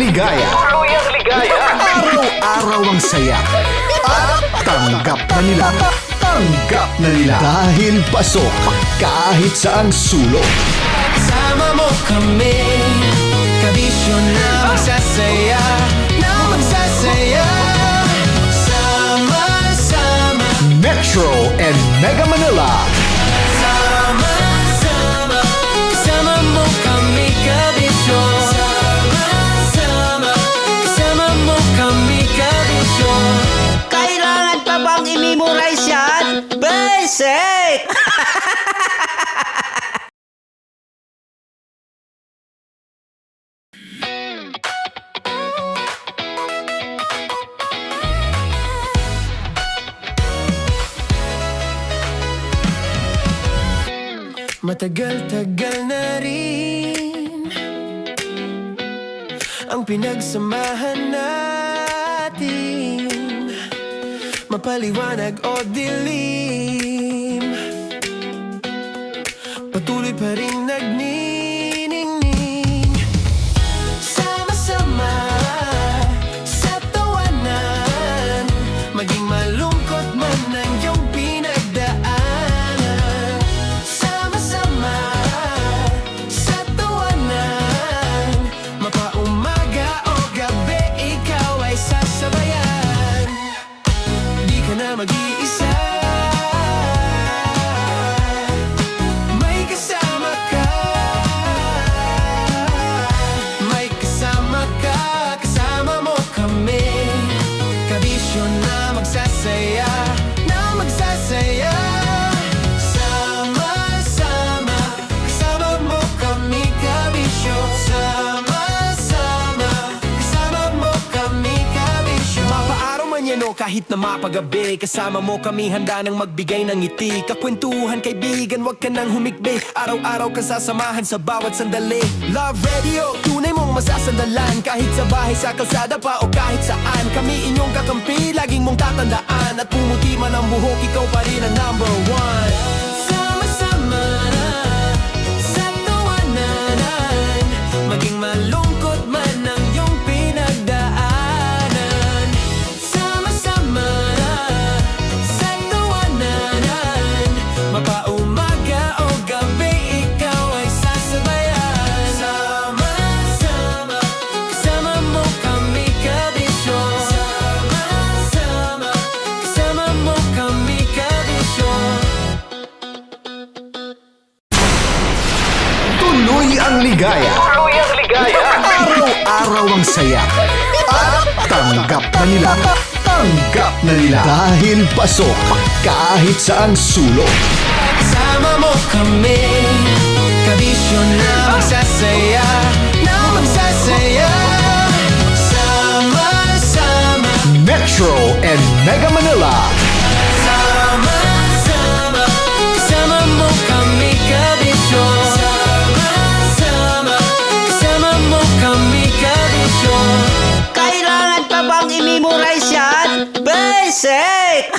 ligaya. Araw-araw ang saya. At tanggap na nila. Tanggap na nila. Dahil pasok kahit saang sulok. Sama mo kami, kabisyo na magsasaya, na magsasaya. Sama-sama Metro and Mega Manila. Sama-sama, kasama mo kami, kabisyo. Sama-sama, kasama mo kami, kabisyo. Kailangan pa bang i-memorize yan? Basic! Matagal-tagal na rin ang pinagsamahan natin, mapaliwanag o dilim, patuloy pa rin nagniningning. Sama-sama sa tawanan, maging malungkot man ang iyong pinagdaanan. Sama-sama sa tawanan, mapaumaga o gabi, ikaw ay sasabayan. Di ka na mag-iisa, may kasama ka. May kasama ka, kasama mo kami, kabisyo na magsasaya, na magsasaya. Sama-sama, kasama mo kami, kabisyo. Sama-sama, kasama mo kami, kabisyo. Mapaaraw man yan o kahit na mapagabi, kasama mo kami, handa nang magbigay ng ngiti. Kakwentuhan, kaibigan, wag ka nang humikbi. Araw-araw ka sasamahan sa bawat sandali. Love Radio, tunay mong masasandalan. Kahit sa bahay, sa kalsada pa o kahit saan, kami inyong kakampi, laging mong tatandaan. At pumuti man ang buhok, ikaw pa rin ang number one. Sama-sama sa tawanan, maging malungkot man ang iyong pinagdaanan. Sama-sama sa tawanan, mapaumaga o gabi, ikaw ay sasabayan. Sama-sama, kasama mo kami, kabisyo. Sama-sama, kasama mo kami, kabisyo. Tuloy ang ligaya. Araw-araw ang saya. At tanggap na nila. Tanggap na nila. Dahil pasok kahit saang sulok. Kasama mo kami, kabisyo na magsasaya, na magsasaya. Sama-sama, Metro and Mega Manila. sama-sama, kasama mo kami, kabisyo. Sama-sama, kasama mo kami, kabisyo. Kailangan pa bang i-memorize yan? Basic!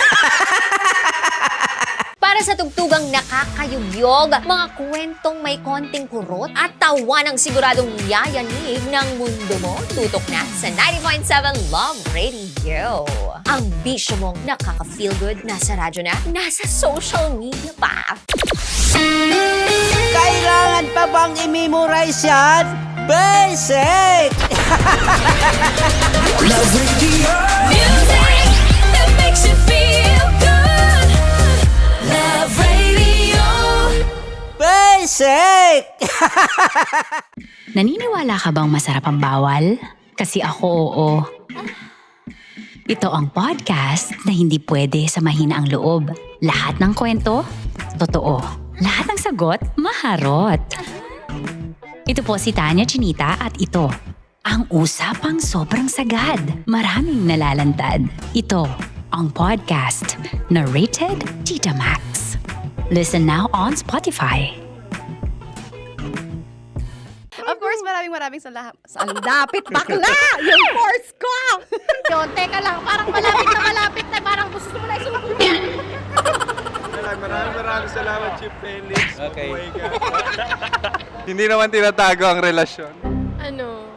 Para sa tugtugang nakakayugyog, mga kwentong may konting kurot at tawa ng siguradong yayanig ng mundo mo, tutok na sa 90.7 Love Radio. Ang bisyo mong nakaka-feel good, nasa radyo na, nasa social media pa. Kailangan pa bang i-memorize yan? Basic! Love Radio. Music that makes you feel good. Love Radio. Basic! Naniniwala ka bang masarap ang bawal? Kasi ako oo. Ito ang podcast na hindi pwede sa mahina ang loob. Lahat ng kwento, totoo. Lahat ng sagot, maharot. Ito po si Tanya Chinita at ito, ang usapang sobrang sagad. Maraming nalalantad. Ito, ang podcast na rated Tita Max. Listen now on Spotify. Of course, maraming salamat. Ang lapit bakla! Yung course ko! Yun, teka lang, parang malapit na, parang gusto mo na isulat. Maraming salamat, Chief Felix. Okay. Oh my God. Hindi naman tinatago ang relasyon. Ano?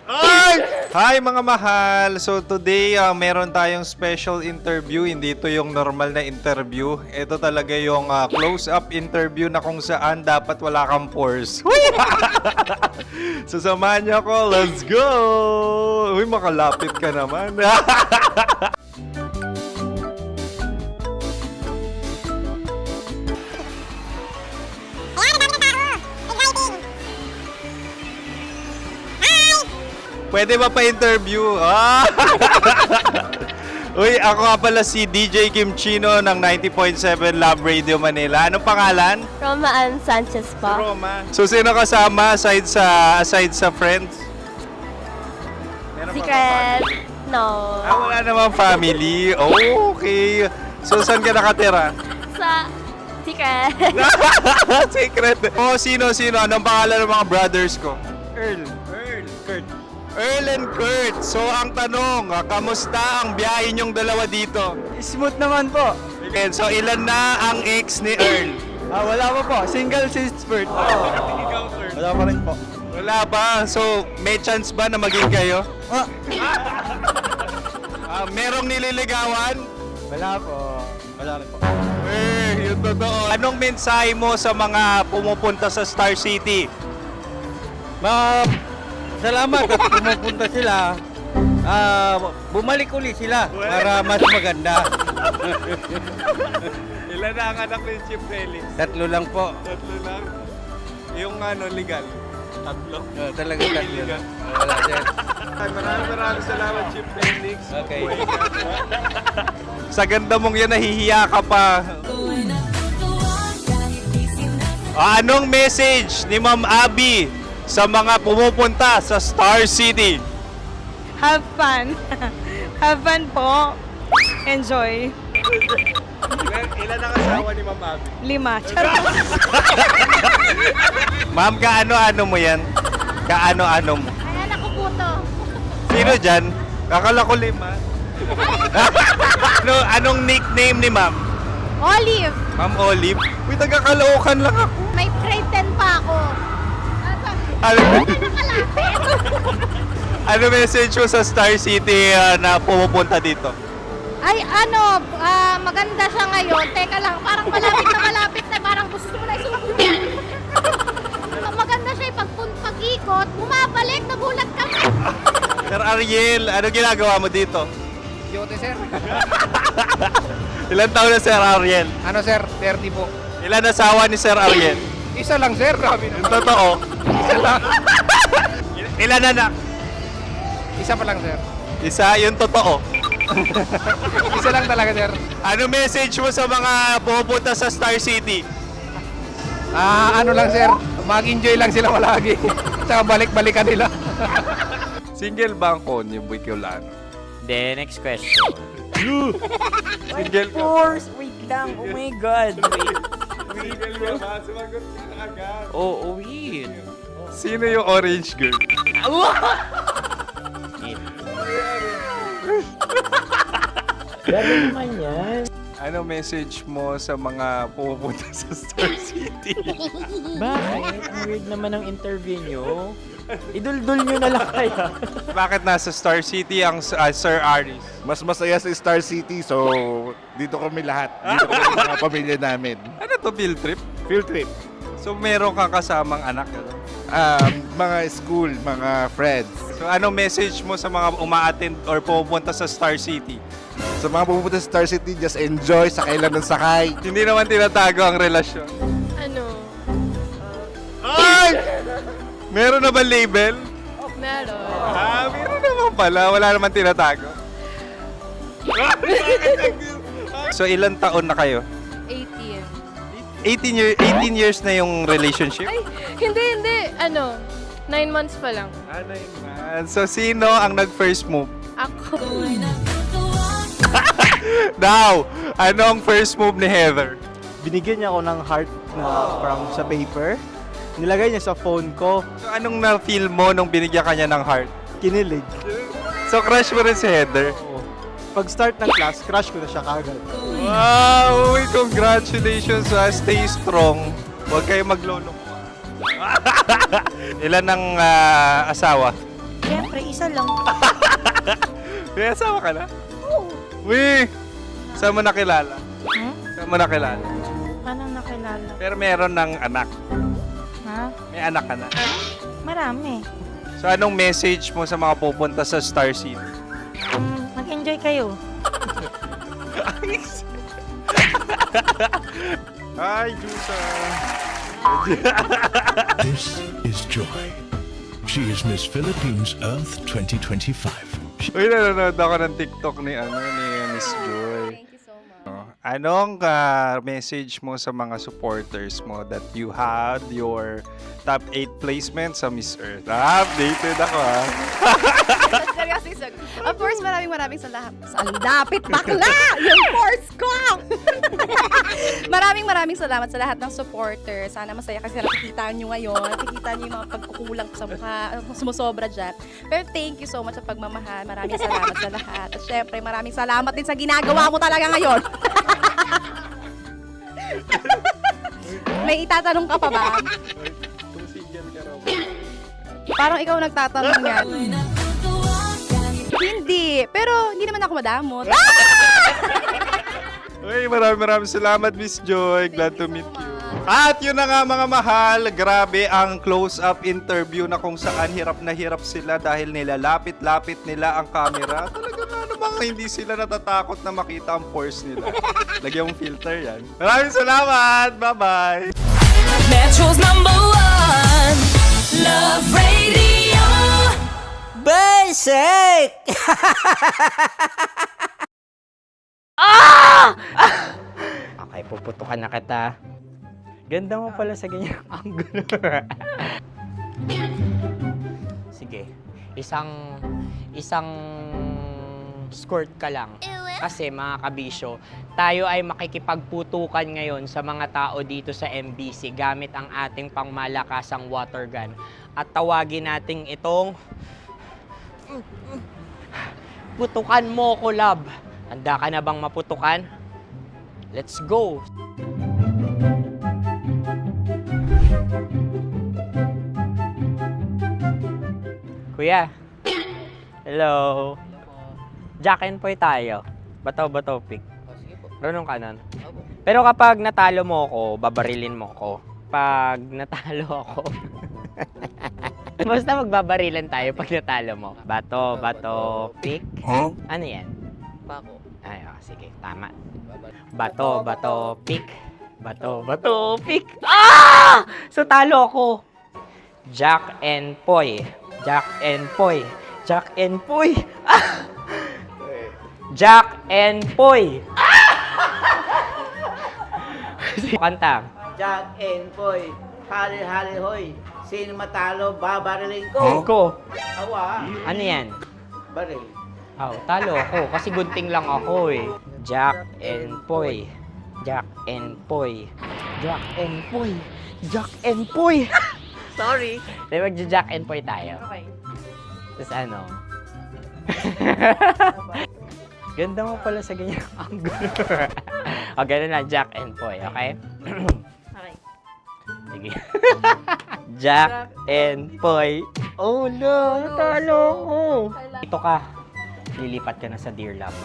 Hi mga mahal! So today, meron tayong special interview. Hindi ito yung normal na interview. Ito talaga yung close-up interview na kung saan dapat wala kang pores. So samahan niyo ako. Let's go! Uy, makalapit ka naman. Pwede ba pa-interview? Uy, ako nga pala si DJ Kim Chino ng 90.7 Love Radio Manila. Anong pangalan? Roma Ann Sanchez po. Roma. So, sino kasama aside sa friends? Meron ba Secret. No. wala namang family. Oh, okay. So, saan ka nakatira? Sa Secret. Secret. Oh, sino? Anong pangalan ng mga brothers ko? Earl, Kurt. Earl and Kurt. So, ang tanong, kamusta ang biyahe niyong dalawa dito? Smooth naman po. Okay, so ilan na ang ex ni Earl? Wala pa po. Single since birth. Wala pa rin po. Wala ba? So, may chance ba na maging kayo? Merong nililigawan? Wala po. Wala rin po. Yung totoo. Anong mensahe mo sa mga pumupunta sa Star City? Salamat at pumupunta sila. Bumalik uli sila para mas maganda. Ilan na ang anak ni Chief Felix? 3 lang po. 3 lang. Yung legal? 3? Talaga 3 lang. Wala din. Maraming salamat, Chief Felix. Okay. Sa ganda mong yan, nahihiya ka pa. Anong message ni Ma'am Abby sa mga pumupunta sa Star City? Have fun. Have fun po. Enjoy. Ilan ang asawa ni Ma'am Abby? 5. Charot. Ma'am, kaano-ano mo yan? Kaano-ano mo? Ay, anak ko po to. Sino dyan? Kakala ko 5. Anong nickname ni Ma'am? Olive. Ma'am Olive? Uy, taga-Caloocan lang ako. May grade 10 pa ako. Ano, Nakalapit. ano message mo sa Star City na pumupunta dito? Ay, maganda siya ngayon. Teka lang, parang malapit na. Parang gusto mo na isulat. Maganda siya pag-ikot, bumabalik, nagulat ka. Sir Ariel, ano ginagawa mo dito? Yote, sir. Ilan taon na Sir Ariel? Ano, sir? 30 po. Ilan asawa ni Sir Ariel? Isa lang, sir. Grabe Yung totoo. Isa lang. Ilan anak? Isa pa lang, sir. Isa, yung totoo. Isa lang talaga, sir. Ano message mo sa mga pumupunta sa Star City? Ano lang, sir. Mag-enjoy lang sila palagi. Tsaka balik-balikan nila. Single ba ang konyo, Boy Kiolano? Then, next question. Single ka? Wait lang. Oh my God. Single ka ba? Sumagot ka na agad. Oh, wait. Sino yung orange girl? Gano'n naman yan. Ano message mo sa mga pumupunta sa Star City? Bakit? Ang weird naman ang interview nyo. Iduldul nyo na lang kaya. Bakit nasa Star City ang Sir Aris? Mas masaya sa Star City, so dito kami lahat. Dito kami mga pamilya namin. Ano to, field trip? Field trip. So meron kang kasamang anak? Ano? Mga school, mga friends. So ano message mo sa mga uma-attend or pumupunta sa Star City? Sa mga pupunta sa Star City, just enjoy, sakay lang ng sakay. Hindi naman tinatago ang relasyon. Ano? Ay! Meron na ba label? Meron. Meron naman pala. Wala naman tinatago. So ilan taon na kayo? 18. 18 years na yung relationship? Ay, hindi. 9 months pa lang. So sino ang nag-first move? Ako. Now, ano ang first move ni Heather? Binigyan niya ako ng heart na from sa paper. Nilagay niya sa phone ko. So anong na-feel mo nung binigyan ka niya ng heart? Kinilig. So crush mo rin si Heather? Pag start ng class, crush ko na siya kagad. Wow! Uy, congratulations! Stay strong. Huwag kayo maglolo. Ilan ang asawa? Siyempre, isa lang. May asawa ka na? Oo. Uy! Saan mo nakilala? Saan mo nakilala? Paano nakilala? Pero meron ng anak. Ha? May anak ka na. Marami. So anong message mo sa mga pupunta sa Star City? Mag-enjoy kayo. Hi, Jusa! This is Joy. She is Miss Philippines Earth 2025. Uy, nanonood ako ng TikTok ni Miss Joy. Thank you so much. Anong message mo sa mga supporters mo that you had your top 8 placement sa Miss Earth? Updated ako Seryoso, of course, maraming salamat. Ang dapit bakla! Yung force ko! maraming salamat sa lahat ng supporters. Sana masaya kasi nakikita nyo ngayon. Nakikita nyo yung mga pagkukulang sa mukha. Sumusobra dyan. Pero thank you so much sa pagmamahal. Maraming salamat sa lahat. At syempre, maraming salamat din sa ginagawa mo talaga ngayon. May itatanong ka pa ba? Parang ikaw nagtatanong yan. Hindi. Pero hindi naman ako madamot. Uy, maraming salamat, Miss Joy. Glad to meet you. At yun na nga mga mahal, grabe ang close-up interview na kung saan hirap na hirap sila dahil nilalapit-lapit nila ang camera. Talaga na namang hindi sila natatakot na makita ang pores nila. Lagyan mong filter yan. Maraming salamat! Bye-bye! Metro's #1 Love Radio. Basic! Okay, puputukan na kita. Ganda mo pala sa ganyang angulo. Sige, isang skirt ka lang. Kasi mga kabisyo, tayo ay makikipagputukan ngayon sa mga tao dito sa MBC gamit ang ating pangmalakasang water gun. At tawagin natin itong putukan mo ko, love. Handa ka na bang maputukan? Let's go! Kuya. Hello. Jack and Poy tayo. Bato-bato pick. Runong kanan. Pero kapag natalo mo ako, babarilin mo ako. Pag natalo ako, basta magbabarilan tayo pag natalo mo. Bato, pick. Huh? Ano yan? Bako. Ay, sige, tama. Bato, pick. Bato, pick. Ah! So talo ako. Jack and Poy. Jack and Poy. Jack and Poy. Ah! Jack and Poy. Kanta. Jack and Poy, hali-hali hoy. Sino matalo, babariling ko. Ko. Awa, Ano yan? baril. Oh, talo ako kasi gunting lang ako eh. Jack and Poy. Jack and Poy. Jack and Poy. Jack and Poy. Sorry. Di mag-Jack and Poy tayo. Okay. Tapos ano? Ganda mo pala sa ganyang angulo. O, ganun lang, Jack and Poy, okay? Okay. Sige. Jack and Poy. Oh no, natalo ko. Ito ka. Lilipat ka na sa Dear Love.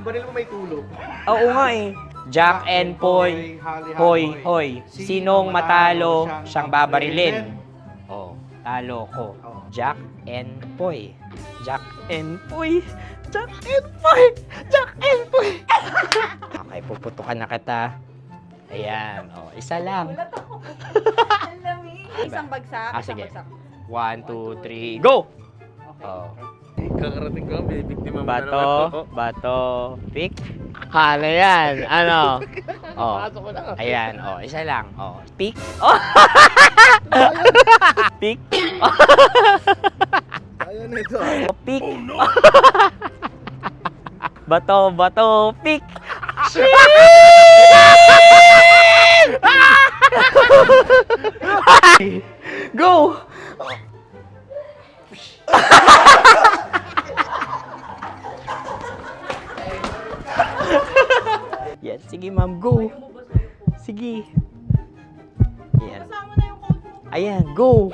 Baril mo may tulog. Oo nga eh. Jack and Poy. Hoy, hoy. Sinong matalo, siyang babarilin. Oh, talo ko. Jack and Poy. Jack and Poy. Jack and Poy. Jack and Poy. Okay, puputukan na kita. Ayan. Oh, isa lang. Isang bagsak. Sige. 1, 2, 3, go! Oh. Kakarating ko, binibiktima mo Bato, pick. Ano yan? Ano? Oh. Ayan, oh, isa lang. Oh, pick. Oh. Pick. Ayaw na ito. Oh, pick. Bato, pick. Go! Yan, sige ma'am, go. Sige. Ayan. Ayan, go.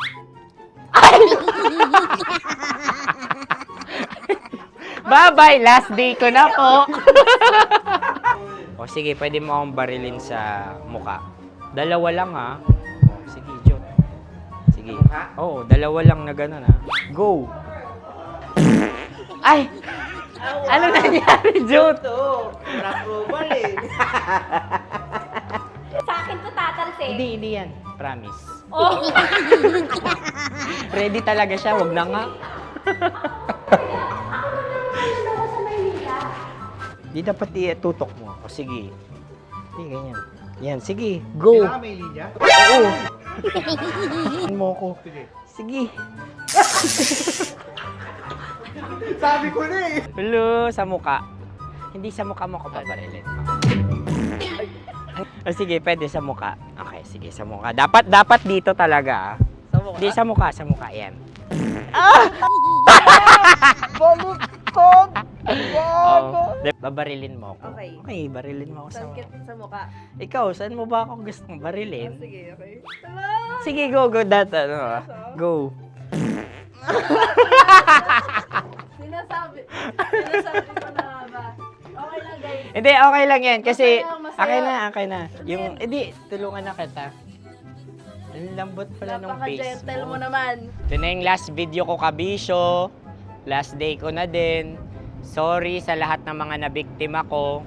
Ay! Bye-bye, last day ko na po. O sige, pwede mo akong barilin sa muka. Dalawa lang ha. O, sige, Jot. Sige. Oo, dalawa lang na gano'n ha. Go! Ay! Ano nangyari, Jot? Ito, approval eh. Sa akin to tatalsik. Hindi yan. Promise. Oh. Ready talaga siya, wag na nga. Di dapat tutok mo. O sige. Hindi, ganyan. Yan, sige. Go. may linya? Oo. mo ko. Sige. Sabi ko na eh. Hello, sa muka. Hindi sa muka mo ko babarilin. O sige, pwede sa muka. Okay, sige, sa muka. Dapat dito talaga. Sa muka? Hindi, sa muka, yan. Baluktot! Oh, babarilin mo ako. Okay. Okay, barilin mo ako sa muka. Sa mukha. Ikaw, saan mo ba ako gustong barilin? Sige, okay. Sige, go. Go. Sinasabi ko na ba? Okay lang, guys. Hindi, okay lang yan. Kasi, Masaya. okay na. Yung, hindi, tulungan na kita. Ang lambot pala nung face Napaka-gentle mo mo. naman. Ito na yung last video ko, kabisyo. Last day ko na din. Sorry sa lahat ng mga nabiktima ko.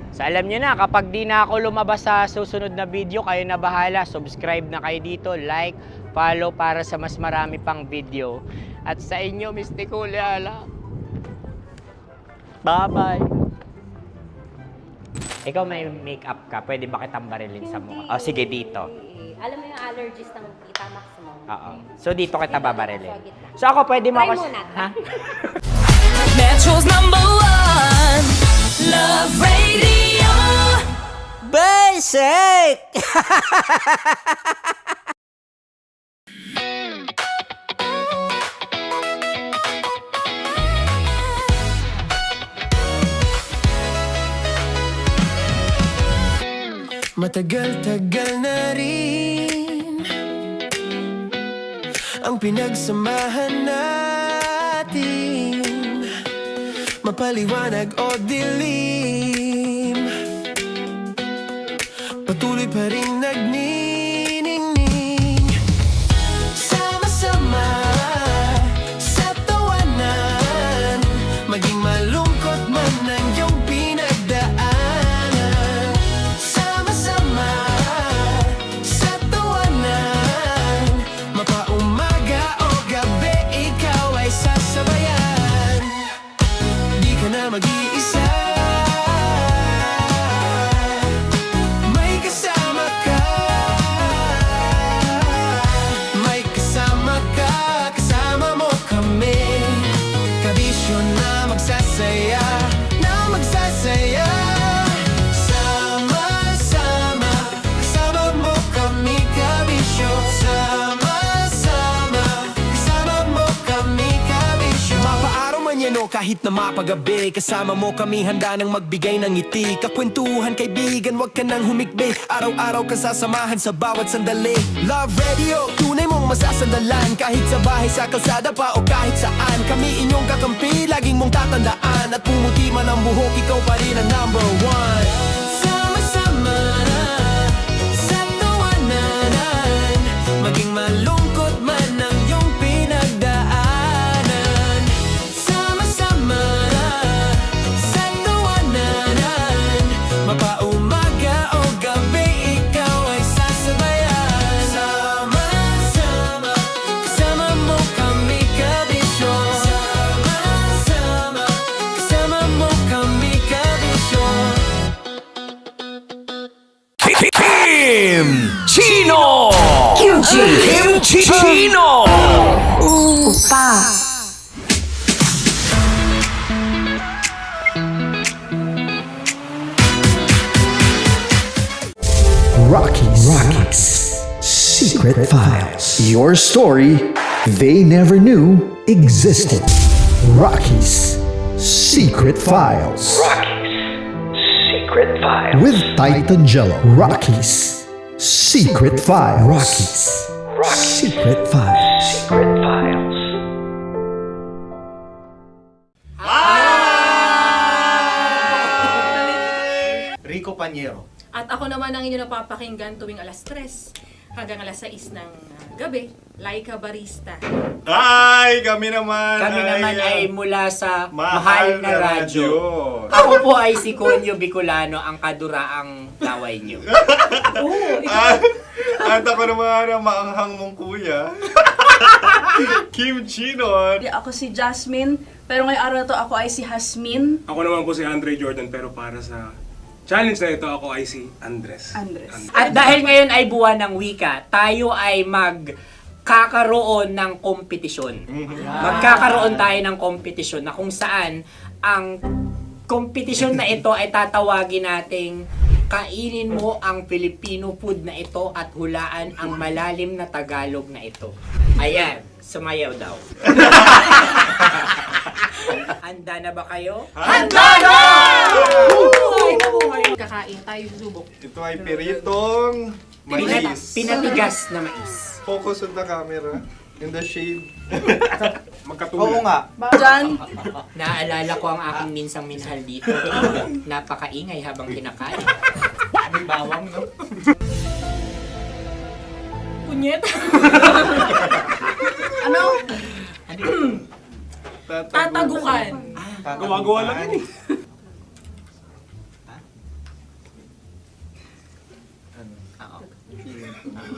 So alam nyo na, kapag di na ako lumabas sa susunod na video, kayo na bahala. Subscribe na kayo dito, like, follow para sa mas marami pang video. At sa inyo, Mistiko Leala. Bye-bye. Ikaw may makeup ka, pwede ba kitang barilin sa mukha? O sige, dito. Alam mo yung allergies ng Tita Max mo? Oo. So dito kita babarilin. So ako, pwede mo ako... Try muna. Ha? Metro's #1 Love Radio. Basic! Matagal-tagal na rin ang pinagsamahan natin, mapaliwanag o dilim, patuloy pa rin nagniningning. Sama-sama sa tawanan, maging malungkot man ang iyong pinagdaanan. Sama-sama sa tawanan, mapaumaga o gabi, ikaw ay sasabayan. Di ka na mag-iisa, may kasama ka. May kasama ka, kasama mo kami. Kabisyo na magsasaya, na magsasaya. Sama-sama, kasama mo kami, kabisyo. Sama-sama, kasama mo kami, kabisyo. Mapaaraw man yan o kahit na mapagabi, kasama mo kami, handa nang magbigay ng ngiti. Kakwentuhan, kaibigan, wag ka nang humikbi. Araw-araw ka sasamahan sa bawat sandali. Love Radio, tunay mong masasandalan. Kahit sa bahay, sa kalsada pa o kahit saan, kami inyong kakampi, laging mong tatandaan. At pumuti man ang buhok, ikaw pa rin ang #1. Sama-sama sa tawanan, maging malungkot man ang iyong pinagdaanan. Sama-sama sa tawanan, mapaumaga o gabi, ikaw ay sasabayan. Sama-sama, kasama mo kami, kabisyo. Sama-sama, kasama mo kami, kabisyo. Kim Chino! Kimchi Chino! Rockies Secret Files. Your story they never knew existed. Rockies Secret Files. Secret Files. With Titan Jello. Rockies Secret Files. Rockies Secret Files. Secret Files. Kopanyero. At ako naman ang inyo napapakinggan tuwing alas 3 hanggang alas 6 ng gabi, Laika Barista. Ay, kami naman Kami naman ay mula sa Mahal na Radyo. Ako po ay si Conyo Bicolano, ang kaduraang laway niyo. At ako naman ang maanghang mong kuya. Kim Chinon. Ako si Jasmine, pero ngayong araw na to ako ay si Hasmin Ako naman po si Andre Jordan, pero para sa challenge na ito, ako ay si Andres. At dahil ngayon ay buwan ng wika, tayo ay magkakaroon ng kompetisyon. Magkakaroon tayo ng kompetisyon na kung saan ang kompetisyon na ito ay tatawagin nating kainin mo ang Filipino food na ito at hulaan ang malalim na Tagalog na ito. Ayan, sumayaw daw. Handa na ba kayo? Handa na! Kakain tayo susubok. Ito ay peritong mais. Pinatigas na mais. Focus on the camera. In the shade. Magkatulad. nga. Diyan. Naaalala ko ang aking minsang minahal dito. Napakaingay habang kinakain. May bawang, no? Punyet. Ano? Tatagukan. Gawa-gawa lang yun eh.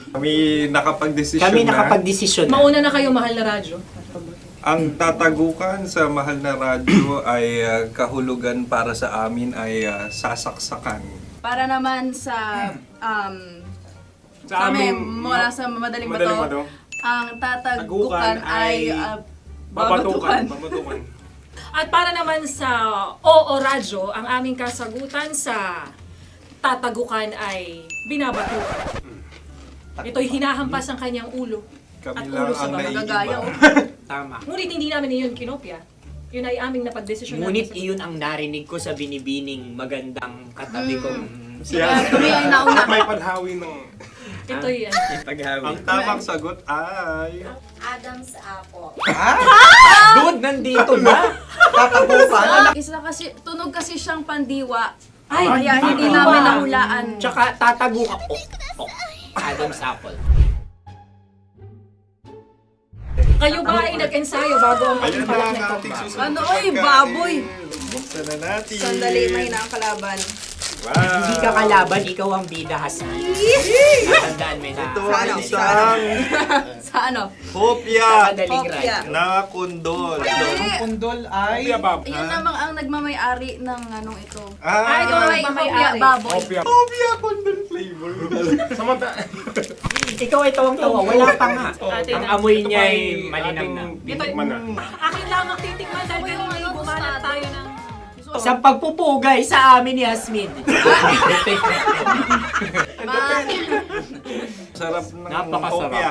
Kami nakapag-desisyon Kami na. nakapag-desisyon na. Mauna na kayo, Mahal na Radyo. Ang tatagukan sa Mahal na Radyo ay kahulugan para sa amin ay sasaksakan. Para naman sa Sa kami, amin, mula sa madaling madaling bato, bato, ang tatagukan tagukan ay babatukan. babatukan. At para naman sa Oo Radyo, ang aming kasagutan sa tatagukan ay binabatukan. Ito'y hinahampas ang kanyang ulo. Kami At lang ulo sa ang mga Nagagaya. naiiba. Tama. Ngunit hindi namin iyon kinopya. Yun ay aming napagdesisyon Ngunit namin. iyon ang narinig ko sa binibining magandang katabi kong Kami ay nauna. May panhawi ng... Ito'y Ang tamang sagot ay... Adam's apple. Dude, nandito na! Isa kasi, tunog kasi siyang pandiwa. Ay, Kaya hindi namin nahulaan. Tsaka tatagukan. Adam's apple. kayo ba ay nag-ensayo bago ang Ayan na pagpalat ang nito? ating susunod Ano, na oy, pagkain. baboy. Buksan na natin. Sandali, may na ang kalaban. Wow. Hindi ka kalaban, ikaw ang bida, Hasmi. Natandaan mo na. Ito ay isang Sa ano? hopya Madaling Hopya. ride. na kundol. Pundol ay... Kuya Bob. Yun namang ang nagmamay-ari ng anong ito. Ay, ito Ah, ay Hopya, may-ari. baboy. Hopya. hopya kundol flavor. Samanta. Ikaw ay tawang-tawa, wala pa nga. Atin Ang na. amoy niya ay malinang na. Titikman na. Akin lamang titikman dahil kayo ngayon bumalat tayo ng... Sa pagpupugay sa amin ni Hasmin. Sarap ng Napakasarap. hopya.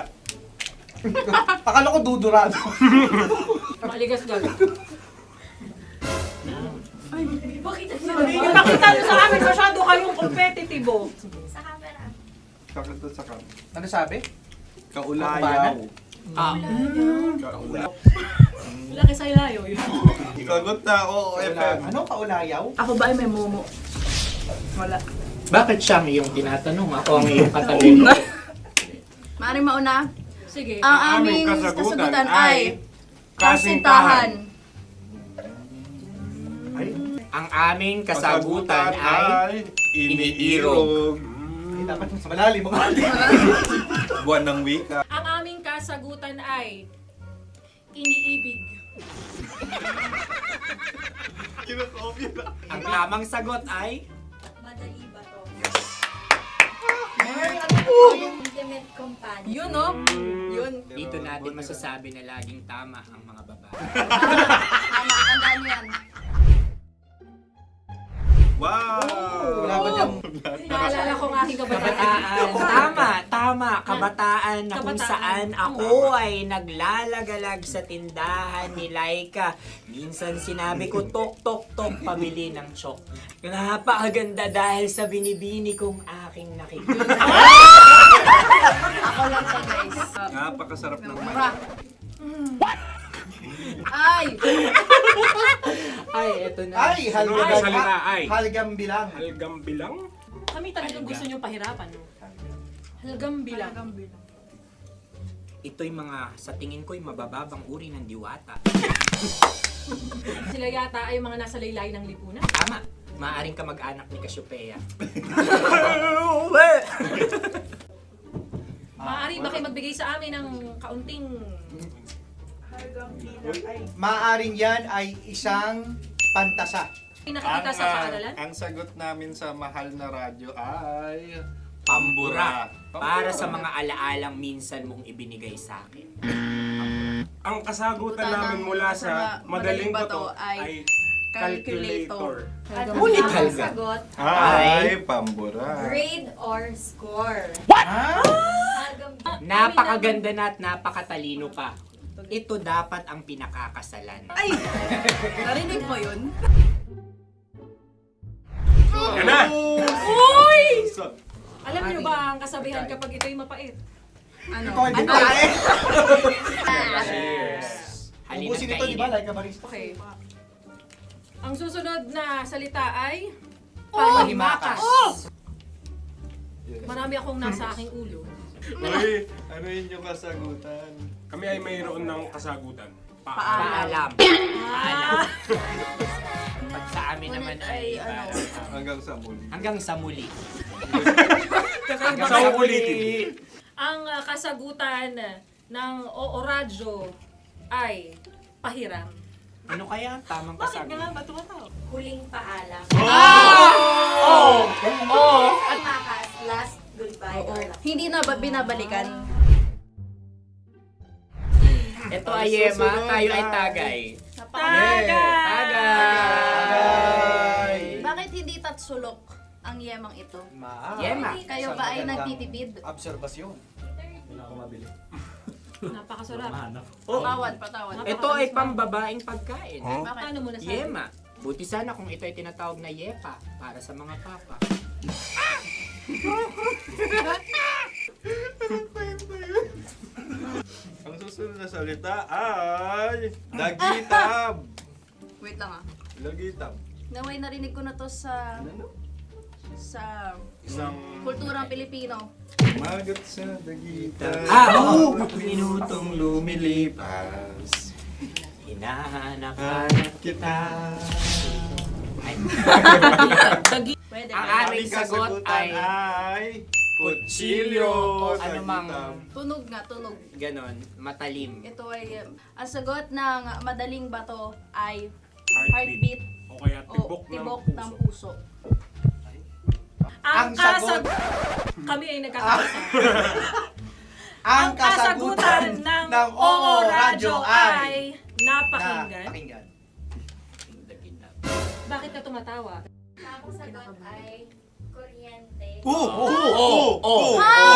Akala ko dudurado. Maligas gaga. Bakit ipakita nyo sa amin masyado kayong competitive oh. Sakit to sakit. Ano sabi? Kaulayaw. Laki sa ilayo yun. Sagot na, oo, FM. Ano kaulayaw? Ako ba ay may momo? Wala. Bakit siyang iyong tinatanong? Ako ang iyong katabi. Maaaring mauna. Sige. Ang aming aming kasagutan kasagutan ay kasintahan. Ang aming kasagutan ay iniirog. Ay, dapat mas malalim mo. Buwan ng wika. Ang aming kasagutan ay iniibig. Kinakopya na. Ang tamang sagot ay Madali ba to? Intimate companion. Yun, no? Yun. dito natin masasabi na laging tama ang mga babae. Tama, tandaan mo yan. Wow! Wala ba niyang... Naalala ko ang aking kabataan. Kabataan. Tama. Kabataan na kung Kabataan. saan ako ay naglalagalag sa tindahan ni Laika. Minsan sinabi ko, tok, tok, tok, pamili ng chok. Napakaganda dahil sa binibini kong aking nakikita. Ako lang siya, guys. Napakasarap ng Mura. Ay! Ay, eto na. Ay, Ano ang salita ay? Halgam bilang. Halgam bilang? kami talagang gusto niyong pahirapan, no? Halagang bilang. Ito'y mga, sa tingin ko'y mabababang uri ng diwata. Sila yata ay mga nasa laylay ng lipunan. Tama, maaring ka mag-anak ni Cassiopeia. Maaari ba kayo magbigay sa amin ng kaunting... Maaring yan ay isang pantasa. Nakikita sa paaralan? Ang sagot namin sa mahal na radyo ay... Pambura. Para sa mga alaalang minsan mong ibinigay sa akin. Ang kasagutan namin mula sa Madaling Bato ay calculator. Ulikal ka. Sagot, Ay, pambura. grade or score. Napakaganda na at napakatalino pa. Ito dapat ang pinakakasalan. Ay! Narinig mo yun? Yan na! Uy! Alam niyo ba ang kasabihan kapag ito'y mapait? Ano? Halina't Ubusin ito, di ba? kainin. Like a barista. Okay. Ang susunod na salita ay panghimakas. Marami akong nasa aking ulo. Uy, ano yun yung kasagutan? Kami ay mayroon ng kasagutan. Paalam. Paalam. Pag sa amin naman ay Hanggang sa muli. hanggang sa muli. Sa ulitin. Ang kasagutan ng Oo Radyo ay pahiram. Ano kaya ang tamang kasagutan? Huling paalam. Oh! Oh! Makas, last goodbye or last. Hindi na ba binabalikan? Ito ay Yema, tayo ay Tagay. Tagay! Bakit hindi tatsulok ang yemang ito? Yema. Kayo ba ay nagtitipid? Obserbasyon. Napakasarap. Patawan. Ito ay pambabaeng pagkain. Paano mo nasabi? Yema. Buti sana kung ito ay tinatawag na Yepa para sa mga papa. Ang susunod na salita ay... Lagitab! Wait lang ah. Lagitab. Naway narinig ko na to sa Isang kulturang Pilipino. magat sa dagitan. Oo! Minutong lumilipas. Hinahanap-hanap kita. Pwede. Ang ba? aming sagot ay kutsilyo o anumang Tunog nga, tunog. ganon, matalim. Ito ay, ang sagot ng Madaling Bato ay Heartbeat. heartbeat O kaya o tibok tibok ng ng puso. puso. Ang Ang sagot. Kami ay nagkakasa. Ang kasagutan ng Oo Radyo ay napakinggan. pakinggan. Bakit ka tumatawa? Ang sagot ay kuryente.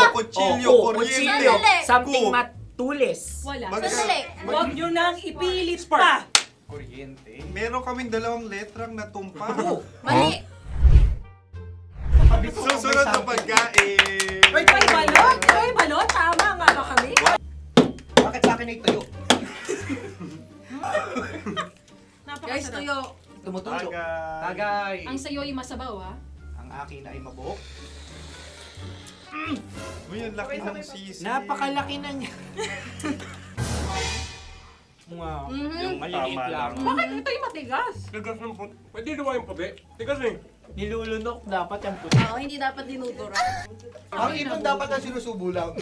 Kutsilyo, kuryente. Sandali. Something matulis. Wala. Sandali. Huwag nyo nang ipilit pa. Kuryente. Meron kaming dalawang letrang natumpa. Mali. Susunod na pagkain. Ay, balot! Ay, balot! Tama nga ba kami? Bakit sa akin ay tuyo? Guys, Napakasarap. tuyo. Tumutulo. Tagay. Tagay. Ang sayo ay masabaw, ha? Ang akin ay mabuhok. Uy, ang laki ng sisi. Napakalaki na niya. Wow. Yung maliliit Tama lang. lang. Bakit ito'y matigas? Tigas ng puti. Pwede naman yung puti. Tigas eh. Nilulunok dapat yung puti. Oo, hindi dapat dinudura. Ang ibon dapat na sinusubo lang.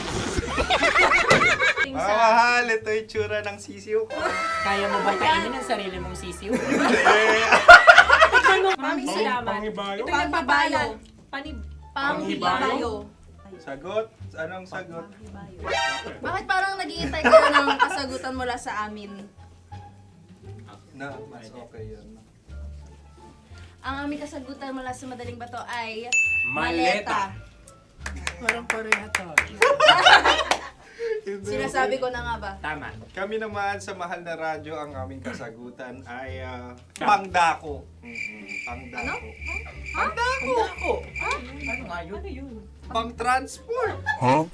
Ting sa... Mahal, ito yung tsura ng sisiw ko. Kaya mo ba kainin ang sarili mong sisiw? Maraming salamat. Panghibayo. Ito yung pabalan. Panghibayo. Sagot? Anong sagot? Bakit parang nag-iintay ka na ng kasagutan mula sa amin? Na, mas okay yun. Ang aming kasagutan mula sa Madaling Bato ay Maleta. Parang pareha to. Sinasabi ko na nga ba? Tama. Kami naman sa mahal na radyo, ang aming kasagutan ay pangdako. Pangdako. Pangdako. Ano nga yun? Pang-transport.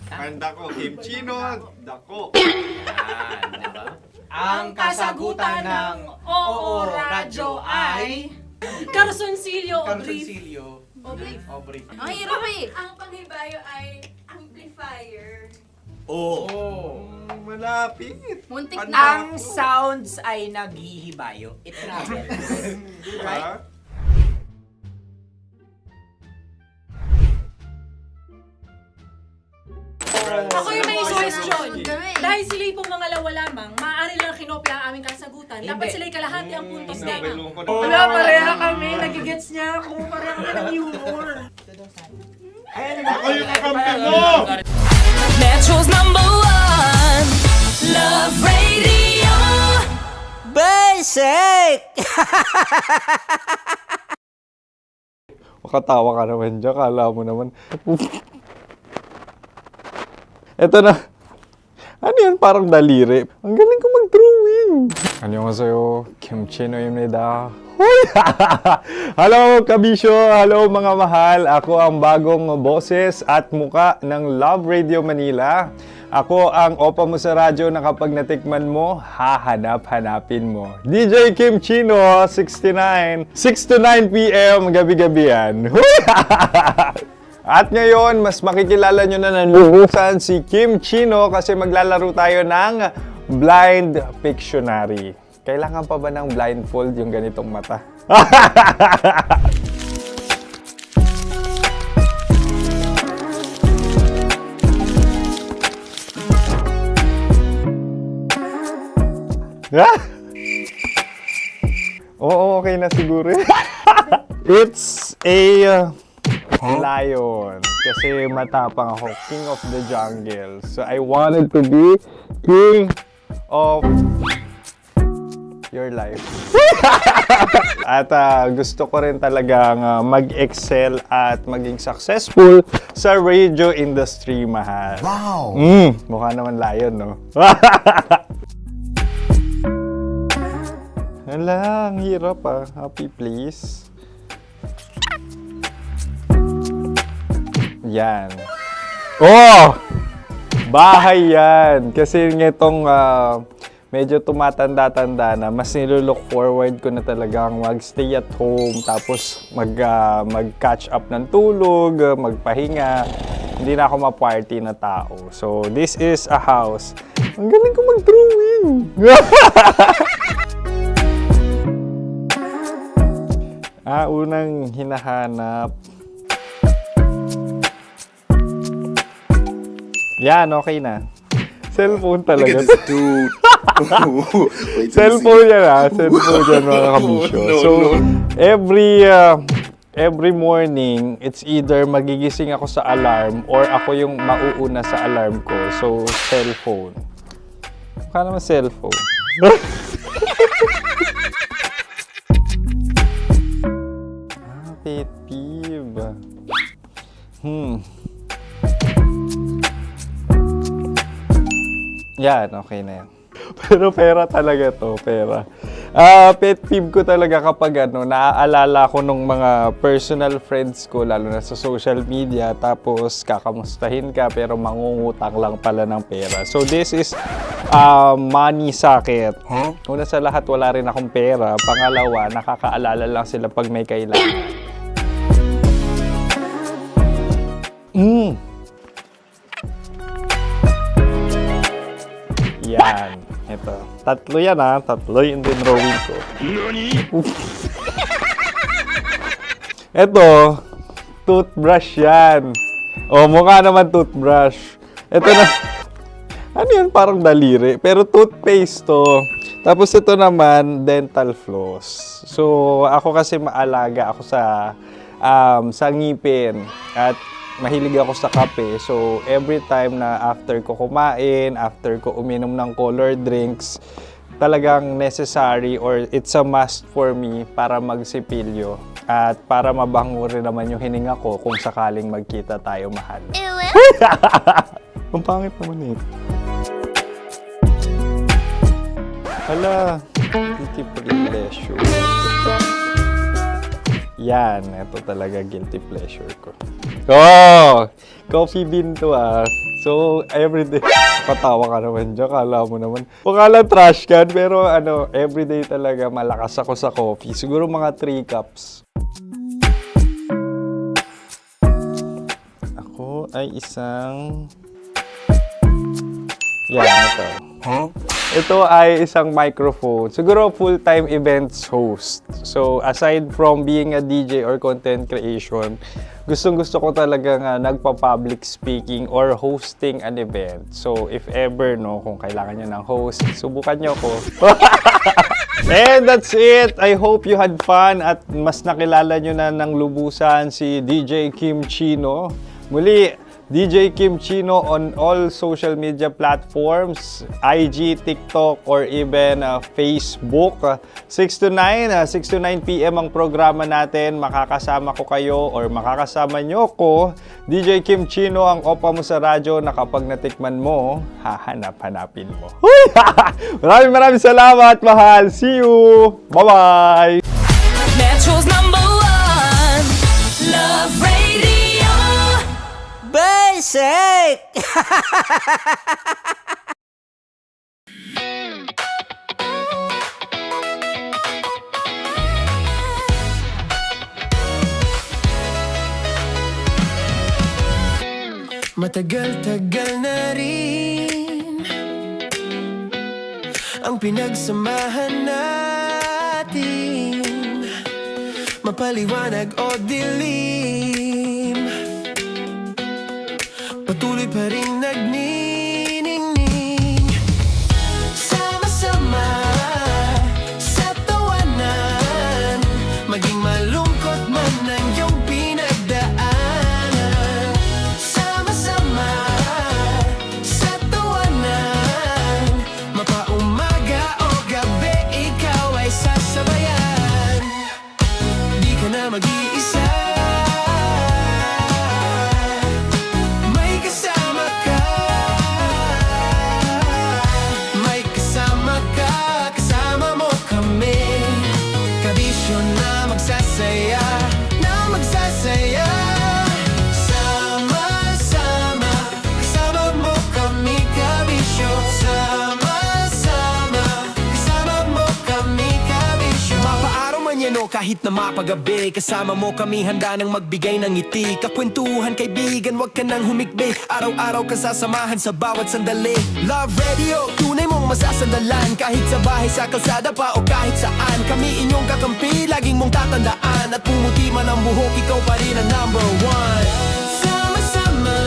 Pangdako, kimchino, dako. Diba? Ang kasagutan ng Oo Radyo ay... Carsoncillo o Grief. Carsoncillo. Obrief. Ang hirap eh. Ang panghibayo ay amplifier. Malapit. Muntik na. Ang sounds ay naghihibayo. It travels. Right? Ako yung may suggestion. Kami. Dahil sila yung mga lawa lamang, maaari lang kinopya ang aming kasagutan. Dapat sila yung kalahati ang puntos lamang. Wala, pareha kami. Nagigets niya ako. Pareha kami ng humor. Ako yung kakampi mo! Metro's #1 Love Radio. Basic! Makatawa ka naman dyan. Kala mo naman. Eto na. Ano yan? Parang daliri. Ang galing ko mag-drawing. Annyeonghaseyo. Kimchi-no입니다. Hello, kabisyo. Hello, mga mahal. Ako ang bagong boses at muka ng Love Radio Manila. Ako ang opa mo sa radyo na kapag natikman mo, hahanap-hanapin mo. DJ Kim Chino, 69. 6 to 9 p.m. gabi-gabi yan. At ngayon, mas makikilala nyo na ng lubusan si Kim Chino kasi maglalaro tayo ng Blind Pictionary. Kailangan pa ba ng blindfold yung ganitong mata? Oo, okay na siguro. It's a lion. Kasi matapang ako. King of the jungle. So I wanted to be king of your life. At gusto ko rin talagang mag-excel at maging successful sa radio industry, mahal. Wow! Mukha naman lion, no? Hala, ang hirap ah. Happy please. Yan. Oh! Bahay yan. Kasi itong medyo tumatanda-tanda na, mas nilook forward ko na talagang mag-stay at home, tapos mag-catch up ng tulog, magpahinga. Hindi na ako ma-party na tao. So, this is a house. Ang galing ko mag-drawing! Unang hinahanap. Yan, okay na. Cellphone talaga. Cellphone yan ha. Cellphone yan, mga kabisyo. So, every morning, it's either magigising ako sa alarm or ako yung mauuna sa alarm ko. So, cellphone. Mukha naman cellphone. Pet peeve. Yan, okay na yan. Pero pera talaga to, pera. Pet peeve ko talaga kapag naaalala ko nung mga personal friends ko, lalo na sa social media, tapos kakamustahin ka pero mangungutang lang pala ng pera. So this is money sakit. Una sa lahat, wala rin akong pera. Pangalawa, nakakaalala lang sila pag may kailangan. Yan. Ito. Tatlo yan ha. Tatlo yung dinrawing ko. Ito. Toothbrush yan. O, mukha naman toothbrush. Ito na. Ano yan? Parang daliri. Pero toothpaste to. Tapos ito naman, dental floss. So, ako kasi maalaga ako sa ngipin. At mahilig ako sa kape. So, every time na after ko kumain, after ko uminom ng colored drinks, talagang necessary or it's a must for me para magsipilyo. At para mabango rin naman yung hininga ko kung sakaling magkita tayo, mahal. Ang pangit naman ito. Hala, guilty pleasure. Yan, ito talaga guilty pleasure ko. Oh! Coffee bean to ah. So, everyday. Patawa ka naman dyan. Kala mo naman. Pakala trash can, pero everyday talaga malakas ako sa coffee. Siguro mga 3 cups. Ito ay isang... Yan, ito. Ito ay isang microphone. Siguro full-time events host. So, aside from being a DJ or content creation, gustong-gusto ko talaga nga nagpa-public speaking or hosting an event. So, if ever, no, kung kailangan nyo ng host, subukan nyo ko. And that's it. I hope you had fun at mas nakilala nyo na ng lubusan si DJ Kim Chino. Muli, DJ Kim Chino on all social media platforms, IG, TikTok, or even Facebook. 6 to 9 p.m. ang programa natin. Makakasama ko kayo or makakasama nyo ko. DJ Kim Chino, ang opa mo sa radyo na kapag natikman mo, hahanap-hanapin mo. Maraming salamat, mahal. See you! Bye-bye! Metro's #1 Love Radio Basic! Matagal-tagal na rin ang pinagsamahan natin, mapaliwanag o dilim, patuloy pa rin nagniningning. Sama-sama sa tawanan, maging malungkot man ang iyong pinagdaanan. Sama-sama sa tawanan, mapaumaga o gabi, ikaw ay sasabayan. Di ka na mag-iisa, may kasama ka. May kasama ka, kasama mo kami. Kabisyo na magsasaya, na magsasaya. Sama-sama, kasama mo kami, kabisyo. Sama-sama, kasama mo kami, kabisyo. Mapaaraw man yan o kahit na mapagabi, kasama mo kami, handa nang magbigay ng ngiti. Kakwentuhan, kaibigan, wag ka nang humikbi. Araw-araw ka sasamahan sa bawat sandali. Love Radio, tunay mong masasandalan. Kahit sa bahay, sa kalsada pa o kahit saan, kami inyong kakampi, laging mong tatandaan. At pumuti man ang buhok, ikaw pa rin ang #1. Sama-sama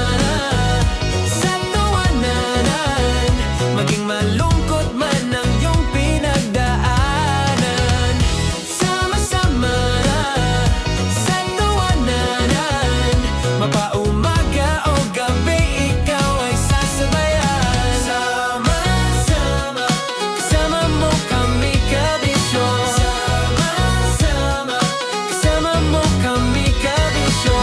sa tawanan, maging malungkot man ang iyong pinagdaanan. Sama-sama sa tawanan, mapaumaga o gabi, ikaw ay sasabayan. Sama-sama, kasama mo kami, kabisyo. Sama-sama, kasama mo kami, kabisyo.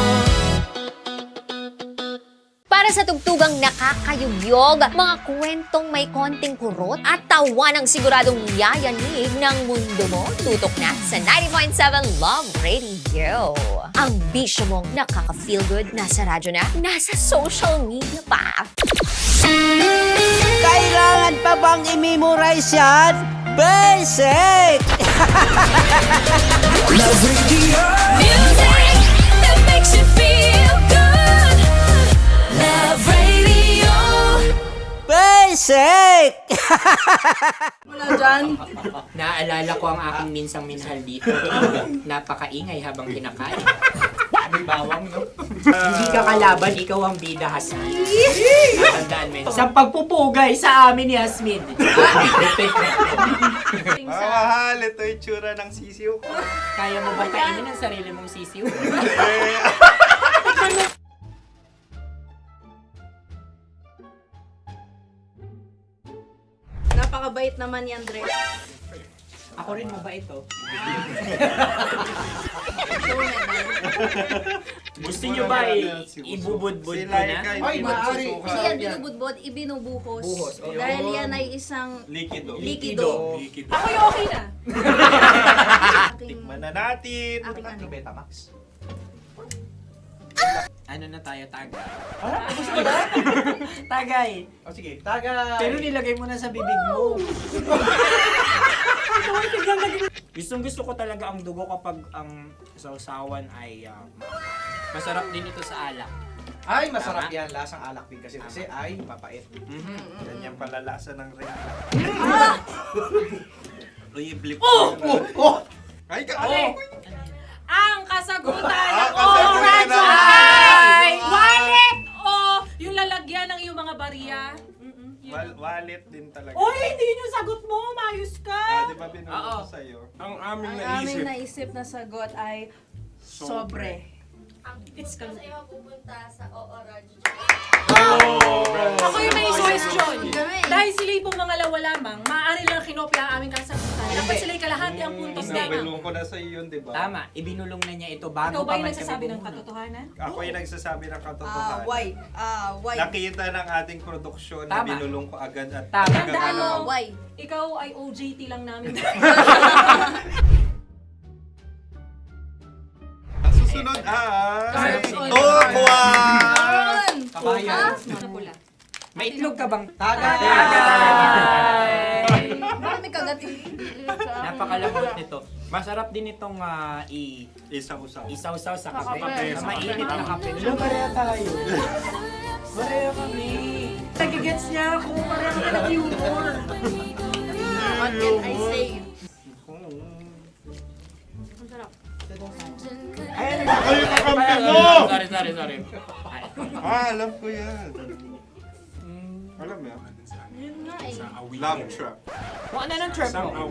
Para sa tugtugang nakakayugyog, mga kwentong may konting kurot at tawa ng siguradong yayanig ng mundo mo, tutok na sa 90.7 Love Radio. Ang bisyo mong nakaka-feel good, nasa radyo na, nasa social media pa. Kailangan pa bang i-memorize yan? Basic! Love Radio, music that makes you feel good. Love Radio. Basic! Wala dyan. Naaalala ko ang aking minsang minahal dito. Napakaingay habang kinakain. May bawang, no? Hindi ka kalaban, ikaw ang bida, Hasmin. Natandaan mo yun. Sa pagpupugay sa amin ni Hasmin. Mahal, ito yung tsura ng sisiw. Kaya mo ba kainin ang sarili mong sisiw? Napakabait naman yan, Dre. Ako rin mabait, oh. Gusto nyo ba ibubudbud ko na? Ay, maaari. Hindi yan binubudbod, ibinubuhos. Buhos, oh. Dahil yan ay isang Likido. likido. Ako yung okay na. Tikman na natin. Aking ano. Betamax. Ano na tayo, tagay? Gusto mo na? Tagay. O sige, tagay. Pero nilagay mo na sa bibig mo. Gusto ko talaga ang dugo kapag ang sausawan ay masarap din ito sa alak. Ay, masarap yan. Lasang alak din kasi ay mapait. Ganyan pala lasa ng ring. Uy, blip. Ay, Ang kasagutan ng kasagutan Radyo na- ay wallet o yung lalagyan ng iyong mga barya. Wallet din talaga. Oy, hindi yun yung sagot mo. Mayos ka. Di ba binulong ko sa'yo? Ang aming Ang aming naisip na sagot ay sobre. It's Kasi mapupunta sa Oo Radyo. Ako yung may question. Dahil sila'y pong mga lawa lamang, maaari lang kinopya ang aming kasagutan. Dapat sila'y kalahati ang puntos na. Binulong ko na sa'yo yun, di ba? Tama, ibinulong na niya ito bago Ikaw ba pa yung man nagsasabi kami ng katotohanan? Ako yung nagsasabi ng katotohanan. Why? Nakita ng ating produksyon na Tama. binulong ko agad at Tama. talagang Tandaan mo, ano. Why? ikaw ay OJT lang namin. Ang susunod ay... Susunod. Tokwa! Kabayan. Ano pula? May itlog ka bang? Tagay! Bakit may kagat? Napakalamot nito. Masarap din itong Isaw-saw. isaw-saw sa kape. Kape. Na mainit na kape. Alam, pareha tayo. Pareha kami. Nagigets niya ako. Pareha kami ng humor. What can I say? Ay, Ay, kakampi mo! Sorry. Alam ko yan. Alam mo yan? Yun nga eh. Love trap. Kung ano ng trap mo?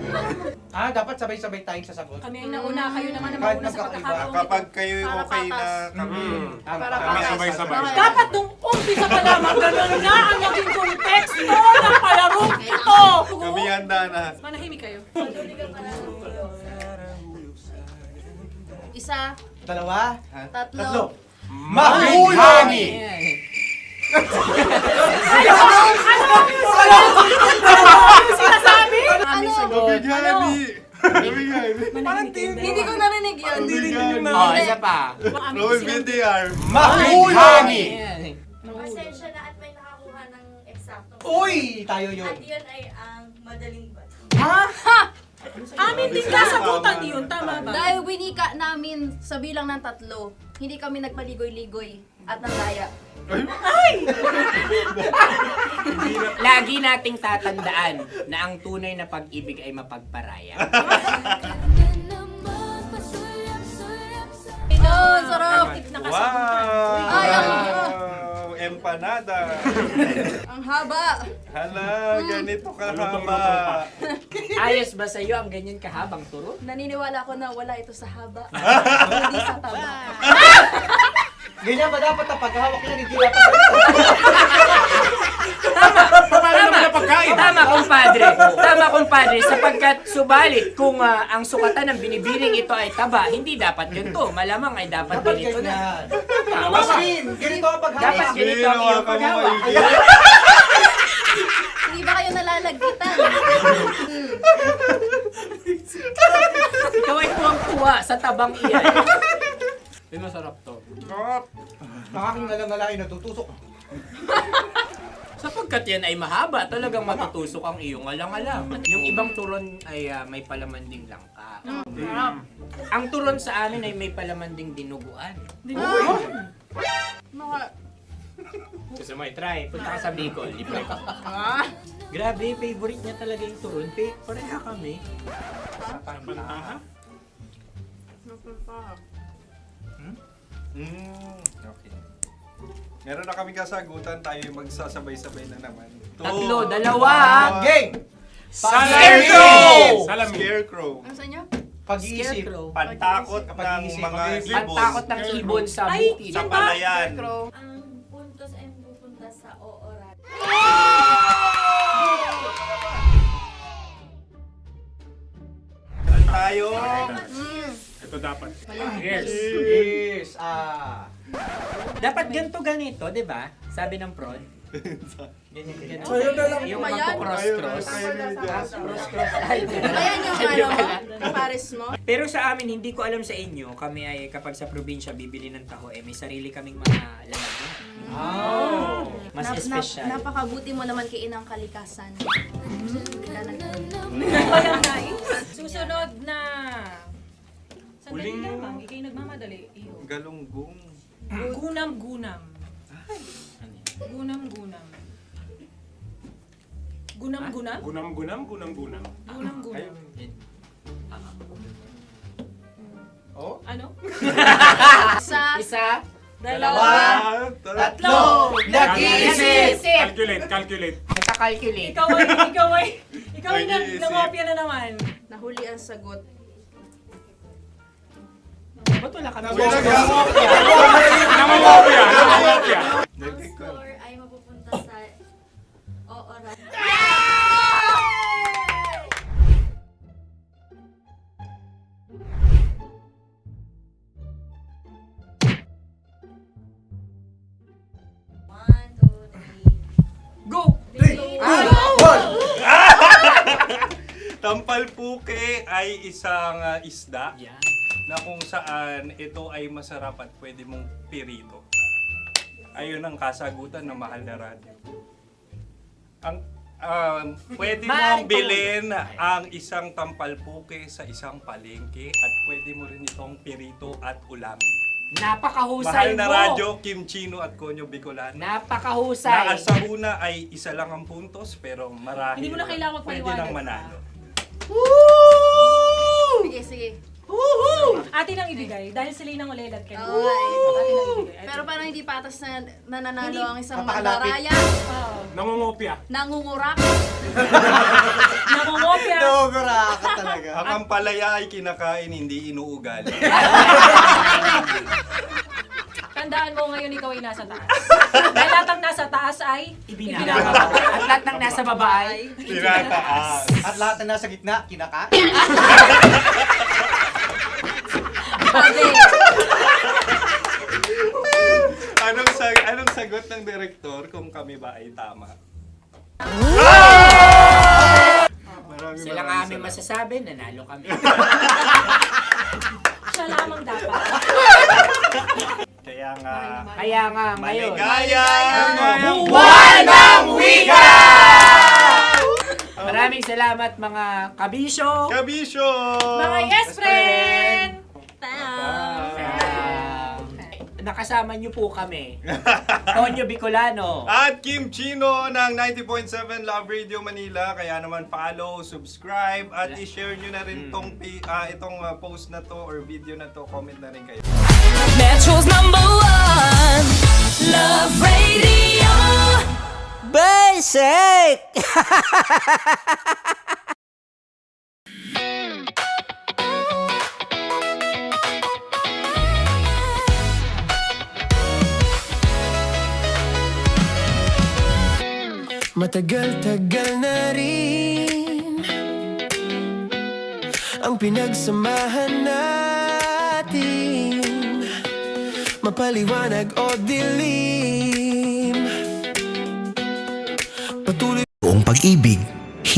Dapat sabay-sabay tayong sasagot. Kami ay nauna, kayo naman ang Kahit mauna sa magkakaiba. pagkakataon. Kapag kayo okay na kami. Para Kami patas. sabay-sabay. Dapat nung umpisa pa lamang, ganun na ang naging konteksto ng palarong ito! Kami handa na. Manahimik kayo. Isa, Dalawa. tatlo. Mahulagi! Sinasabi? Ano? Gabigani! Gabigani! Hindi ko narinig yun. Oh, isa pa. Roll VTR. Mahulagi! Pasensya na at may nakakuha ng eksakto. Uy! Tayo yun. At yun ay ang madaling bato. Amin din kasagutan yun, tama ba? Dahil winika namin sa bilang ng 3, hindi kami nagpaligoy-ligoy at nandaya. Lagi nating tatandaan na ang tunay na pag-ibig ay mapagparaya. Ito, sarap! Wow! Ay, Empanada! Ang haba! Hala, ganito kahaba. Ayos ba sa'yo ang ganyan kahabang turo? Naniniwala ko na wala ito sa haba. Hindi sa taba. Ganyan ba dapat ang paghawak yan? Hindi dapat Tama, kumpadre. Tama, kumpadre. Sapagkat subalit kung ang sukatan ng binibining ito ay taba, hindi dapat ganito. Malamang ay dapat ganito na. Maskin! Ganito ang paghawak. Dapat ganito ang iyong paghawak. Hindi ba kayo nalalagkitan? Ikaw ay tuwang-tuwa sa tabang iyan. Ay, masarap to. Ang aking nalangalay natutusok. Sapagkat yan ay mahaba, talagang matutusok ang iyong alang-alang. Yung ibang turon ay may palaman ding langka. Ang turon sa amin ay may palaman ding dinuguan. Gusto mo i-try? Punta ka sa Bicol, libre ka. Grabe, favorite niya talaga yung turon. Pareha kami. Sa pantaha? Okay. Meron na kaming kasagutan, tayo yung magsasabay-sabay na naman. Tatlo, dalawa. Gang! Scarecrow! Scarecrow. Ano sa inyo? Pag-iisip. Pantakot ng mga ibon. Pantakot ng ibon sa Ay, bukid. Sa palayan. Ang puntos ay pupunta sa Oo Radyo. Tayo. Ito dapat. Yes. Dapat ganito, di ba? Sabi ng prod. Ganyan. Yung Ayan. magpo-cross-cross. Cross-cross. Ay, Ayan yung Di ano ba? mo, Paris mo. Pero sa amin, hindi ko alam sa inyo, kami ay kapag sa probinsya bibili ng taho, may sarili kaming mga lalagyan. Mas espesyal. Napakabuti mo naman kay Inang Kalikasan. Walang nais. Susunod na. Sandali lamang, ikay nagmamadali. Iyo. Galunggong. Gunam-gunam. Gunam-gunam. Gunam-gunam? Gunam-gunam, gunam-gunam. Gunam-gunam. Oh? Ano? Isa. Dalawa. Tatlo. Nag-iisip. Calculate. Nakakalculate. Ikaw ay nangopya na naman. Nahuli ang sagot. Ba't wala kami? Namangopya. Ang score ay mapupunta sa oras. Go! Tampalpuke ay isang isda na kung saan ito ay masarap at pwede mong pirito. Ayun ang kasagutan ng mahal na radyo. Pwede mong bilhin ang isang tampalpuke sa isang palengke at pwede mo rin itong pirito at ulamin. Napakahusay Mahal na mo. radyo, Kim Chino at Konyo Bicolano. Napakahusay. Na sa una ay isa lang ang puntos pero marahil Hindi mo na kailangan pwede magpaliwanag. nang manalo. Sige. Atin ang ibigay dahil sila yung ulelat kayo. Oo nga eh. Atin ang ibigay. Pero parang hindi patas na nananalo ang isang Napakalapit. mandaraya. Nangungopya. Nangungurak. Nangungopya. Dogora ka talaga. Ang ampalaya ay kinakain, hindi inuugali. Tandaan mo ngayon ikaw ay nasa taas. Dahil lahat ng nasa taas ay Ibinababa. At lahat ng nasa baba ay Tinataas. At lahat na nasa gitna, kinakain. Anong sagot ng direktor kung kami ba ay tama? Sila nga aming masasabi, nanalo kami. siya lamang dapat. Kaya nga, Ngayon. maligayang Buwan ng Wika! Maraming salamat mga kabisyo. Kabisyo! Mga yes friend! Nakasama niyo po kami. Konyo Bicolano. At Kim Chino ng 90.7 Love Radio Manila. Kaya naman follow, subscribe, at i-share nyo na rin itong post na to or video na to. Comment na rin kayo. Metro's #1 Love Radio. Basic! Matagal-tagal na rin ang pinagsamahan natin, mapaliwanag o dilim. Patuloy Buong pag-ibig,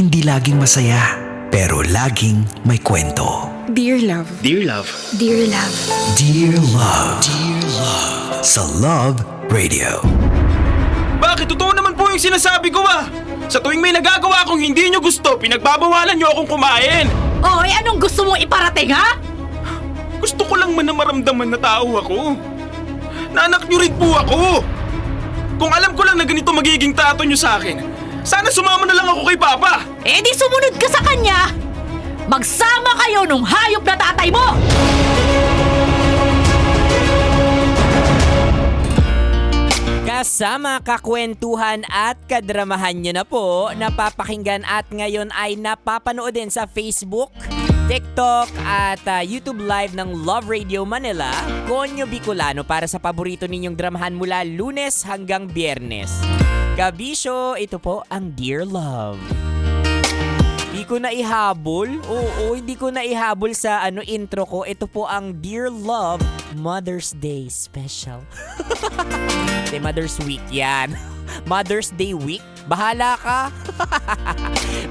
hindi laging masaya, pero laging may kwento. Dear Love. Dear Love. Dear Love. Dear Love. Dear Love. Sa Love Radio. Bakit? Totoo naman po yung sinasabi ko Sa tuwing may nagagawa akong hindi nyo gusto, pinagbabawalan nyo akong kumain. Oy, anong gusto mong iparating, ha? Gusto ko lang man na maramdaman na tao ako. Na anak nyo rin po ako. Kung alam ko lang na ganito magiging trato nyo sa akin, sana sumama na lang ako kay Papa. Eh di sumunod ka sa kanya! Magsama kayo nung hayop na tatay mo! Kasama kakwentuhan at kadramahan nyo na po, napapakinggan at ngayon ay napapanood din sa Facebook, TikTok at YouTube Live ng Love Radio Manila, Konyo Bicolano para sa paborito ninyong dramahan mula Lunes hanggang Biyernes. Kabisyo, ito po ang Dear Love. Hindi ko na ihabol. Oo, hindi ko na ihabol sa intro ko. Ito po ang Dear Love Mother's Day Special. Mother's Week yan. Mother's Day Week. Bahala ka.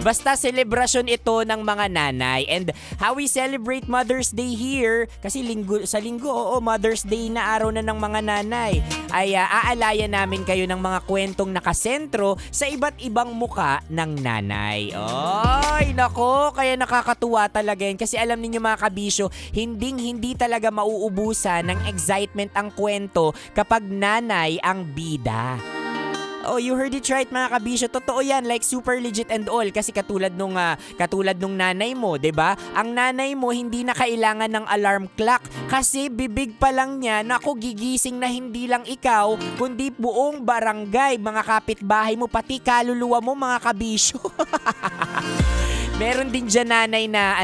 Basta selebrasyon ito ng mga nanay. And how we celebrate Mother's Day here, kasi sa linggo, Mother's Day na araw na ng mga nanay, ay aalaya namin kayo ng mga kwentong nakasentro sa iba't ibang muka ng nanay. Ay, nako, kaya nakakatuwa talaga yan. Kasi alam niyo mga kabisyo, hindi talaga mauubusan ng excitement ang kwento kapag nanay ang bida. Oh, you heard it right mga kabisyo. Totoo yan, like super legit and all. Kasi katulad nung nanay mo, 'di ba? Ang nanay mo hindi na kailangan ng alarm clock kasi bibig pa lang niya, naku, gigising na hindi lang ikaw, kundi buong barangay, mga kapitbahay mo, pati kaluluwa mo mga kabisyo. Meron din dyan nanay na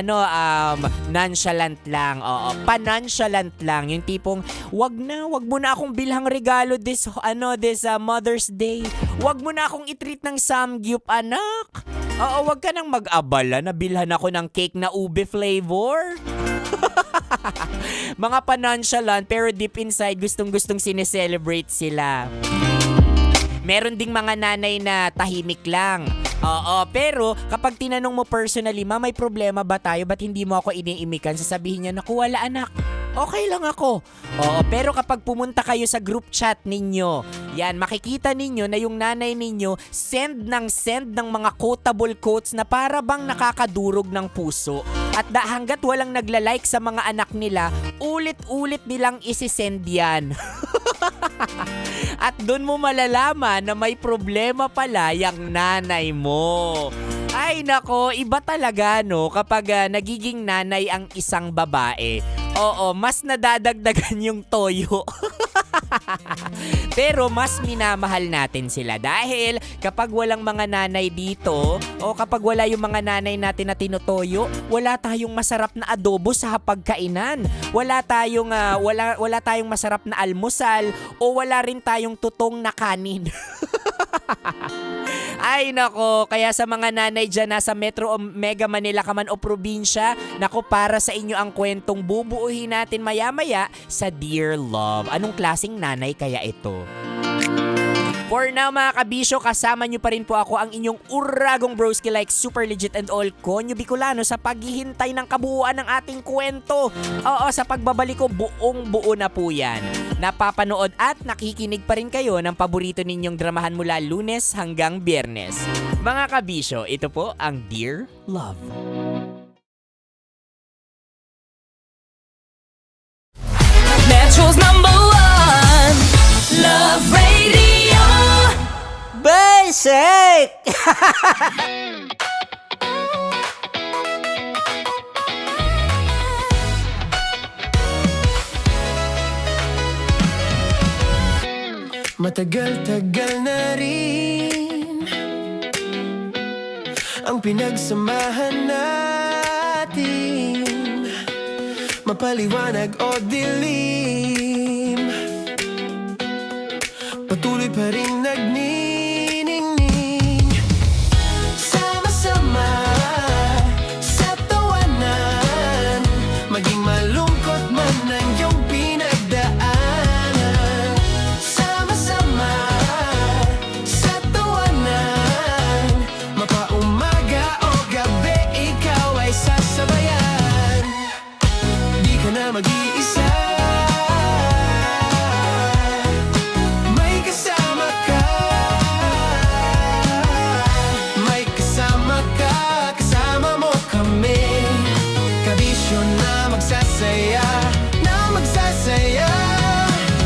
nonchalant lang. Oo, pa-nonchalant lang. Yung tipong, wag mo na akong bilhang regalo this Mother's Day. Wag mo na akong i-treat ng samgyup, anak. Oo, wag ka nang mag-abala na bilhan ako ng cake na ube flavor. Mga pa-nonchalant pero deep inside gustong-gustong sineselebrate sila. Meron ding mga nanay na tahimik lang. Oo, pero kapag tinanong mo personally, ma, may problema ba tayo? Ba't hindi mo ako iniimikan? Sasabihin niya, naku, wala anak. Okay lang ako. Oo, pero kapag pumunta kayo sa group chat ninyo, yan, makikita ninyo na yung nanay ninyo send ng mga quotable quotes na para bang nakakadurog ng puso. At hanggat walang nagla-like sa mga anak nila, ulit-ulit nilang isisend yan. At doon mo malalaman na may problema pala yung nanay mo. Ay nako, iba talaga no kapag nagiging nanay ang isang babae. Oo, mas nadadagdagan yung toyo. Pero mas minamahal natin sila dahil kapag walang mga nanay dito o kapag wala yung mga nanay natin na tinutoyo, wala tayong masarap na adobo sa hapagkainan. Wala tayong masarap na almusal o wala rin tayong tutong na kanin. Ay nako, kaya sa mga nanay dyan nasa Metro o Mega Manila ka man o probinsya, nako, para sa inyo ang kwentong bubuuhin natin maya-maya sa Dear Love. Anong klaseng nanay kaya ito? For now mga kabisyo, kasama nyo pa rin po ako, ang inyong uragong broski like super legit and all Konyo Bicolano sa paghihintay ng kabuuan ng ating kwento. Oo, sa pagbabalik ko, buong buo na po yan. Napapanood at nakikinig pa rin kayo ng paborito ninyong dramahan mula Lunes hanggang Biyernes. Mga kabisyo, ito po ang Dear Love. Metro's #1 Love Radio. Basic! Matagal-tagal na rin ang pinagsamahan natin, mapaliwanag o dilim, patuloy pa rin nagniningning. Sama-sama sa tawanan, maging malungkot man ang iyong pinagdaanan. Sama-sama sa tawanan, mapaumaga o gabi, ikaw ay sasabayan. Di ka na mag-iisa, magsasaya.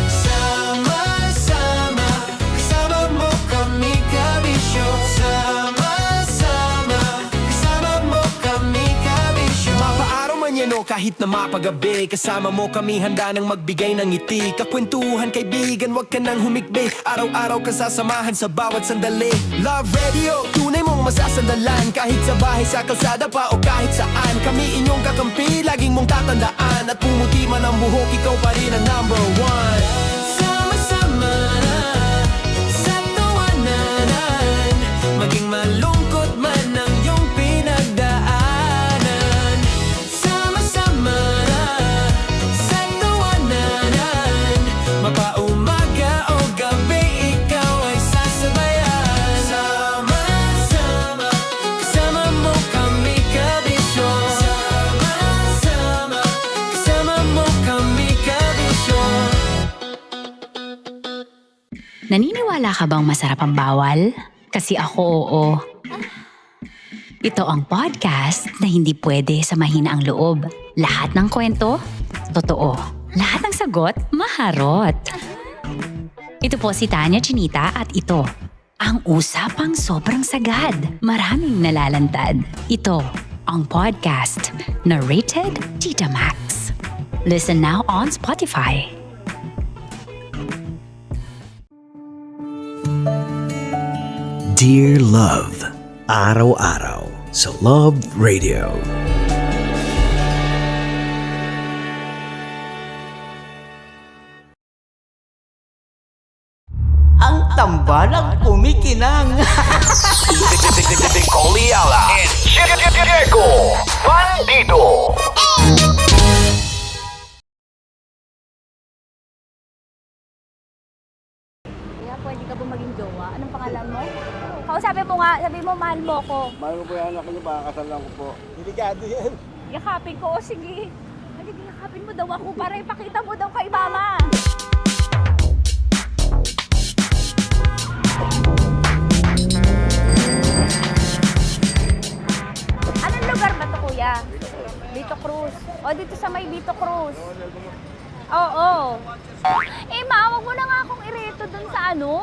Sama-sama, kasama mo kami, kabisyo. Sama-sama, kasama mo kami, kabisyo. Mapaaraw man yan o kahit na mapagabi, kasama mo kami, handa nang magbigay ng ngiti. Kakwentuhan, kaibigan, wag ka nang humikbi. Araw-araw ka sasamahan sa bawat sandali. Love Radio, tunay mong masasandalan. Kahit sa bahay, sa kalsada pa o kahit saan, kami inyong kakampi, laging mong tatandaan. At pumuti man ang buhok, ikaw pa rin ang #1. Sama-sama sa tawanan, maging malungkot man ang iyong pinagdaanan. Sama-sama sa tawanan, mapaumaga o gabi, ikaw ay sasabayan. Naniniwala ka bang masarap ang bawal? Kasi ako oo. Ito ang podcast na hindi pwede sa mahina ang loob. Lahat ng kwento, totoo. Lahat ng sagot, maharot. Ito po si Tanya Chinita at ito, ang usapang sobrang sagad. Maraming nalalantad. Ito, ang podcast na rated Tita Max. Listen now on Spotify. Dear Love, araw-araw sa Love Radio. Ang tambalang kumikinang. Coliala and Diego Bandido. Kaya pwede ka ba maging jowa? Anong pangalan mo? Kausapin mo nga, sabi mo mahal mo ko. Mahal ko po yung anak niyo, baka kasal lang ko po. Delikado yan. Yakapin ko, o sige. Halika, yakapin mo daw ako para ipakita mo daw kay mama. Anong lugar ba to, kuya? Vito Cruz. O, dito sa may Vito Cruz. Oo. Eh, ma, wag mo na nga akong ireto dun sa ano,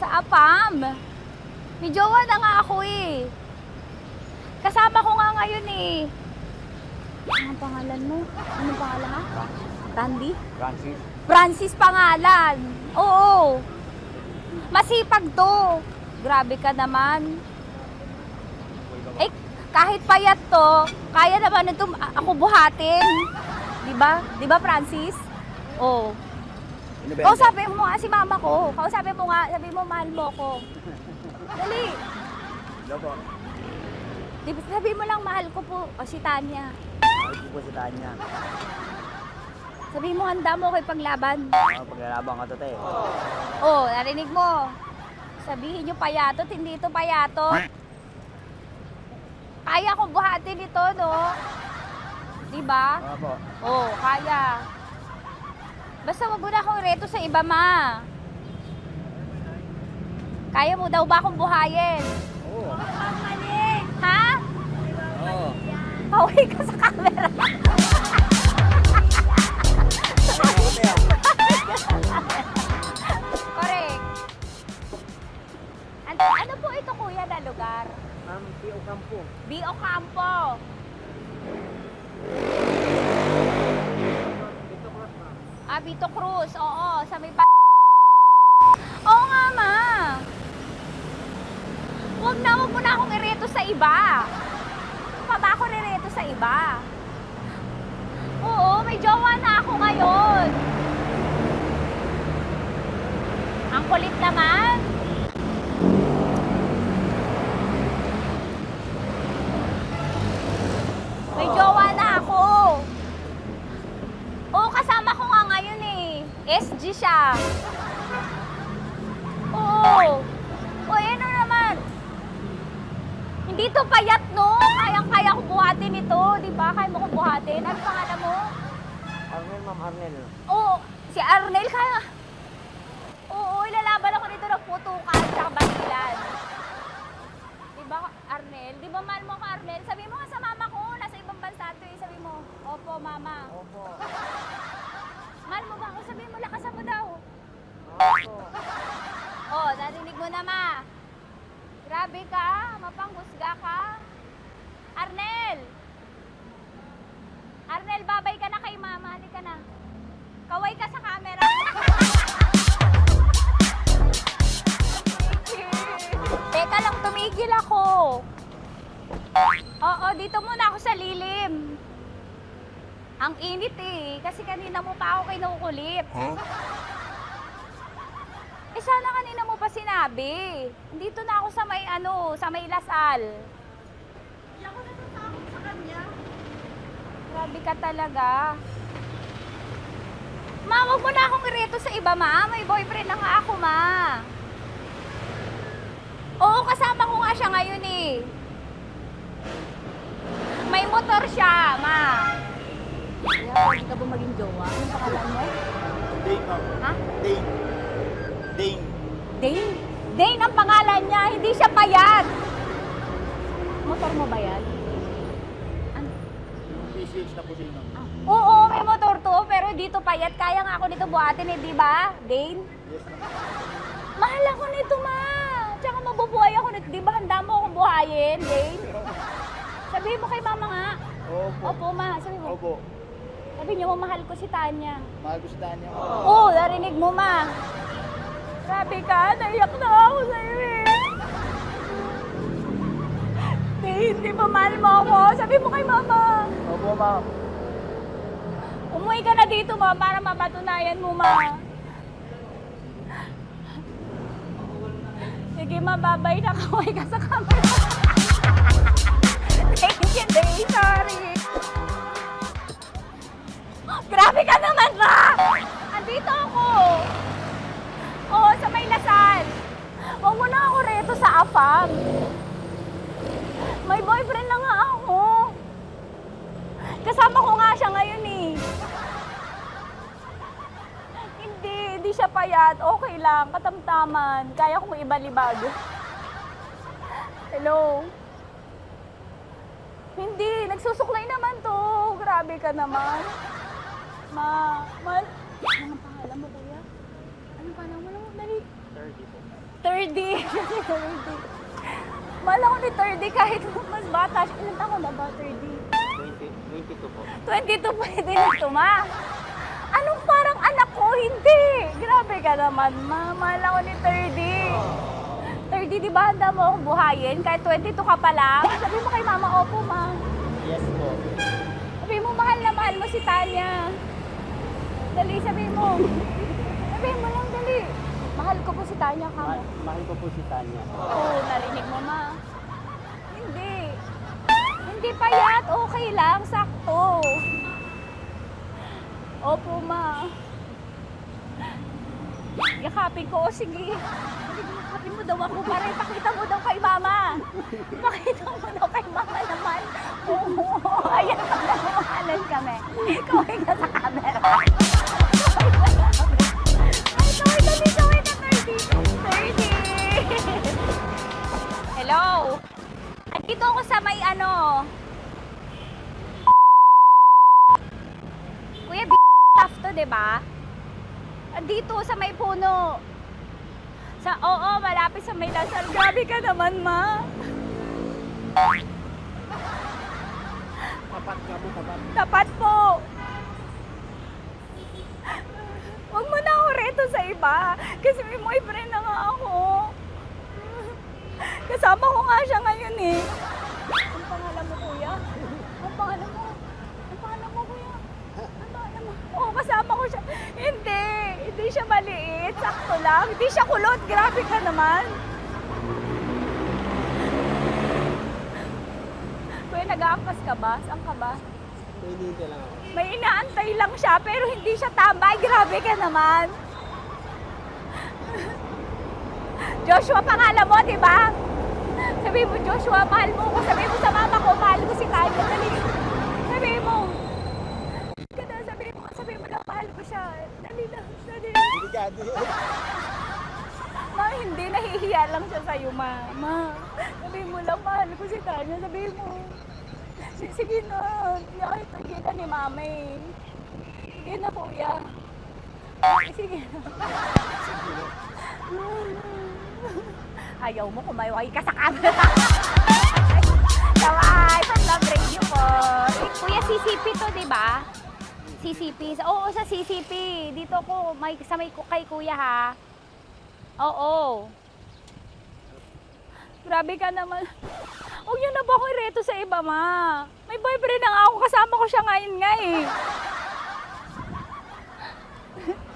sa APAM. May jowa na nga ako eh. Kasama ko nga ngayon eh. Anong pangalan mo? Anong pangalan ha? Randy? Francis. Francis pangalan. Oo. Masipag to. Grabe ka naman. Eh, kahit payat to, kaya naman ito ako buhatin. Diba? Diba, Francis? Oo. Kausapin mo nga si mama ko. Kausapin mo nga, sabi mo mahal mo ko. Dali. Sabi mo lang mahal ko po. O si Tanya. Mahal ko po si Tanya. Sabi mo handa mo kay paglaban. Paglalaban ka to, te. Oh, narinig mo. Sabihin nyo payatot, hindi ito payatot. Kaya kong buhatin ito, no? Diba? Opo. Oh, kaya. Basta wag mo na akong reto sa iba, ma. Kaya mo daw ba akong buhayin? Oo. Ha? Oo. Pauwi ka sa camera. Correct. Ano po ito, kuya, na lugar? B.O. Campo. B.O. Campo. Vito Cruz. Oo, sa may Oo nga, ma. Wag mo na akong ireto sa iba. Pa ba ako nireto sa iba? Oo, may jowa na ako ngayon. Ang kulit naman. May jowa na ako. Oo, kasama ko nga ngayon eh. SG siya. Oo. O, ano naman? Hindi to payat, no? Kayang-kaya ko buhatin ito. Di ba? Kaya mo kong buhatin. Ano pangalan mo? Arnel, ma'am, Arnel. Oo. Si Arnel, kaya. Oo, ilalaban ako dito ng putukan sa basilan. Di ba, Arnel? Di ba mahal mo ka, Arnel? Sabi mo nga sa mama ko, nasa ibang bansa ito eh. Sabi mo, opo, mama. Opo. Mahal mo ba ako? Sabi mo, lakasan mo daw. Opo. Oh, narinig mo na, ma. Grabe ka, mapanghusga ka. Arnel! Arnel, babay ka na kay mama. Halika na. Kaway ka sa camera. Teka lang, tumigil ako. Oo, dito muna ako sa lilim. Ang init eh, kasi kanina mo pa ako kinukulit. Eh sana kanina mo pa sinabi. Dito na ako sa may sa may Lasal. Hindi ako natatakot sa kanya. Grabe ka talaga. Ma, wag mo na akong ireto sa iba, ma. May boyfriend na nga ako, ma. Oo, kasama ko nga siya ngayon eh. May motor siya, ma. Kaya pwede ka ba maging jowa? Anong pangalan mo? Dane, ma'am. Ha? Dane. Dane. Dane? Dane ang pangalan niya, hindi siya payat. Motor mo ba yan? PCH na po sila, ma'am. Oo, may motor to, pero dito payat. Kaya nga ako nito buhatin eh, di ba? Dane? Yes, ma'am. Mahal ako nito, ma. Tsaka mabubuhay ako nito. Di ba handa mo akong buhayin, Dane? Sabihin mo kay mama nga. Opo. Opo, ma. Sabihin mo. Opo. Sabi niyo mo, mahal ko si Tanya. Mahal ko si Tanya. Oo, narinig mo, ma. Grabe ka, naiyak na ako sa'yo eh. Hindi ba mahal mo ako? Sabi mo kay mama. Opo, ma'am. Umuwi ka na dito, ma, para mapatunayan mo, ma. Sige, ma, babay na. Kaway ka sa camera. Thank you, Day. Sorry. Grabe ka naman, ma! Andito ako. Oo, sa may Lasal. Huwag mo na ako reto sa AFAM. May boyfriend na nga ako. Kasama ko nga siya ngayon eh. Hindi siya payat. Okay lang, katamtaman. Kaya kong ibalibag. Hello? Hindi, nagsusuklay naman to. Grabe ka naman. Anong pangalan mo, kuya? Anong pangalan mo? Dali. 30. 30. Mahal ako ni 30 kahit mas bata. Ilan taon na ba, 30? 22 po. 22 pwede na ito, ma. Anong parang anak ko? Hindi. Grabe ka naman, ma. Mahal ako ni 30. 30, di ba handa mo akong buhayin? Kahit 22 ka pa lang. Sabi mo kay mama, opo, ma. Yes po. Sabi mo, mahal na mahal mo si Tanya. Dali, sabi mo. Sabi mo lang, dali. Mahal ko po si Tanya, ka mo. Mahal ko po si Tanya. Oo, narinig mo, ma. Hindi. Hindi payat. Okay lang. Sakto. Opo, ma. Yakapin ko. O, sige. Yakapin mo daw ako para ipakita mo daw kay mama. Ipakita mo daw kay mama naman. Oo. Ayan, magmamahalan kami. Kaway ka sa camera. Kaway na 30. Hello? Andito ako sa may ano. Kuya, tough to, diba? Andito sa may puno. Oo, malapit sa may Lasal. Grabe ka naman, ma. Tapat ka mo, tapat. Tapat po. Huwag mo na ako reto sa iba. Kasi may boyfriend na nga ako. Kasama ko nga siya ngayon eh. Ang pangalan mo, kuya? Ang pangalan mo? Ang pangalan mo, kuya? Ang pangalan mo? Oo, kasama ko siya. Hindi siya maliit. Sakto lang. Hindi siya kulot. Grabe ka naman. Kuya, nag-aangkas ka ba? Saan ka ba? Pwede ka lang ako. May inaantay lang siya, pero hindi siya tambay. Grabe ka naman. Joshua, pangalan mo, di ba? Sabi mo, Joshua, mahal mo ko. Sabi mo sa mama ko, mahal ko si Tanya. Dali. Sabi mo. Sabi mo lang, mahal ko siya. Dali lang. Delikado. Ma, hindi. Nahihiya lang siya sa'yo, ma. Sabi mo lang, mahal ko si Tanya. Sabi mo. Sige na. Sige na ni mama eh. Sige na, kuya. Sige na. Ayaw mo, kumayaway ka sa camera. Kaway, from Love Radio po. Kuya, CCP to, di ba? CCP. Oo, sa CCP. Dito ko, sa may kay kuya ha. Oo. Grabe ka naman. Huwag niyo na ba akong ireto sa iba, ma? May boyfriend na nga ako. Kasama ko siya ngayon nga eh.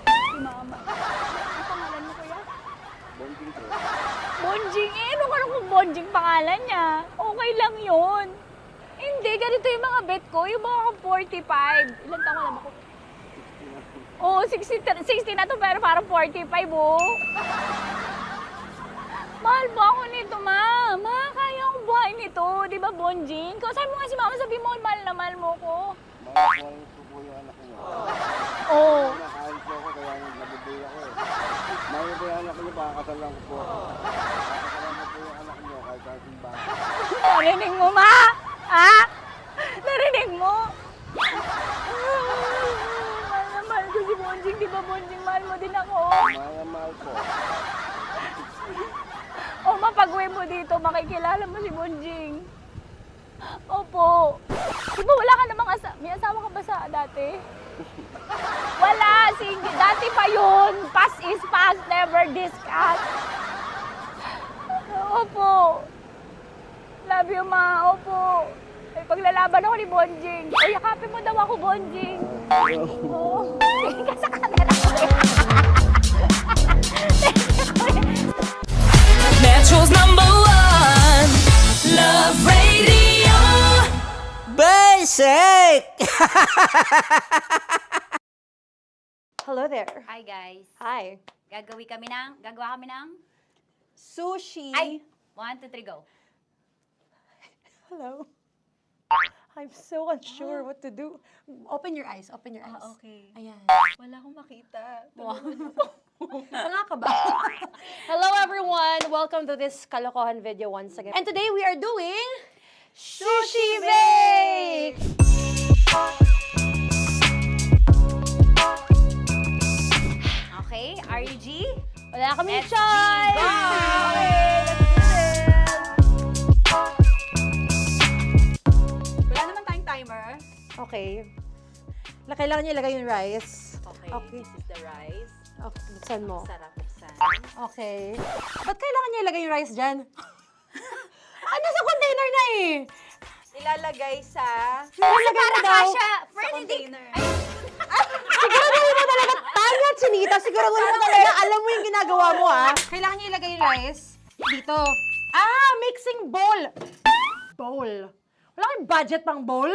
Si mama. Ang pangalan mo, kuya? Bonjing po. Bonjing eh. Ano ka kung Bonjing pangalan niya? Okay lang yun. Hindi, ganito yung mga bet ko. Yung mga 45. Ilan taon alam ako? Oo, 60 na to pero parang 45, oh. Mahal ba ako nito, ma? Ma, kaya akong buhay nito. Di ba, Bonjing? Sabi mo nga si mama, sabi mo, mahal na mahal mo ko. Mahal ko po yung anak niyo. Oo. Nakahal po ako, kaya nabubuhay ako eh. Mahal po yung anak niyo, pakakasalan ko po. Pakakasalan mo po yung anak niyo kahit sa ating bahay. Narinig mo, ma? Ha? Narinig mo? Mahal na mahal ko si Bonjing. Di ba, Bonjing, mahal mo din ako? Mahal po. O, mapag-uwi mo dito, makikilala mo si Bonjing. Opo. Di ba wala ka namang may asawa ka ba sa dati? Wala, single. Dati pa yun. Past is past, never discuss. Opo. Love you, ma. Opo. May paglalaban ako ni Bonjing. O, yakapin mo daw ako, Bonjing. Oo. Sige ka sa camera. Metro's #1 Love Radio. Basic! Hello there. Hi guys. Hi. Gagawa kami ng Sushi. Ay! 1, 2, 3, go. Hello. I'm so unsure what to do. Open your eyes. Open your eyes. Okay. Ayan. Wala akong makita. Tanga ka ba? Hello everyone! Welcome to this Kalokohan video once again. And today we are doing Sushi Bake! Okay, RG? Wala kaming Let's choice! Go! Okay, let's do this! Wala naman tayong timer. Okay. Kailangan niya ilagay yung rice. Okay, this is the rice. Okay, buksan mo. Sarap buksan. Okay. Ba't kailangan niya ilagay yung rice dyan? Nasa container na eh! Ilalagay sa... Ilalagay na daw. container. Siguraduhin mo talaga, Tanya at Chinita, siguraduhin mo talaga, alam mo yung ginagawa mo Kailangan niya ilagay yung rice dito. Mixing bowl. Bowl. Wala kayong budget pang bowl?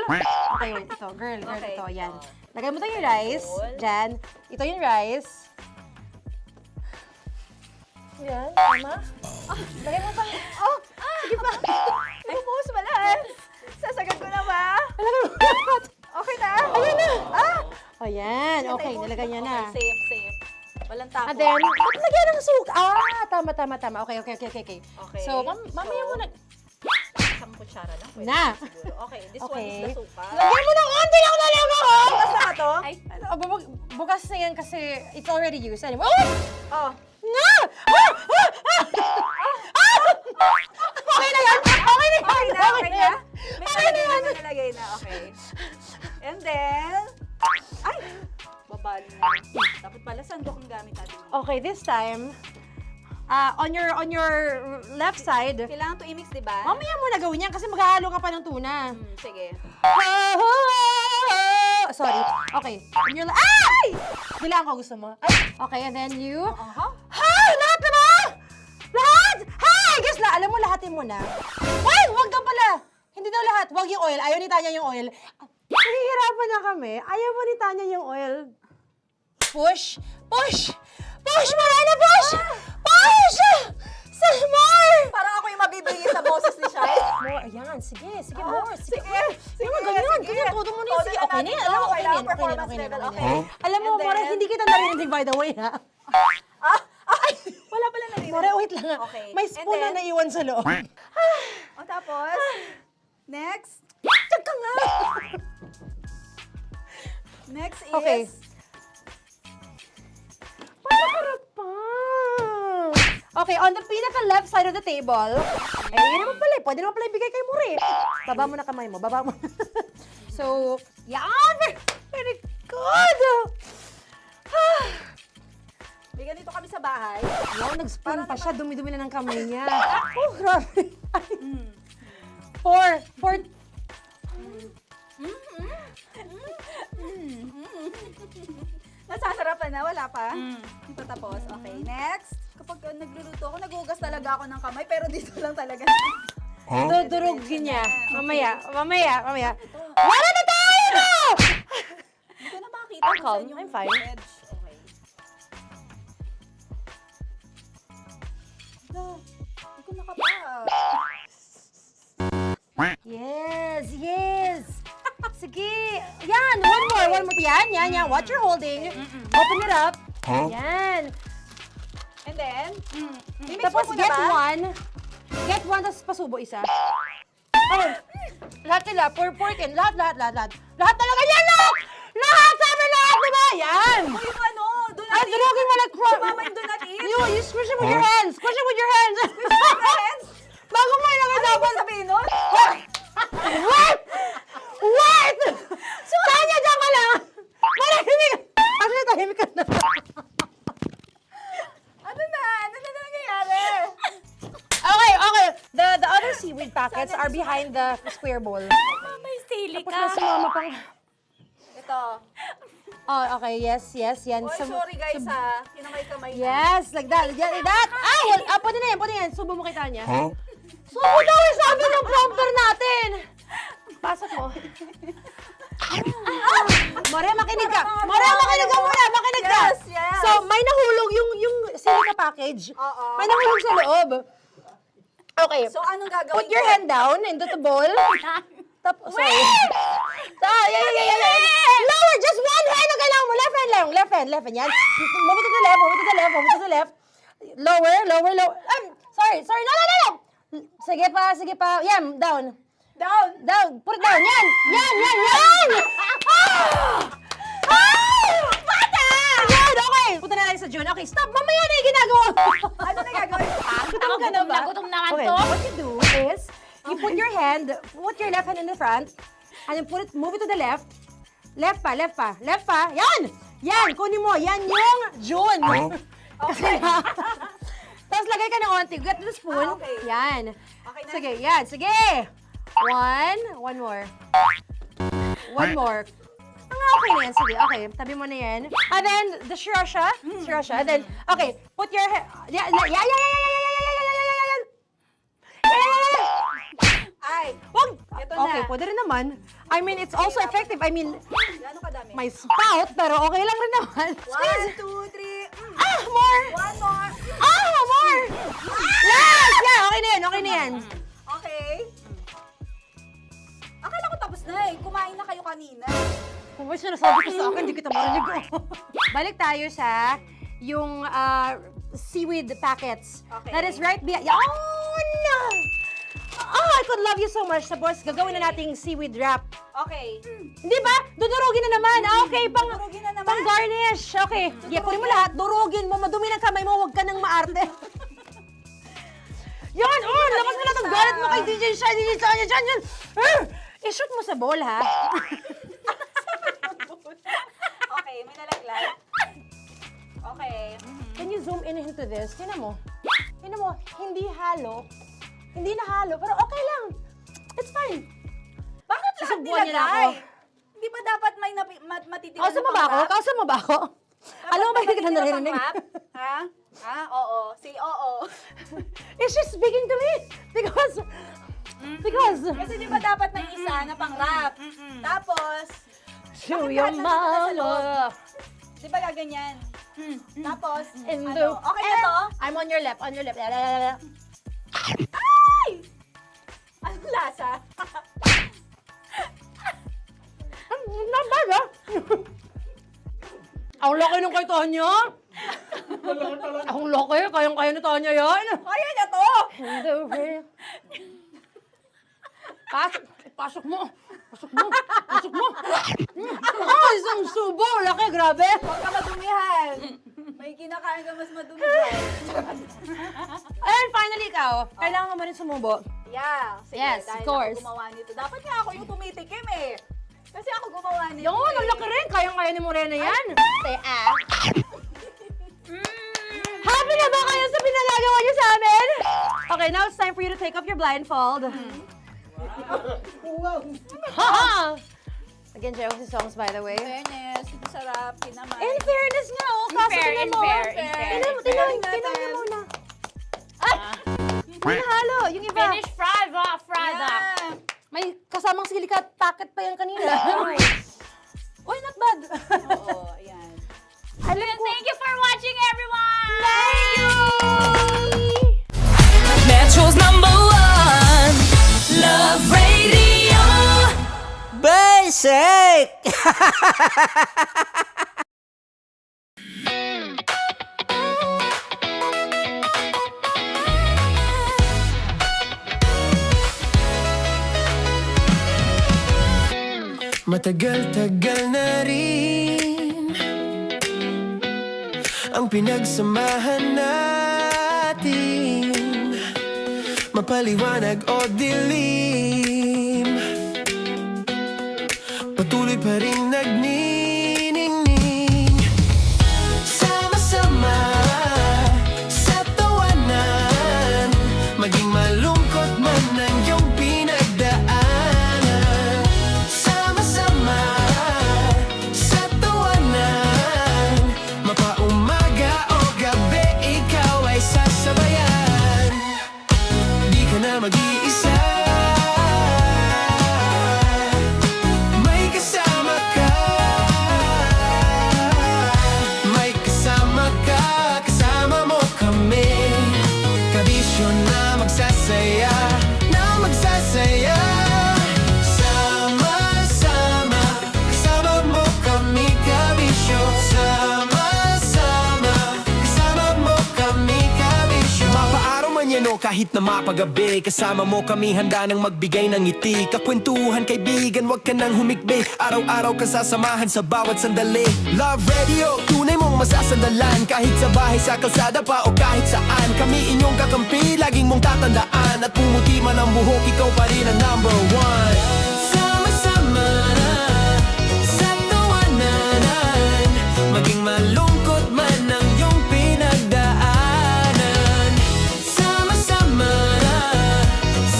Okay, wait, ito. Girl, Okay. ito, yan. Lagay mo tayo yung rice. Dyan. Ito yung rice. Yan, tama. Lagay mo pang... sige pa. Ibubuhos mo lahat. Sasagad ko na ba? Lagay mo lahat. Okay na. Ayun na. Ayan, okay, nilagay niya na. Okay, safe. Walang tapon. And then, ba't lagyan ng suka? Tama. Okay. Okay. So, mamaya mo na... Isang kutsara lang. Pwede Na. siguro. Okay, this one Okay. is the suka. Lagyan mo ng onti lang talaga ko! Bukas na to? Ay, bukas na yan kasi it's already used. Anyway, Oh. nga! Okay na yan! Okay na yan! Okay na. Okay na yan! May nalagay na. Okay. And then... Ay! Babali na. Dapat pala sandok ang gamit natin. Okay, this time, on your left side, Kailangan to i-mix, di ba? mamaya mo na gawin yan kasi maghahalo ka pa ng tuna. Sige. Sorry. Okay. On your ay! Dilaan ko gusto mo. Ay! Okay, and then you... Lahat na ba? Lahat? Guess la, alam mo, lahatin mo na. Wait! Wag ka pala! Hindi daw lahat. Wag yung oil. Ayaw ni Tanya yung oil. Nahihirapan na kami. Ayaw mo ni Tanya yung oil. Push! Push! Push! Marana! Push! Push! More! Parang ako yung mabibigay sa boses ni Shai. More. Ayan. Sige. More. Sige. Sige. Ganyan. Todo mo na yun. Sige. Okay na yan. Alam mo, okay na yan. Okay. Alam mo, More, hindi kita narinig by the way, ha? Wala pala narinig. More, wait lang ha. Okay. May spoon na naiwan sa loob. O tapos, next. Tiyag ka nga! Next is... Okay. Panakarap pa! Okay, on the pinaka-left side of the table, yun naman pala, pwede naman pala ibigay kay More. Baba mo na kamay mo, baba mo. So, yan! Very good! May ganito kami sa bahay. Wow, nag-spoon pa siya, dumi-dumi na ng kamay niya. Oh, grabe. Four. Nasasarapan na, wala pa. Ito tapos. Okay, next. Kapag nagluluto ako, nagugas talaga ako ng kamay, pero dito lang talaga. Dudurugin niya. Mamaya. Wala na tayo! Hindi ko na makita. I'm calm. I'm fine. Edge. Okay. Hindi ko nakapa. Yes. Sige. Yan, one more. Yan. What you're holding. Open it up. Yan. then, Tapos get one, tapos pasubo isa. Okay. Lahat nila, pour it in. Lahat. Lahat talaga yan, lahat! Lahat! Sabi lahat, diba? Yan! O yung ano, do not Ay, eat. durugin mo like crap. Mama, yung do not eat. You squish it with your hands. Squish it with your hands. Bago mo ilagay dapat. Sabihin nun? Wait! Tanya, dyan ka lang! Marahimik! Actually, tahimik ka na. Ano na nangyayari? Okay. The other seaweed packets are behind the square bowl. May sili Tapos na si mama pang... Ito. Oh, okay. Yes, yan. Oy, sorry guys ha. Kinamay-kamay na. Yes, like that. Ay, pwede na yan. Subo mo kay Tanya. Subo daw yung sabi ng prompter natin. Pasok mo. Maria, makinig ka. Makinig ka. Yes. So, may nahulog yung silica package. Oo. May nahulog sa loob. Okay. So, anong gagawin Put your ko? hand down into the bowl. Tapos, sorry. Yeah. Lower, just one hand ang kailangan mo. Left hand. Yan. Move it to the left. Lower. Sorry. No. Sige pa. Yan, down. Put it down. Yan. Bata! Yan, okay. Punta na lang sa June. Okay, stop. Mamaya na yung ginagawa. Ano na gagawin? Gutom ka na ba? Gutom naman Okay, to. what you do is, you put your left hand in the front, and then move it to the left. Left pa. Yan, kunin mo. Yan yung June. Okay. Tapos lagay ka ng onti. Get the spoon. Okay. Yan. Okay na. Sige. One more. One more. Okay na yan. Sige, okay. Tabi mo na yan. And then, the sriracha. And then, okay. Put your head. Yan. Ay, Wag! Ito na. Okay, pwede rin naman. I mean, it's also effective. I mean, gano'ng kadami? may spout, pero okay lang rin naman. 1, 2, 3. More! One more. More! Yes! Yeah, okay na yan. Okay. Akala ko tapos na eh. Kumain na kayo kanina. Kung may sinasabi ko sa akin, hindi kita marinig ko. Balik tayo sa yung seaweed packets. Okay. That is right behind. Yun! Oh, I could love you so much. Tapos, gagawin na nating seaweed wrap. Okay. Hindi ba? Dudurugin na naman. Okay, Dudurugin na naman? pang garnish. Okay. Yeah, kunin mo lahat. Durugin mo. Madumi ng kamay mo. Huwag ka nang maarte. Yan! Oh, lakas mo na itong galit mo kay DJ Shania dyan. I-shoot mo sa bowl, ha? Okay, may nalaglag. Okay. Can you zoom in into this? Tingnan mo. Hindi halo. Hindi na halo, pero okay lang. It's fine. Bakit lahat Susubuan niya na ako. nilagay? Hindi ba dapat may matitira Kausa mo ba ako? Alam mo ba hindi kita naririnig? Ha? Oo. Say oo. Is she speaking to me? Because... Kasi di ba dapat may isa na pang-rap? Tapos, To your mama. di ba gaganyan? Tapos, In ano? the... Okay na to? I'm on your left. Ay! Anong lasa? Not bad, ha? Ang laki nung kay Tonya. Ang laki. Kayang-kaya ni Tonya yan. Kaya niya to! In the rain. Pasok mo. Isang subo. Laki, grabe. Huwag ka madumihan. May kinakain ka mas madumi dyan. And finally, ikaw. Kailangan mo rin sumubo. Yeah. Sige, Yes, dahil of course. ako gumawa nito. Dapat nga ako yung tumitikim eh. Kasi ako gumawa nito. Yung ang laki rin. Kayang-kaya ni Morena yan. Happy na ba kayo sa pinagagawa niyo sa amin? Okay, now it's time for you to take off your blindfold. Wow! Again, Jay si songs, by the way. In fairness, sarap, kinamay. In fairness nga, oh. Kaso tingnan mo. Tingnan mo na. Hindi halo. Yung iba. Finish fried up. May kasamang silika at packet pa yan kanina. Uy, not bad. Oo, ayan. Thank you for watching, everyone! Thank you! Metro's #1 Love Radio. Basic! Matagal-tagal na rin ang pinagsamahan natin, mapaliwanag o dilim, patuloy pa rin nagniningning. Sama-sama sa tawanan, maging malungkot man ang iyong pinagdaanan. Sama-sama sa tawanan, mapaumaga o gabi, ikaw ay sasabayan. Di ka na mag-iisa, may kasama ka. May kasama ka, kasama mo kami. Kabisyo na magsasaya, na magsasaya. Sama-sama, kasama mo kami, kabisyo. Sama-sama, kasama mo kami, kabisyo. Mapaaraw man yan o kahit na mapagabi, kasama mo kami, handa nang magbigay ng ngiti. Kakwentuhan, kaibigan, wag ka nang humikbi. Araw-araw kasasamahan sa bawat sandali. Love Radio, tunay mong masasandalan. Kahit sa bahay, sa kalsada pa o kahit saan, kami inyong kakampi, laging mong tatandaan. At pumuti man ang buhok, ikaw pa rin ang number one. Sama-sama sa tawanan, maging malungkot man ang iyong pinagdaanan. Sama-sama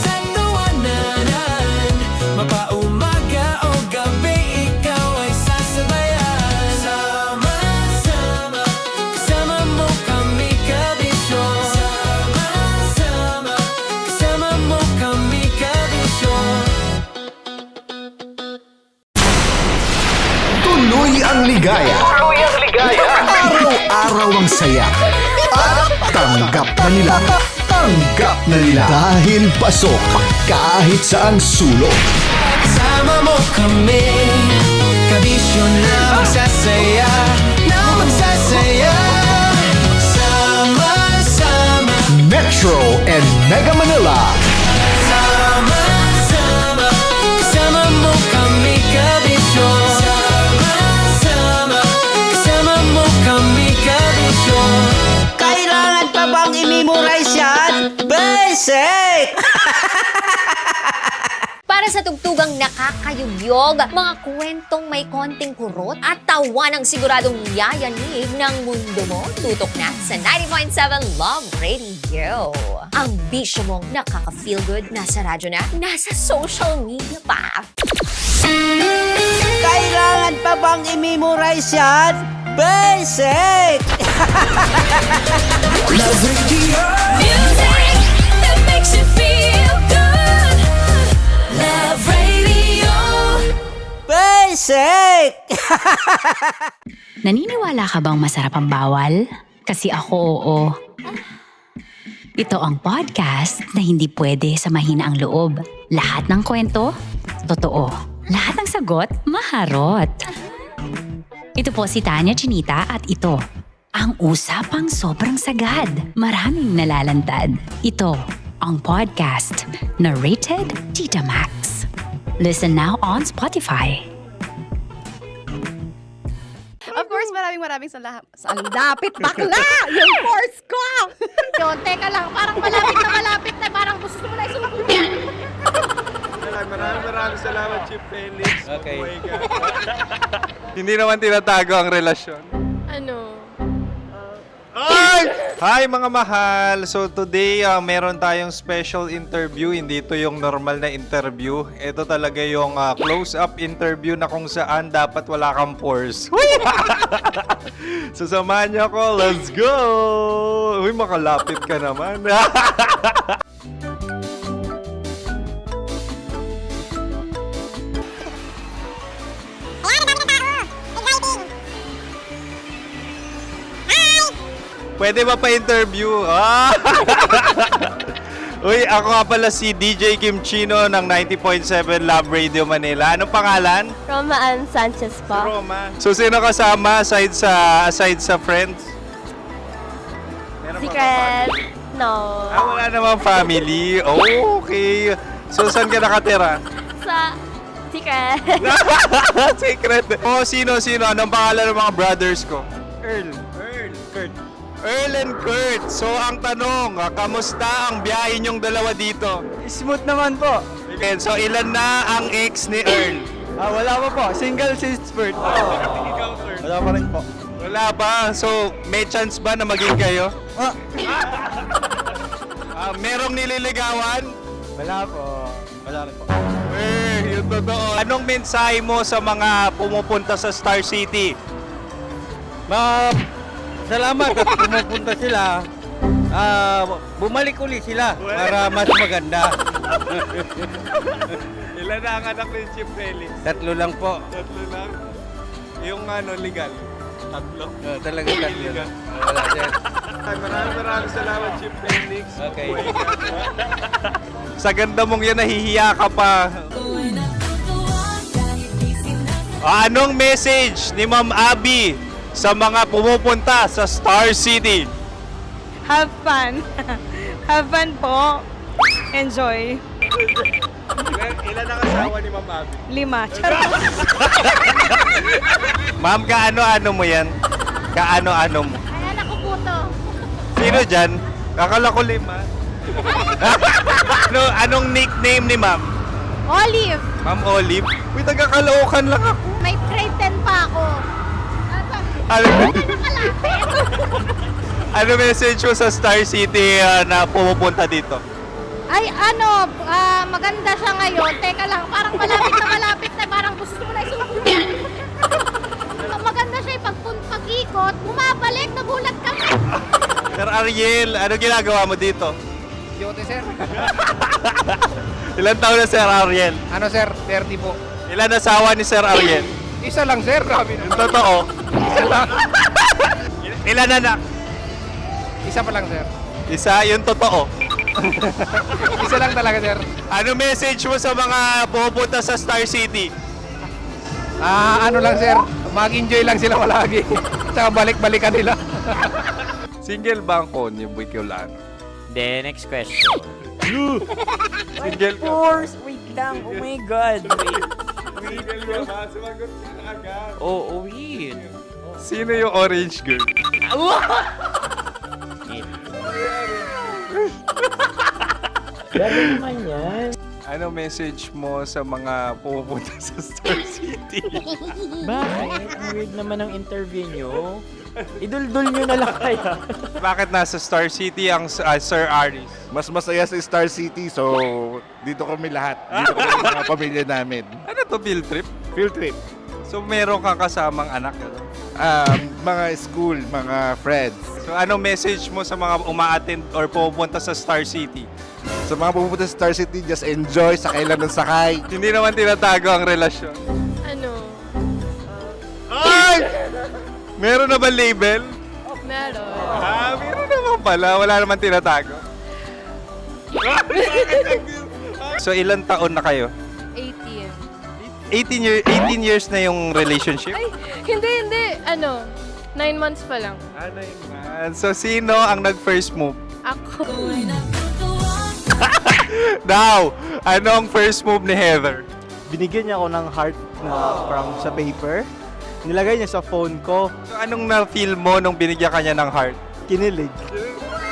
sa tawanan, mapaumaga o gabi, ikaw ay sasabayan. Sama-sama, kasama mo kami, kabisyo. Sama-sama, kasama mo kami, kabisyo. Tuloy ang ligaya. Araw-araw ang saya. At tanggap na nila. Tanggap na nila. Dahil pasok kahit saan sulok. Kasama mo kami, kabisyo na magsasaya, na magsasaya. Sama-sama, Metro and Mega Manila. sama-sama, kasama mo kami, kabisyo. Sama-sama, kasama mo kami, kabisyo. Kailangan pa bang i-memorize yan? Basic! Para sa tugtugang nakakayugyog, mga kwentong may konting kurot at tawa ng siguradong yayanig ng mundo mo, tutok na sa 90.7 Love Radio. Ang bisyo mong nakaka-feel good, nasa radyo na, nasa social media pa. Kailangan pa bang i-memorize yan? Basic! Love Radio. Music that makes you feel good. Love Radio. Basic! Naniniwala ka bang masarap ang bawal? Kasi ako oo. Ito ang podcast na hindi pwede sa mahina ang loob. Lahat ng kwento, totoo. Lahat ng sagot, maharot. Ito po si Tanya Chinita at ito, ang usapang sobrang sagad. Maraming nalalantad. Ito, ang podcast na rated Tita Max. Listen now on Spotify. Of course, maraming salamat. Ang lapit bakla! Yung course ko! Yun, teka lang, parang malapit na, parang gusto mo na isumpong. Maraming salamat, Chief Felix. Okay. Oh my God. Hindi naman tinatago ang relasyon. Ano? Hi mga mahal! So today, meron tayong special interview. Hindi ito yung normal na interview. Ito talaga yung close-up interview na kung saan dapat wala kang pores. So samahan niyo ako. Let's go! Uy, makalapit ka naman. Pwede ba pa-interview? Uy, ako nga pala si DJ Kim Chino ng 90.7 Love Radio Manila. Anong pangalan? Roma Ann Sanchez po. Roma. So, sino kasama aside sa friends? Meron ba Secret. No. wala namang family. Oh, okay. So, saan ka nakatira? Sa Secret. Secret. Oh, sino? Anong pangalan ng mga brothers ko? Earl, Kurt. Earl and Kurt. So, ang tanong, kamusta ang biyahe niyong dalawa dito? Smooth naman po. Okay, so, ilan na ang ex ni Earl? Wala pa po. Single since birth. Wala pa rin po. Wala pa. So, may chance ba na maging kayo? Merong nililigawan? Wala po. Wala rin po. Yung totoo. Anong mensahe mo sa mga pumupunta sa Star City? Salamat at pumupunta sila. Bumalik uli sila para mas maganda. Ilan na ang anak ni Chief Felix? 3 lang po. 3 lang? Yung legal? 3? Talaga 3. Wala sir. Maraming salamat, Chief Felix. Okay. Sa ganda mong yan, nahihiya ka pa. Anong message ni Ma'am Abby sa mga pumupunta sa Star City? Have fun. Have fun po. Enjoy. Ilan ang asawa ni Ma'am Abby? 5. Charot. Ma'am, kaano-ano mo yan? Kaano-ano mo? Ay, anak ko po to. Sino dyan? Kakala ko 5. Anong nickname ni Ma'am? Olive. Ma'am Olive? Uy, taga-Caloocan lang ako. May grade 10 pa ako. Ano, Nakalapit. ano message mo sa Star City na pumupunta dito? Ay, maganda siya ngayon. Teka lang, parang malapit na, parang gusto mo na isuot. Maganda siya, pag-ikot, bumabalik, nagulat ka. Sir Ariel, ano ginagawa mo dito? Yote, sir. Ilan taon na Sir Ariel? Ano, sir? 30 po. Ilan asawa ni Sir Ariel? Isa lang, sir. Grabe Yung totoo. Isa lang. Ilan anak? Isa pa lang, sir. Isa, yung totoo. Isa lang talaga, sir. Ano message mo sa mga pumupunta sa Star City? Ano lang, sir. Mag-enjoy lang sila palagi. Tsaka balik-balikan nila. Single ba ang Connie Bicolano? Then, next question. Single ka? course! Wait lang. Oh my God. Single ka ba? Sumagot ka na agad. Oo, wait. Sino yung orange girl? Grabe naman yan. Ano message mo sa mga pumupunta sa Star City? Bakit? Ang weird naman ang interview nyo. Idul-dul nyo na lang kaya. Bakit nasa Star City ang Sir Aris? Mas masaya sa Star City, so dito kami lahat. Dito kami mga pamilya namin. Ano to, field trip? Field trip. So meron kang kasamang anak? Ano? Mga school, mga friends. So ano message mo sa mga uma-attend or pupunta sa Star City? Sa mga pupunta sa Star City, just enjoy, sakay lang ng sakay. Hindi naman tinatago ang relasyon. Ano? Ay! Meron na ba label? Meron. Meron naman pala. Wala naman tinatago. So ilan taon na kayo? 18. 18 years na yung relationship? Ay, hindi. 9 months pa lang. Ano yun? So sino ang nag-first move? Ako. Now, anong first move ni Heather? Binigyan niya ako ng heart na from sa paper. Nilagay niya sa phone ko. So anong na-feel mo nung binigyan ka niya ng heart? Kinilig.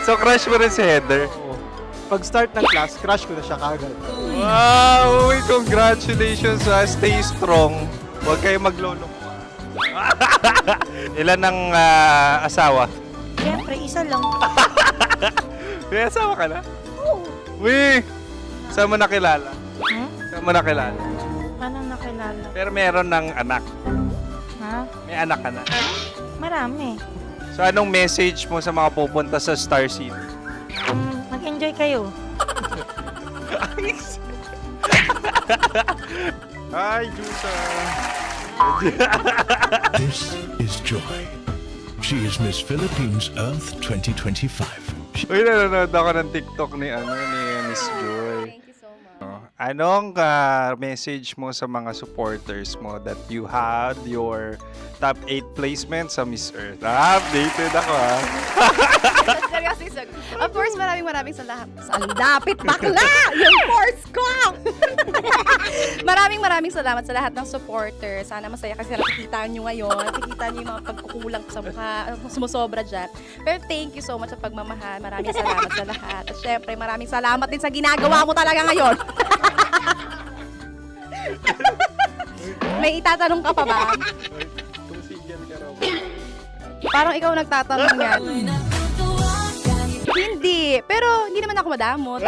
So crush mo rin si Heather? Pag start ng class, crush ko na siya kagad. Wow! Uy, congratulations! Stay strong. Huwag kayo maglolo. Ilan ang asawa? Siyempre, isa lang. May asawa ka na? Uy! Saan mo nakilala? Saan mo nakilala? Paano nakilala? Pero meron ng anak. Ha? May anak ka na. Marami. So anong message mo sa mga pupunta sa Star City? Mag-enjoy kayo. Hi, Jusa! This is Joy. She is Miss Philippines Earth 2025. Uy, nanonood ako ng TikTok ni Miss Joy. Thank you so much. Anong message mo sa mga supporters mo that you had your top 8 placement sa Miss Earth? Updated ako Seryoso, of course, maraming salamat. Ang lapit bakla! Yung course ko! Maraming salamat sa lahat ng supporter. Sana masaya kasi nakikita nyo ngayon. Nakikita nyo yung mga pagkukulang ko sa mukha, sumusobra dyan. Pero thank you so much sa pagmamahal. Maraming salamat sa lahat. At syempre, maraming salamat din sa ginagawa mo talaga ngayon. May itatanong ka pa ba? Parang ikaw nagtatanong yan. Hindi. Pero hindi naman ako madamot.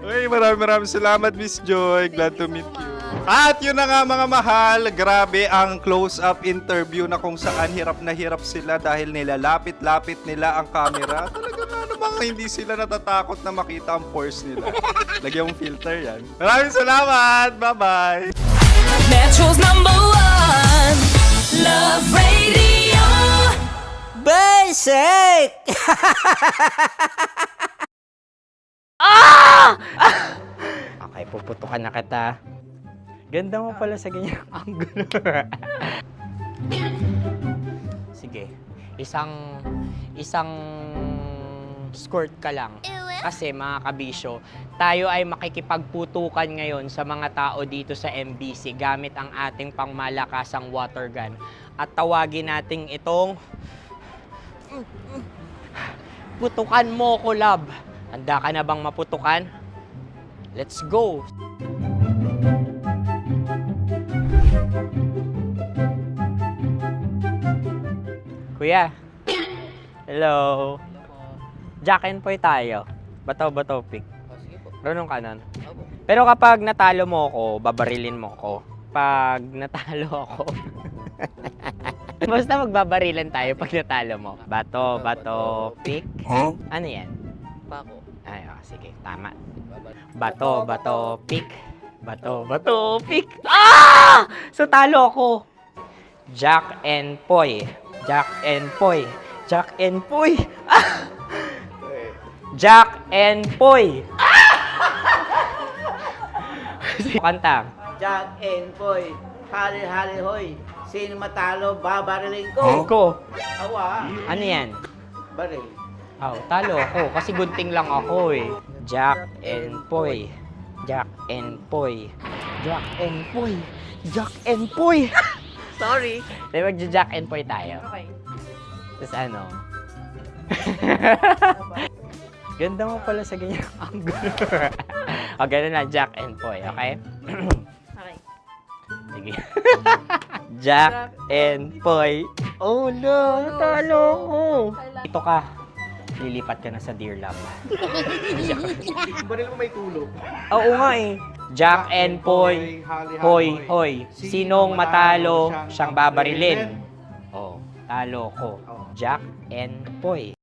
Uy, maraming salamat, Miss Joy. Glad to meet you. At yun na nga mga mahal, grabe ang close-up interview na kung saan hirap na hirap sila dahil nilalapit-lapit nila ang camera. Talaga nga namang hindi sila natatakot na makita ang pores nila. Lagyan mong filter yan. Maraming salamat! Bye-bye! Metro's #1 Love Radio Basic! Okay, puputukan na kita. Ganda mo pala sa ganyang angulo. Sige, isang skirt ka lang. Kasi mga kabisyo, tayo ay makikipagputukan ngayon sa mga tao dito sa MBC gamit ang ating pangmalakasang water gun. At tawagin natin itong putukan mo ko, love. Handa ka na bang maputukan? Let's go! Kuya. Hello. Jack and Poy tayo. Bato-bato pick. Runong kanan. Pero kapag natalo mo ako, babarilin mo ako. Pag natalo ako, basta magbabarilan tayo pag natalo mo. Bato, pick. Huh? Ano yan? Bako. Ay, oh, sige, tama. Bato, pick. Bato, pick. Ah! So talo ako. Jack and Poy. Jack and Poy. Jack and Poy. Ah! Jack and Poy. Kanta. Jack and Poy, hali-hali hoy. Sino matalo, babariling ko. Ko. Awa. Ano yan? Baril. Oh, talo ako kasi gunting lang ako eh. Jack and Poy. Jack and Poy. Jack and Poy. Jack and Poy. Sorry. Di magja-Jack and Poy tayo. Okay. Tapos ano? Ganda mo pala sa ganyang angulo. O, ganun lang, Jack and Poy, okay? Okay. Sige. Jack and Poy. Oh no, natalo ko. Ito ka. Lilipat ka na sa Dear Love. Baril mo may tulog. Oo nga eh. Jack and Poy. Hoy, hoy. Sinong matalo, siyang babarilin. Oh, talo ko. Jack and Poy.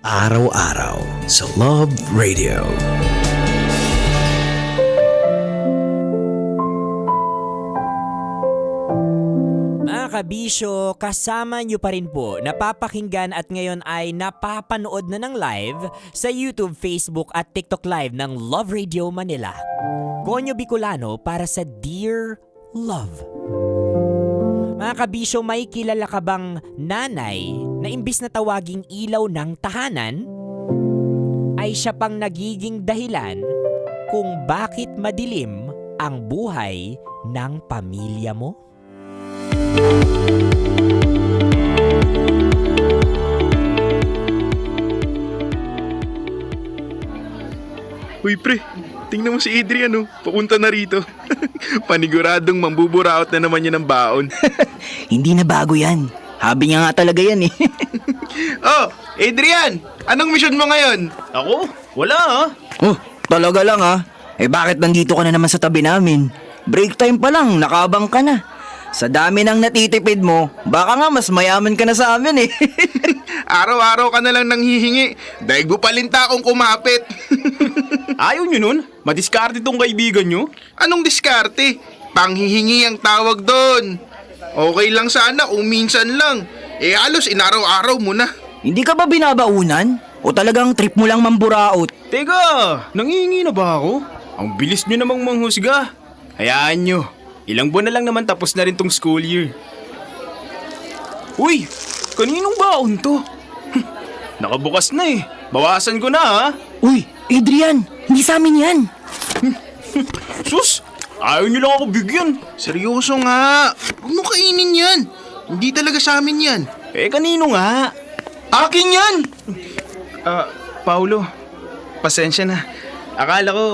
Araw-araw sa Love Radio. Mga kabisyo, kasama nyo pa rin po napapakinggan at ngayon ay napapanood na ng live sa YouTube, Facebook at TikTok Live ng Love Radio Manila. Gonyo Bicolano para sa Dear Love. Mga kabisyo, may kilala ka bang nanay na imbis na tawaging ilaw ng tahanan, ay siya pang nagiging dahilan kung bakit madilim ang buhay ng pamilya mo? Uy pre, tingnan mo si Adrian oh, papunta na rito. Paniguradong mambuburaot na naman yan ng baon. Hindi na bago yan. Habi niya nga talaga yan eh. Oh, Adrian! Anong mission mo ngayon? Ako? Wala ah. Oh, talaga lang ah. Eh bakit nandito ka na naman sa tabi namin? Break time pa lang, nakabang ka na. Sa dami ng natitipid mo, baka nga mas mayaman ka na sa amin eh. Araw-araw ka na lang nang hihingi. Daig mo palinta akong kumapit. Ayaw nyo nun? Madiskarte tong kaibigan nyo? Anong diskarte? Panghihingi ang tawag doon. Okay lang sana kung minsan lang. Eh halos inaraw-araw mo na. Hindi ka ba binabaunan? O talagang trip mo lang mamburaot? Teka, nangihingi na ba ako? Ang bilis nyo namang manghusga. Hayaan nyo. Ilang buwan na lang naman tapos na rin tong school year. Uy, kaninong baon to? Nakabukas na eh. Bawasan ko na ha. Uy, Adrian, hindi sa amin yan. Sus, ayaw nyo lang ako bigyan. Seryoso nga. Huwag mo kainin yan. Hindi talaga sa amin yan. Eh, kanino nga? Akin yan! Paulo, pasensya na. Akala ko,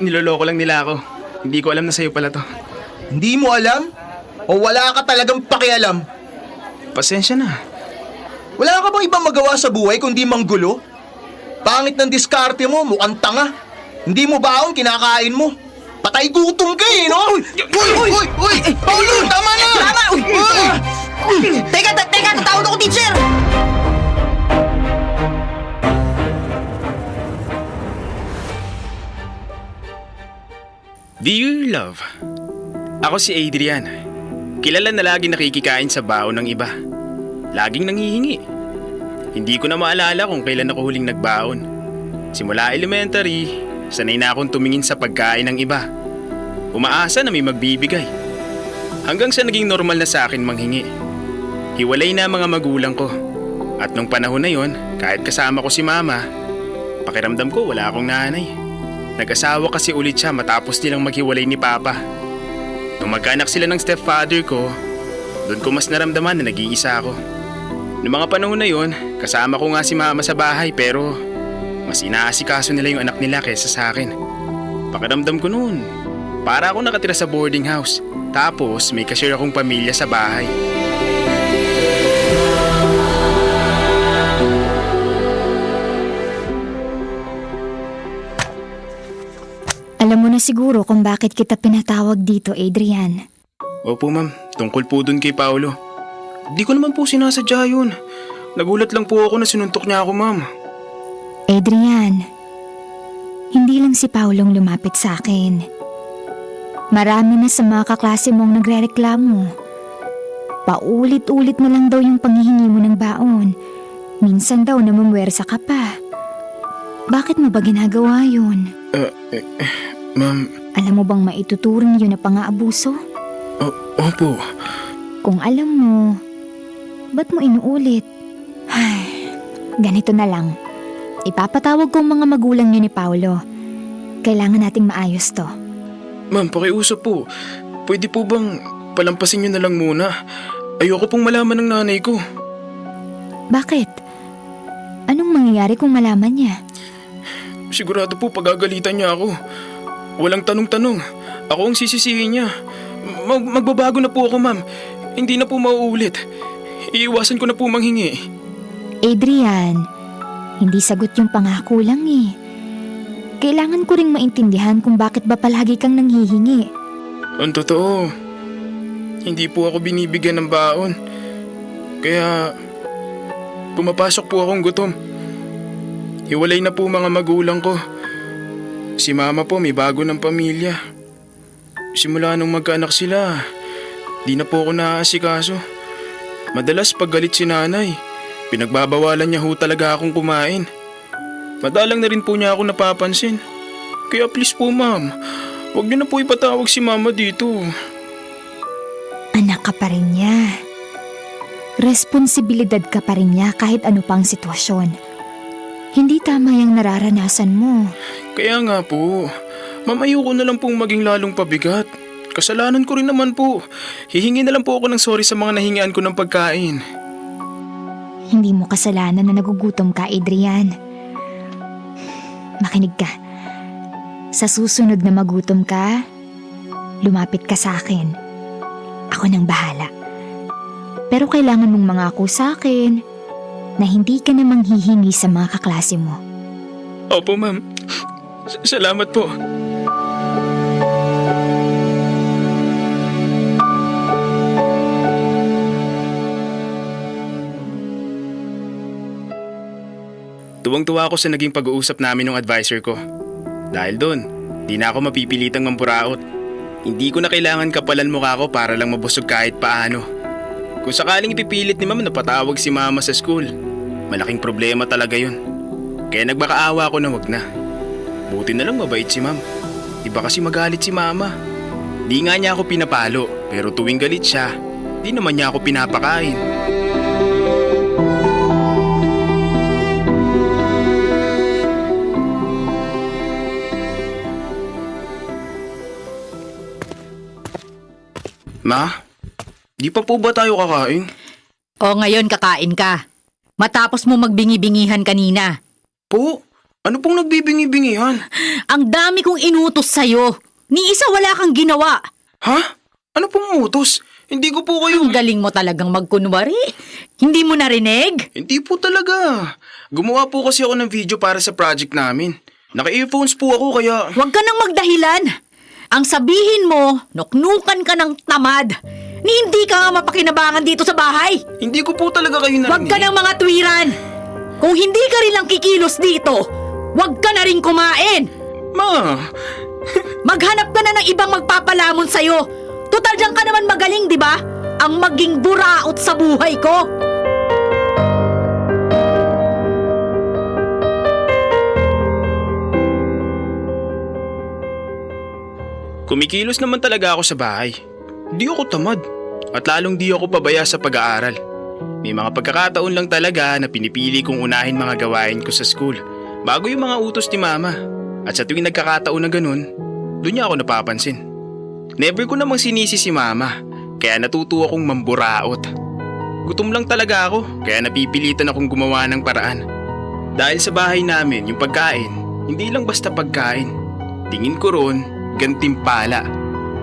niloloko lang nila ako. Hindi ko alam na sa'yo pala to. Hindi mo alam? O wala ka talagang pakialam? Pasensya na. Wala ka bang ibang magawa sa buhay kundi manggulo? Pangit ng diskarte mo, mukhang tanga. Hindi mo baon, kinakain mo. Patay gutom ka eh, no? Uy! Paulo, tama na! Tama! Uy! Teka, tawag ako, teacher! Dear Love, ako si Adrian. Kilala na lagi nakikikain sa baon ng iba. Laging nanghihingi. Hindi ko na maalala kung kailan ako huling nagbaon. Simula elementary, sanay na akong tumingin sa pagkain ng iba. Umaasa na may magbibigay. Hanggang sa naging normal na sa akin manghingi. Hiwalay na mga magulang ko. At nung panahon na yon, kahit kasama ko si mama, pakiramdam ko wala akong nanay. Nag-asawa kasi ulit siya matapos nilang maghiwalay ni papa. Nung magkaanak sila ng stepfather ko, doon ko mas naramdaman na nag-iisa ako. Noong mga panahon na yon, kasama ko nga si mama sa bahay pero mas inaasikaso nila yung anak nila kaysa sa akin. Pakiramdam ko noon, para ako nakatira sa boarding house. Tapos may kashare akong pamilya sa bahay. Alam mo na siguro kung bakit kita pinatawag dito, Adrian. Opo ma'am, tungkol po dun kay Paolo. Di ko naman po sinasadya yun. Nagulat lang po ako na sinuntok niya ako ma'am. Adrian, hindi lang si Paulong lumapit sa akin. Marami na sa mga kaklase mong nagrereklamo. Paulit-ulit na lang daw yung panghihingi mo ng baon. Minsan daw namumwersa ka pa. Bakit mo ba ginagawa yun? Ma'am... Alam mo bang maituturing yun na pang-aabuso? Opo. Kung alam mo, ba't mo inuulit? Ay, ganito na lang. Ipapatawag ko ang mga magulang niyo ni Paolo. Kailangan nating maayos to. Ma'am, pakiusap po. Pwede po bang palampasin niyo na lang muna? Ayoko pong malaman ng nanay ko. Bakit? Anong mangyayari kung malaman niya? Sigurado po pagagalitan niya ako. Walang tanong-tanong. Ako ang sisisihin niya. Magbabago na po ako, ma'am. Hindi na po mauulit. Iiwasan ko na po manghingi. Adrian, hindi sagot yung pangako lang eh. Kailangan ko ring maintindihan kung bakit ba palagi kang nanghihingi. Ang totoo, hindi po ako binibigyan ng baon. Kaya pumapasok po akong gutom. Hiwalay na po mga magulang ko. Si mama po may bago ng pamilya. Simula nung magkaanak sila, di na po ako naaasikaso. Madalas pag galit si nanay, pinagbabawalan niya ho talaga akong kumain. Madalang na rin po niya ako napapansin. Kaya please po ma'am, huwag niyo na po ipatawag si mama dito. Anak ka pa rin niya. Responsibilidad ka pa rin niya kahit ano pang sitwasyon. Hindi tama yung nararanasan mo. Kaya nga po, ma'am ayoko na lang pong maging lalong pabigat. Kasalanan ko rin naman po. Hihingi na lang po ako ng sorry sa mga nahingian ko ng pagkain. Hindi mo kasalanan na nagugutom ka, Adrian. Makinig ka. Sa susunod na magutom ka, lumapit ka sa akin. Ako nang bahala. Pero kailangan mong mangako sa akin na hindi ka na manghihingi sa mga kaklase mo. Opo ma'am. Salamat po. Tuwang-tuwa ako sa naging pag-uusap namin ng advisor ko. Dahil doon, di na ako mapipilitang mampuraot. Hindi ko na kailangan kapalan mukha ko para lang mabusog kahit paano. Kung sakaling ipipilit ni ma'am na patawag si mama sa school, malaking problema talaga yun. Kaya nagmakaawa ako na wag na. Buti na lang mabait si ma'am. Iba kasi magalit si mama. Di nga niya ako pinapalo, pero tuwing galit siya, di naman niya ako pinapakain. Ma, di pa po ba tayo kakain? O ngayon kakain ka. Matapos mo magbingi-bingihan kanina. Po? Ano pong nagbibingi-bingihan? Ang dami kong inutos sa'yo. Ni isa wala kang ginawa. Ha? Ano pong utos? Hindi ko po kayo... Ang galing mo talagang magkunwari. Hindi mo narinig? Hindi po talaga. Gumawa po kasi ako ng video para sa project namin. Naka-earphones po ako kaya... Huwag ka nang magdahilan. Ang sabihin mo, nuknukan ka ng tamad. Ni hindi ka nga mapakinabangan dito sa bahay. Hindi ko po talaga kayo narinig. Huwag ka ng mga tuwiran. Kung hindi ka rin lang kikilos dito, huwag ka na rin kumain. Ma! Maghanap ka na ng ibang magpapalamon sa'yo. Total diyan ka naman magaling, di ba? Ang maging buraot sa buhay ko. Kumikilos naman talaga ako sa bahay. Di ako tamad. At lalong di ako pabaya sa pag-aaral. May mga pagkakataon lang talaga na pinipili kong unahin mga gawain ko sa school bago yung mga utos ni mama. At sa tuwing nagkakataon na ganun, doon niya ako napapansin. Never ko namang sinisi si mama, kaya natuto akong mamburaot. Gutom lang talaga ako, kaya napipilitan akong gumawa ng paraan. Dahil sa bahay namin, yung pagkain, hindi lang basta pagkain. Tingin ko ron, gantimpala.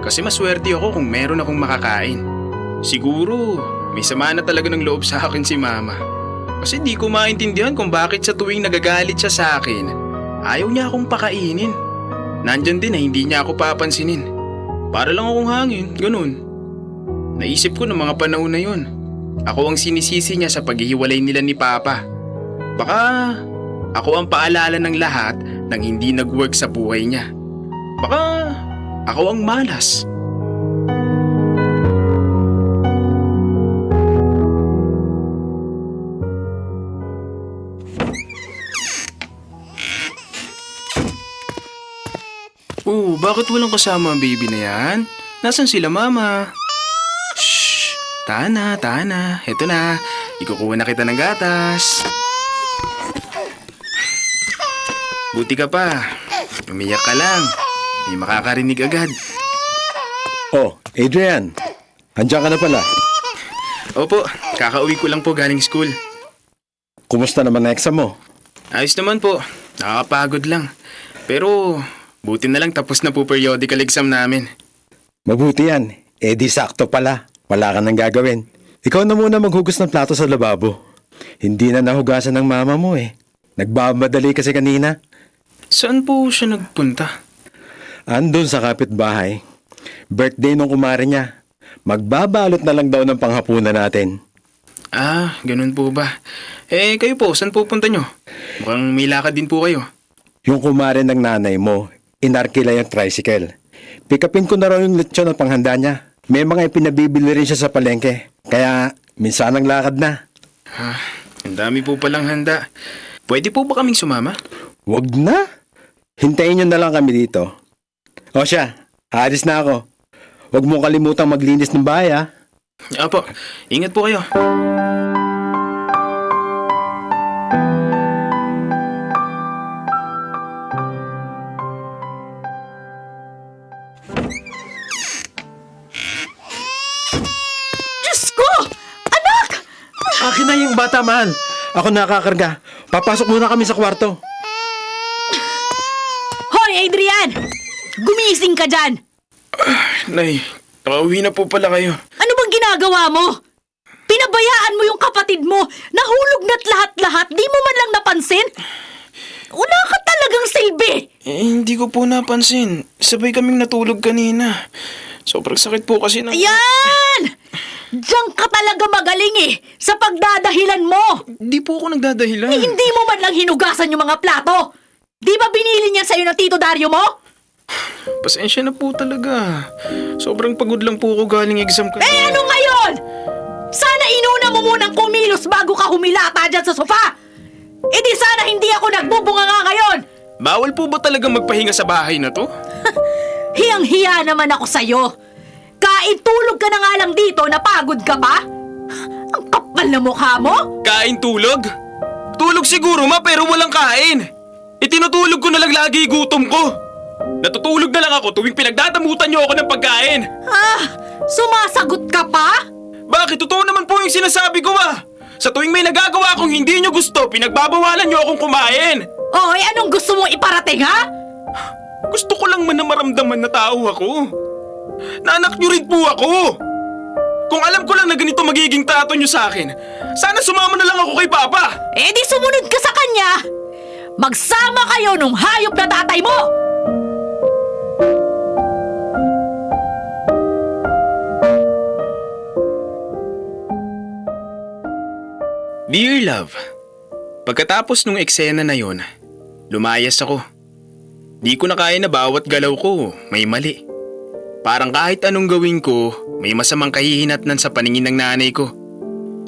Kasi maswerte ako kung meron akong makakain. Siguro, may sama na talaga ng loob sa akin si mama. Kasi di ko maintindihan kung bakit sa tuwing nagagalit siya sa akin, ayaw niya akong pakainin. Nandyan din na hindi niya ako papansinin. Para lang akong hangin, ganun. Naisip ko ng mga panahon na yun. Ako ang sinisisi niya sa paghihiwalay nila ni Papa. Baka ako ang paalala ng lahat ng hindi nag-work sa buhay niya. Baka ako ang malas. Oh, bakit walang kasama ang baby na yan? Nasaan sila, mama? Shh! Tana. Heto na. Ikukuha na kita ng gatas. Buti ka pa. Umiyak ka lang. May makakarinig agad. Oh, Adrian. Andiyan ka na pala. Opo, kakauwi ko lang po galing school. Kumusta naman ang exam mo? Ayos naman po. Nakakapagod lang. Pero... buti na lang tapos na po periodical exam namin. Mabuti yan. Eh di sakto pala. Wala ka nang gagawin. Ikaw na muna maghugas ng plato sa lababo. Hindi na nahugasan ng mama mo eh. Nagmamadali kasi kanina. Saan po siya nagpunta? Andun sa kapitbahay. Birthday nung kumare niya. Magbabalot na lang daw ng panghapunan natin. Ah, ganun po ba? Eh, kayo po, saan pupunta nyo? Mukhang may lakad din po kayo. Yung kumare ng nanay mo, inarkila yung tricycle. Pick upin ko na raw yung lechon at panghanda niya. May mga ipinabibili rin siya sa palengke. Kaya minsan ang lakad na. Ang dami po palang handa. Pwede po ba kaming sumama? Wag na. Hintayin nyo na lang kami dito. O siya, aalis na ako. Huwag mo kalimutang maglinis ng bahay, ha? Apo, ingat po kayo. Diyos ko! Anak! Akin na yung bata, mahal. Ako nakakarga. Papasok muna kami sa kwarto. Hoy, Adrian! Gumising ka dyan! Nay, nakauwi na po pala kayo. Ano bang ginagawa mo? Pinabayaan mo yung kapatid mo. Nahulog na't lahat-lahat. Di mo man lang napansin. Wala ka talagang silbi. Hindi ko po napansin. Sabay kaming natulog kanina. Sobrang sakit po kasi ng... Ayan! Diyan ka talaga magaling sa pagdadahilan mo. Di po ako nagdadahilan. Hindi mo man lang hinugasan yung mga plato. Di ba binili niya sa'yo ng Tito Dario mo? Pasensya na po talaga. Sobrang pagod lang po ako galing exam kanina. Ano ngayon? Sana inuna mo munang kumilos bago ka humilata dyan sa sofa. Di sana hindi ako nagbubunga nga ngayon. Bawal po ba talaga magpahinga sa bahay na to? Hiyang-hiya naman ako sa'yo. Kaitulog ka na nga lang dito, napagod ka pa? Ang kapal na mukha mo. Kain tulog? Tulog siguro pero walang kain. Itinutulog ko na lang lagi gutom ko. Natutulog na lang ako tuwing pinagdadamutan niyo ako ng pagkain. Sumasagot ka pa? Bakit? Totoo naman po yung sinasabi ko Sa tuwing may nagagawa akong hindi niyo gusto, pinagbabawalan niyo akong kumain. Anong gusto mong iparating, ha? Gusto ko lang man na maramdaman na tao ako. Na anak niyo rin po ako. Kung alam ko lang na ganito magiging trato niyo sa akin, sana sumama na lang ako kay Papa. Di sumunod ka sa kanya. Magsama kayo nung hayop na tatay mo. Dear love, pagkatapos nung eksena na yon, lumayas ako. Di ko na kaya na bawat galaw ko may mali. Parang kahit anong gawin ko, may masamang kahihinatnan sa paningin ng nanay ko.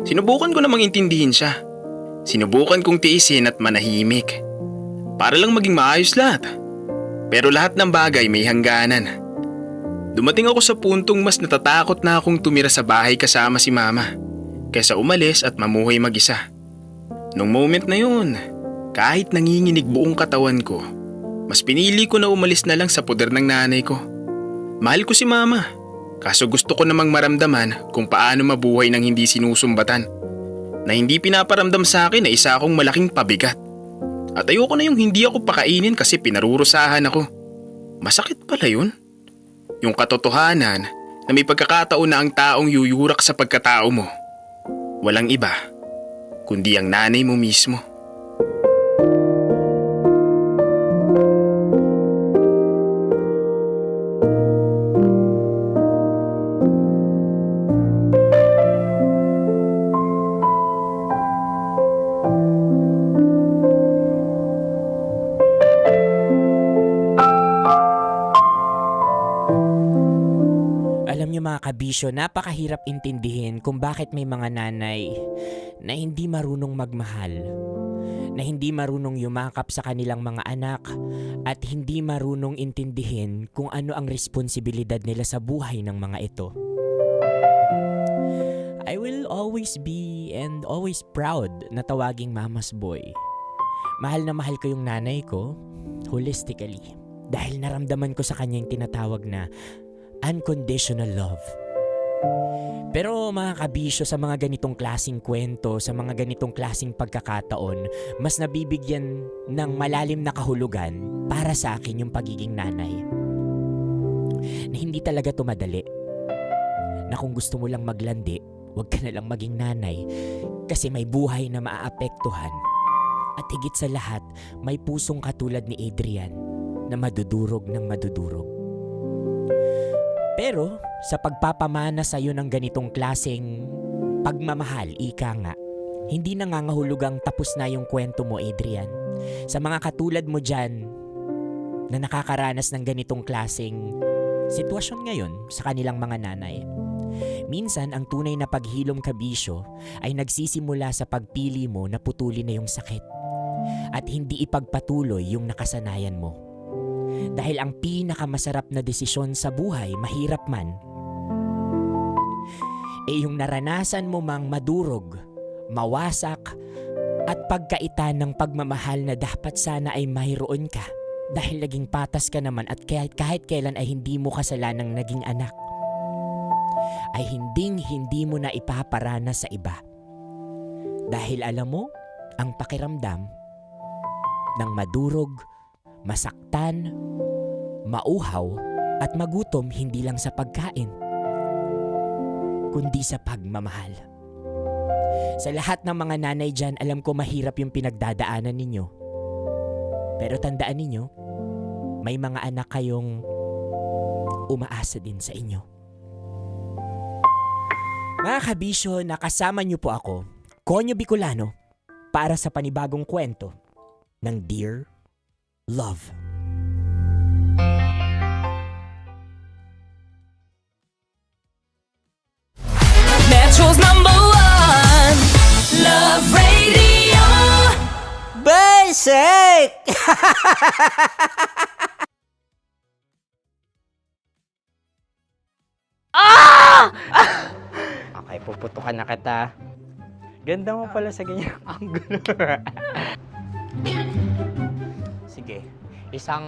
Sinubukan ko namang intindihin siya. Sinubukan kong tiisin at manahimik. Para lang maging maayos lahat. Pero lahat ng bagay may hangganan. Dumating ako sa puntong mas natatakot na akong tumira sa bahay kasama si Mama kaysa umalis at mamuhay mag-isa. Nung moment na yun, kahit nanginginig buong katawan ko, mas pinili ko na umalis na lang sa poder ng nanay ko. Mahal ko si Mama, kaso gusto ko namang maramdaman kung paano mabuhay nang hindi sinusumbatan, na hindi pinaparamdam sa akin na isa akong malaking pabigat. At ayoko na yung hindi ako pakainin kasi pinarurusahan ako. Masakit pala yun. Yung katotohanan na may pagkakataon na ang taong yuyurak sa pagkatao mo, walang iba, kundi ang nanay mo mismo. Mga kabisyo, napakahirap intindihin kung bakit may mga nanay na hindi marunong magmahal, na hindi marunong yumakap sa kanilang mga anak, at hindi marunong intindihin kung ano ang responsibilidad nila sa buhay ng mga ito. I will always be and always proud na tawaging Mama's Boy. Mahal na mahal ko yung nanay ko, holistically, dahil naramdaman ko sa kanya yung tinatawag na unconditional love. Pero mga kabisyo, sa mga ganitong klaseng kwento, sa mga ganitong klaseng pagkakataon, mas nabibigyan ng malalim na kahulugan para sa akin yung pagiging nanay. Na hindi talaga tumadali. Na kung gusto mo lang maglandi, huwag ka na lang maging nanay kasi may buhay na maaapektuhan. At higit sa lahat, may pusong katulad ni Adrian na madudurog ng madudurog. Pero sa pagpapamana sa iyo ng ganitong klaseng pagmamahal, ika nga, Hindi nangangahulugang tapos na yung kwento mo, Adrian. Sa mga katulad mo dyan na nakakaranas ng ganitong klaseng sitwasyon ngayon sa kanilang mga nanay. Minsan, ang tunay na paghilom kabisyo ay nagsisimula sa pagpili mo na putulin na yung sakit at hindi ipagpatuloy yung nakasanayan mo. Dahil ang pinakamasarap na desisyon sa buhay, mahirap man, yung naranasan mo mang madurog, mawasak, at pagkaitan ng pagmamahal na dapat sana ay mayroon ka dahil naging patas ka naman at kahit kailan ay hindi mo kasalanang naging anak, ay hindi mo na ipaparana sa iba. Dahil alam mo, ang pakiramdam ng madurog, masaktan, mauhaw, at magutom hindi lang sa pagkain, kundi sa pagmamahal. Sa lahat ng mga nanay dyan, alam ko mahirap yung pinagdadaanan ninyo. Pero tandaan ninyo, may mga anak kayong umaasa din sa inyo. Mga kabisyo, nakasama niyo po ako, Konyo Bicolano, para sa panibagong kwento ng Dear Love. Metro's #1 Love Radio. Basic! Okay, puputukan na kita. Ganda mo pala sa ganyang angulo. Sige, isang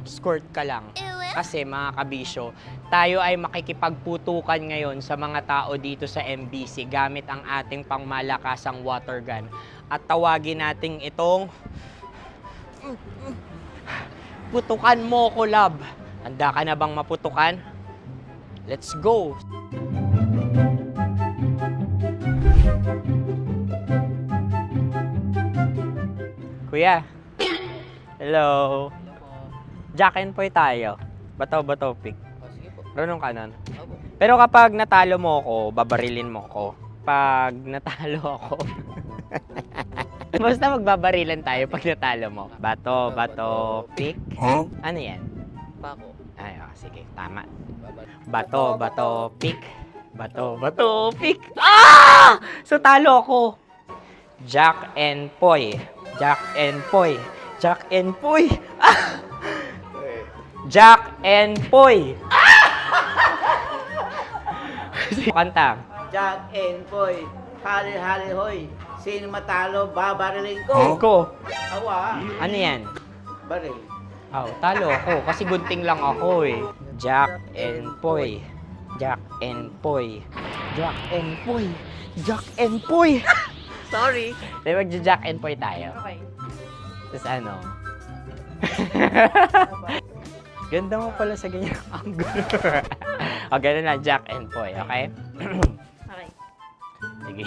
skirt ka lang. Kasi mga kabisyo, tayo ay makikipagputukan ngayon sa mga tao dito sa MBC gamit ang ating pangmalakasang water gun. At tawagin natin itong putukan mo ko, love. Handa ka na bang maputukan? Let's go! Kuya. Hello. Jack and Poy tayo. Bato-bato pick. Runong kanan. Pero kapag natalo mo ako, babarilin mo ako. Pag natalo ako, basta magbabarilan tayo pag natalo mo. Bato, pick. Huh? Ano yan? Pako. Ay, sige, tama. Bato, pick. Bato, pick. Ah! So talo ako. Jack and Poy. Jack and Poy. Jack and Poy. Ah! Jack and Poy. Kanta. Jack and Poy, hali-hali hoy. Sino matalo, babariling ko. Ko. Awa. Ano yan? Baril. Oh, talo ako kasi gunting lang ako eh. Jack and Poy. Jack and Poy. Jack and Poy. Jack and Poy. Sorry. Di magja-Jack and Poy tayo. Okay. Tapos ano? Ganda mo pala sa ganyang angulo. O, ganun na, Jack and Poy, okay? Okay. Sige.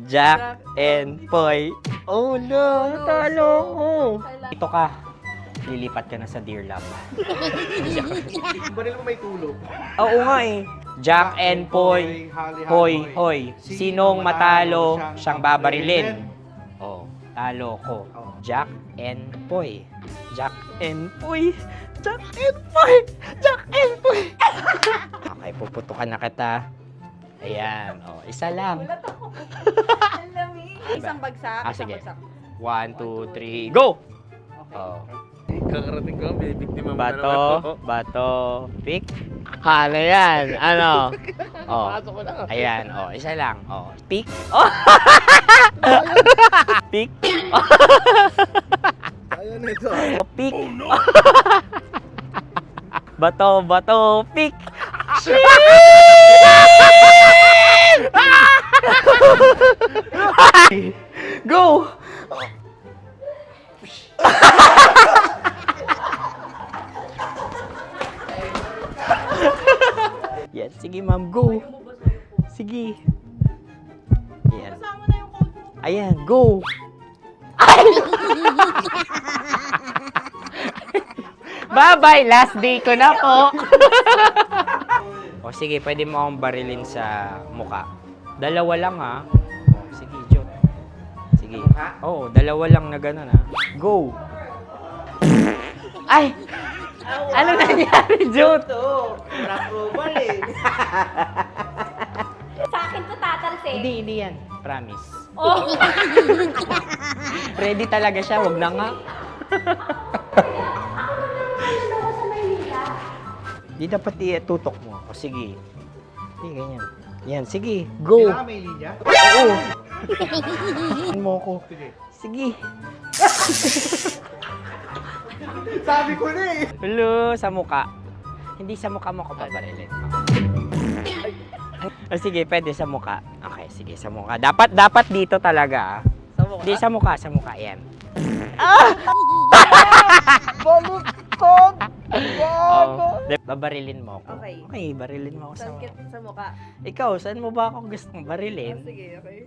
Jack and Poy. Oh no, natalo ko. Ito ka. Lilipat ka na sa Dear Love. Baril mo may tulog. Oo nga eh. Jack and Poy. Hoy. Sinong matalo, siyang babarilin. Oh, talo ko. Jack and Poy. Jack and Poy. Jack and Poy. Jack and Poy. Okay, puputukan na kita. Ayan. Oh, isa lang. Isang bagsak. Ah, sige. 1, 2, 3, go! Oh. Kakarating ko, may biktima mo na naman. Bato, pick. Ano yan? Ano? Oh. Ayan, oh, isa lang. Oh, pick. Oh. Pick. Ayan ito. Pick. Oh, no. Bato, pick. Go! Yan, sige ma'am, go. Sige. Yan. Ayan, go. Bye-bye, last day ko na po. O sige, pwede mo akong barilin sa muka. Dalawa lang ha. Oh, sige, Jot. Sige. Oo, dalawa lang na gano'n ha. Go! Ay! Ano nangyari, Jot? Approval eh. Sa akin to tatalsik. Hindi yan. Promise. Oh! Ready talaga siya, wag na nga. Di dapat i-tutok mo. O sige. Hindi, ganyan. Yan, sige. Go. Kailangan may linya? Oo. Mo ko. Sige. Sabi ko na eh. Hello, sa muka. Hindi sa muka mo ko babarilin. O sige, pwede sa muka. Okay, sige, sa muka. Dapat dito talaga. Sa muka? Hindi, sa muka. Yan. Ah! Baluktot! Oh, babarilin mo ako. Okay. Okay, barilin mo ako sa muka. Sa mukha. Ikaw, saan mo ba ako gustong barilin? Sige, okay.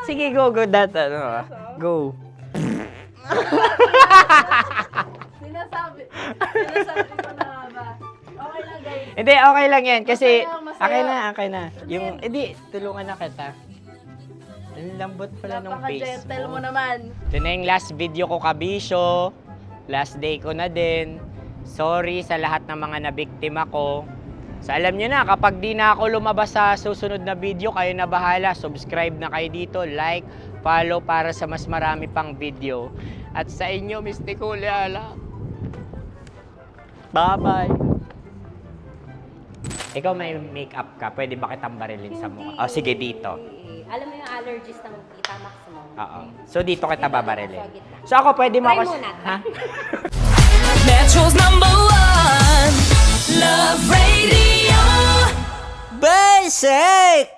Sige, go. Go. Sinasabi ko na ba? Okay lang, guys. Hindi, okay lang yan. Kasi, Masaya, masaya. okay na. Yung, hindi, tulungan na kita. Ang lambot pala ng face Napaka-gentle mo. mo naman. Ito na yung last video ko, kabisyo. Last day ko na din. Sorry sa lahat ng mga nabiktima ko. So, alam nyo na, kapag di na ako lumabas sa susunod na video, kayo na bahala. Subscribe na kayo dito, like, follow para sa mas marami pang video. At sa inyo, Mistiko Leala. Bye-bye. Ikaw may makeup ka, pwede ba kitang barilin sa mukha? Oh, sige, dito. Alam mo yung allergies ng Tita Max mo? Oo. So, dito kita babarilin. So, ako pwede mo Try ako... muna. Ha? Metro's #1 Love Radio. Basic!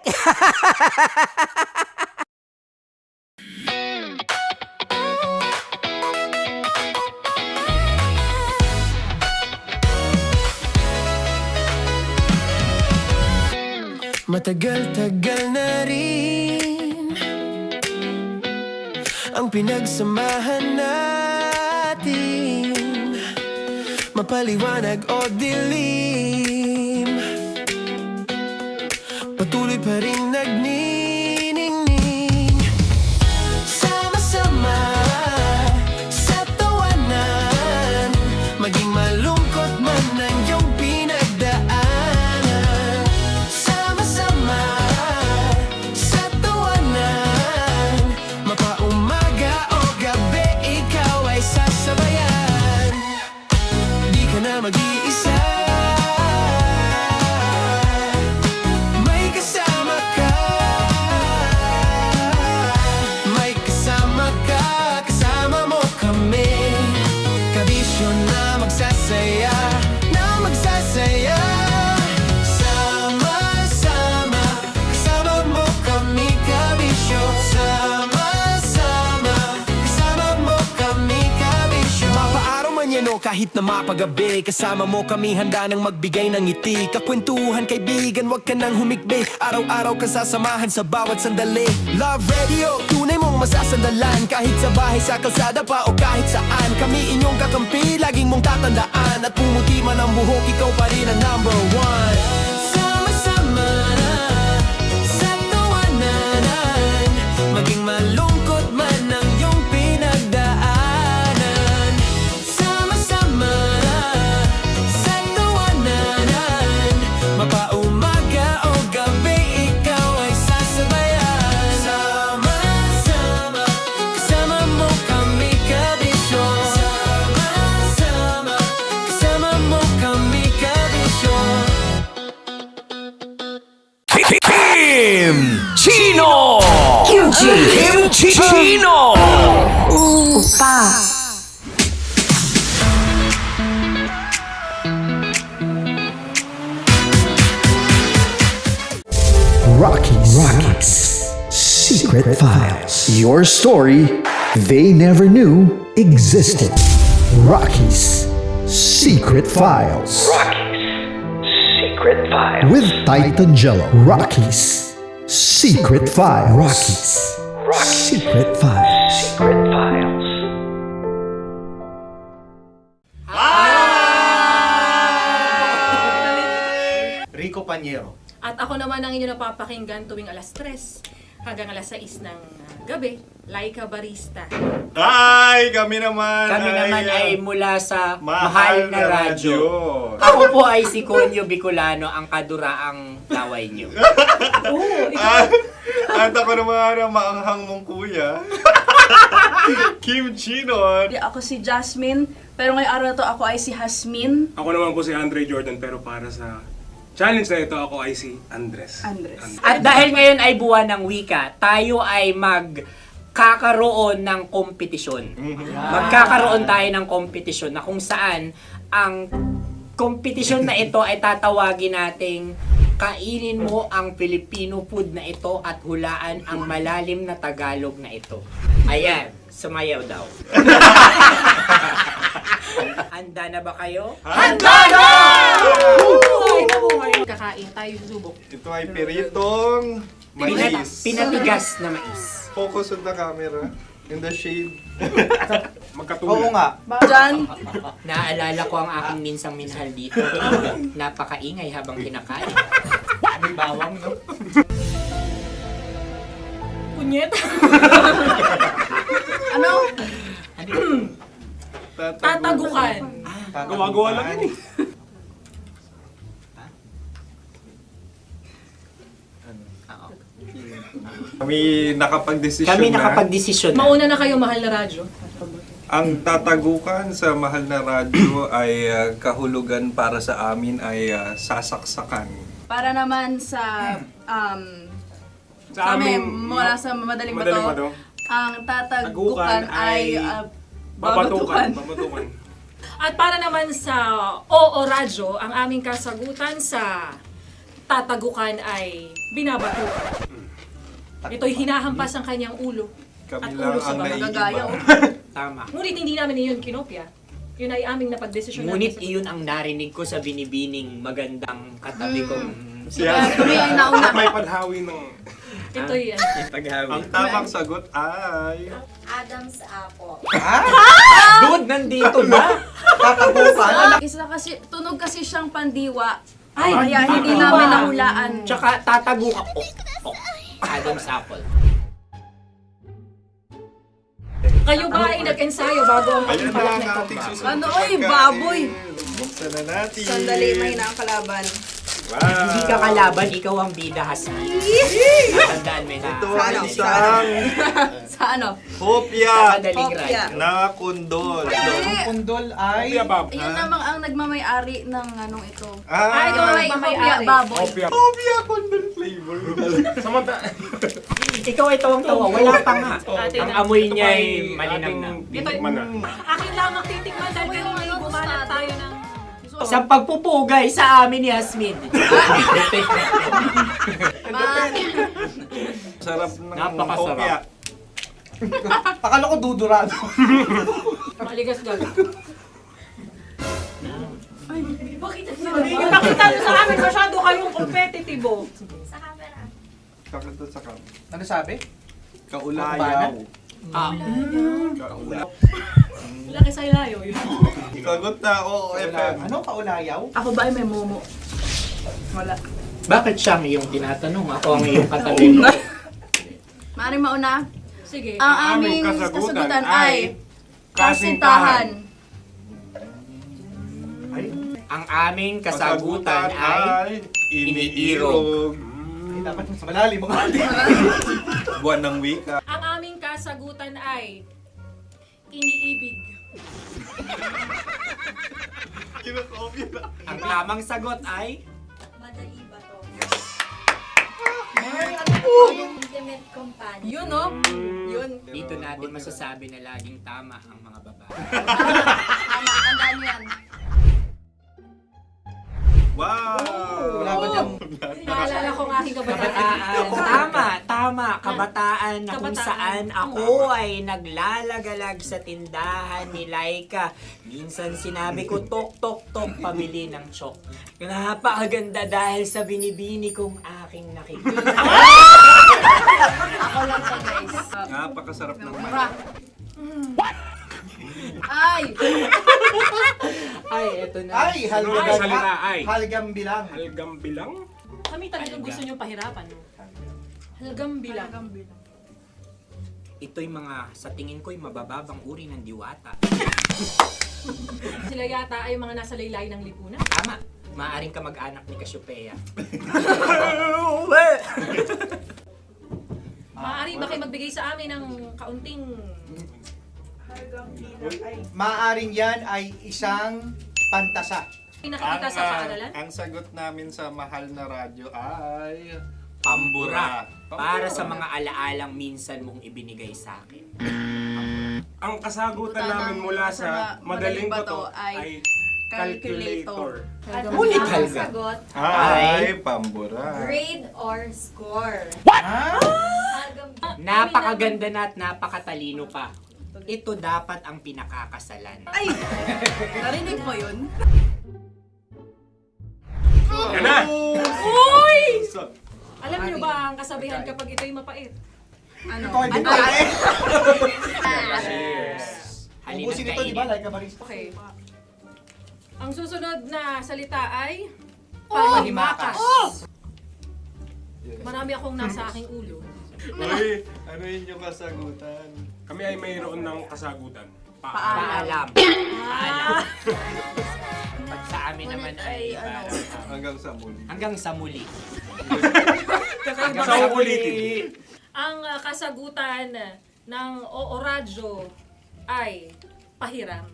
Matagal-tagal na rin ang pinagsamahan natin, mapaliwanag o dilim, patuloy pa rin nagniningning. Sama-sama sa tawanan, maging malungkot man ang iyong pinagdaanan. Sama-sama sa tawanan, mapaumaga o gabi, ikaw ay sasabayan. Di ka na mag-iisa, may kasama ka. May kasama ka, kasama mo kami. Kabisyo na magsasaya, na magsasaya. Sama-sama, kasama mo kami, kabisyo. Sama-sama, kasama mo kami, kabisyo. Mapaaraw man yan o kahit na mapagabi, kasama mo kami, handa nang magbigay ng ngiti. Kakwentuhan, kaibigan, wag ka nang humikbi. Araw-araw ka sasamahan sa bawat sandali. Love Radio, tunay mong masasandalan. Kahit sa bahay, sa kalsada pa o kahit saan, kami inyong kakampi, laging mong tatandaan. At pumuti man ang buhok, ikaw pa rin ang #1. Sama-sama sa tawanan, maging malungkot man ang iyong pinagdaanan. Sama-sama sa tawanan, mapaumaga o gabi, ikaw ay sasabayan. Sama-sama, kasama mo kami, kabisyo. Sama-sama, kasama mo kami, kabisyo. Kim Chino! Kim Chino! Rockies Secret Files. Your story they never knew existed. Rockies Secret Files. Secret Files. With Titan Jello. Rockies Secret Files. Rockies Secret Files. Secret Files. Rico Panyero. At ako naman ang inyo napapakinggan tuwing alas 3 hanggang alas 6 ng gabi, Laika Barista. Ay, kami naman. Kami naman ay mula sa Mahal na Radyo. Ako po ay si Conyo Bicolano, ang kaduraang laway niyo. At ako naman ang maanghang mong kuya. Kim Chinon. Ako si Jasmine, pero ngayong araw na to ako ay si Hasmin. Ako naman po si Andre Jordan, pero para sa challenge na ito, ako ay si Andres. At dahil ngayon ay buwan ng wika, tayo ay magkakaroon ng kompetisyon. Magkakaroon tayo ng kompetisyon na kung saan ang kompetisyon na ito ay tatawagin nating kainin mo ang Filipino food na ito at hulaan ang malalim na Tagalog na ito. Ayan, sumayaw daw. Handa na ba kayo? Handa na! Kakain tayo subok. Ito ay piritong mais. Pinatigas na mais. Focus on the camera. In the shade. Oo nga. Diyan. Naalala ko ang aking minsang minahal dito. Napakaingay habang kinakain. May bawang, no? Punyet. Ano? Tatagukan. Gawa-gawa lang yun eh. Kami nakapag-desisyon na. Mauna na kayo, Mahal na Radyo. Ang tatagukan sa Mahal na Radyo ay kahulugan para sa amin ay sasaksakan. Para naman sa Sa amin, mula sa madaling Madaling bato, Bato. ang tatagukan ay babatukan. At para naman sa Oo Radyo, ang aming kasagutan sa tatagukan ay binabatukan. Ito'y hinahampas ang kanyang ulo. Kami At lang ulo sa ang bagagayaw. Tama. Ngunit hindi namin iyon kinopya. Yun ay aming napagdesisyon Ngunit iyon ang narinig ko sa binibining magandang katabi kong May paghawi ng... Ito'y Ang tamang sagot ay... Adam's apple. Dude, nandito ba? Isa kasi, tunog kasi siyang pandiwa. Ay, Kaya hindi namin nahulaan. Tsaka tatagukan. Adam's apple. Kayo ba ay nag-ensayo bago ang Ayan na pagpalak ang na ito? ating susunod Ano, na oy, pagkain. baboy. Buksan na natin. Sandali, may nakakalaban. Wow. Hindi ka kalaban, ikaw ang bida, Hasmi. Natandaan mo na. Ito ay isang Sa ano? hopya Madaling Hopya. na kundol. Ang pundol ay... Ayun namang ang nagmamay-ari ng anong ito. Ah, ito ay hopya baboy. hopya kundol flavor. Ikaw ay tawang-tawa, wala pa nga. Ang amoy niya ay malinam na. Akin lamang titikman dahil kayo ay bumanat tayo ng... Sa pagpupugay sa amin ni Hasmin. Sarap ng Napakasarap. hopya. Akala ko dudurado. Maligas gal. Ipakita nyo sa amin, masyado kayong competitive. Kakanta sa kam. Ano sabi? Kaulayaw. Laki sa ilayo yun. Sagot na, oo, FM. Ano kaulayaw? Ako ba ay may momo? Wala. Bakit siya ang iyong tinatanong? Ako ang iyong katabi. Maaaring mauna. Sige. Ang aming kasagutan ay kasintahan. Ang aming kasagutan ay iniirog. Dapat sa malalim mga Buwan ng wika. Ang aming kasagutan ay iniibig. Ang tamang sagot ay Madali ba to? Intimate companion. Yun, no? Yun. dito natin masasabi na laging tama ang mga babae. Tama, tandaan nyo yan. Wow! Wala ba dyan? Naalala ko ang aking kabataan. Tama. Kabataan na kung saan ako ay naglalagalag sa tindahan ni Laika. Minsan sinabi ko, tok, pamili ng chok. Napakaganda dahil sa binibini kong aking nakikita. Ako lang siya, guys. Napakasarap ng Mura. Ay! Ay, eto na. Ay, halgam salita, ay. Halgam bilang. Halgam bilang? Kami talagang gusto niyong pahirapan. No? Halagang bilang. Ito'y mga, sa tingin ko'y mabababang uri ng diwata. Sila yata ay mga nasa laylay ng lipunan. Tama. Maaring ka mag-anak ni Cassiopeia. Maaari ba kayo magbigay sa amin ng kaunting... Maaring yan ay isang pantasa. Nakikita sa paaralan? Ang sagot namin sa mahal na radyo ay... Pambura. Para sa mga alaalang minsan mong ibinigay sa akin. Ang kasagutan namin mula sa madaling bato ay calculator. Ulit halga. Sagot, Ay, pambura. grade or score. Napakaganda na at napakatalino pa. Ito dapat ang pinakakasalan. Ay! Narinig mo yun? Yan na! Uy! Alam niyo ba ang kasabihan kapag ito'y mapait? Ano? Ito hindi pare. Halina't Ubusin ito, di ba? kainin. Like a barista. Okay. Ang susunod na salita ay... Palimakas. Marami akong nasa aking ulo. Uy, ano yun yung kasagutan? Kami ay mayroon ng kasagutan. Paalam. Paalam. Pag sa amin naman ay Hanggang sa muli. hanggang sa muli. Sa ulitin. Ang kasagutan ng Oo Radyo ay pahiram.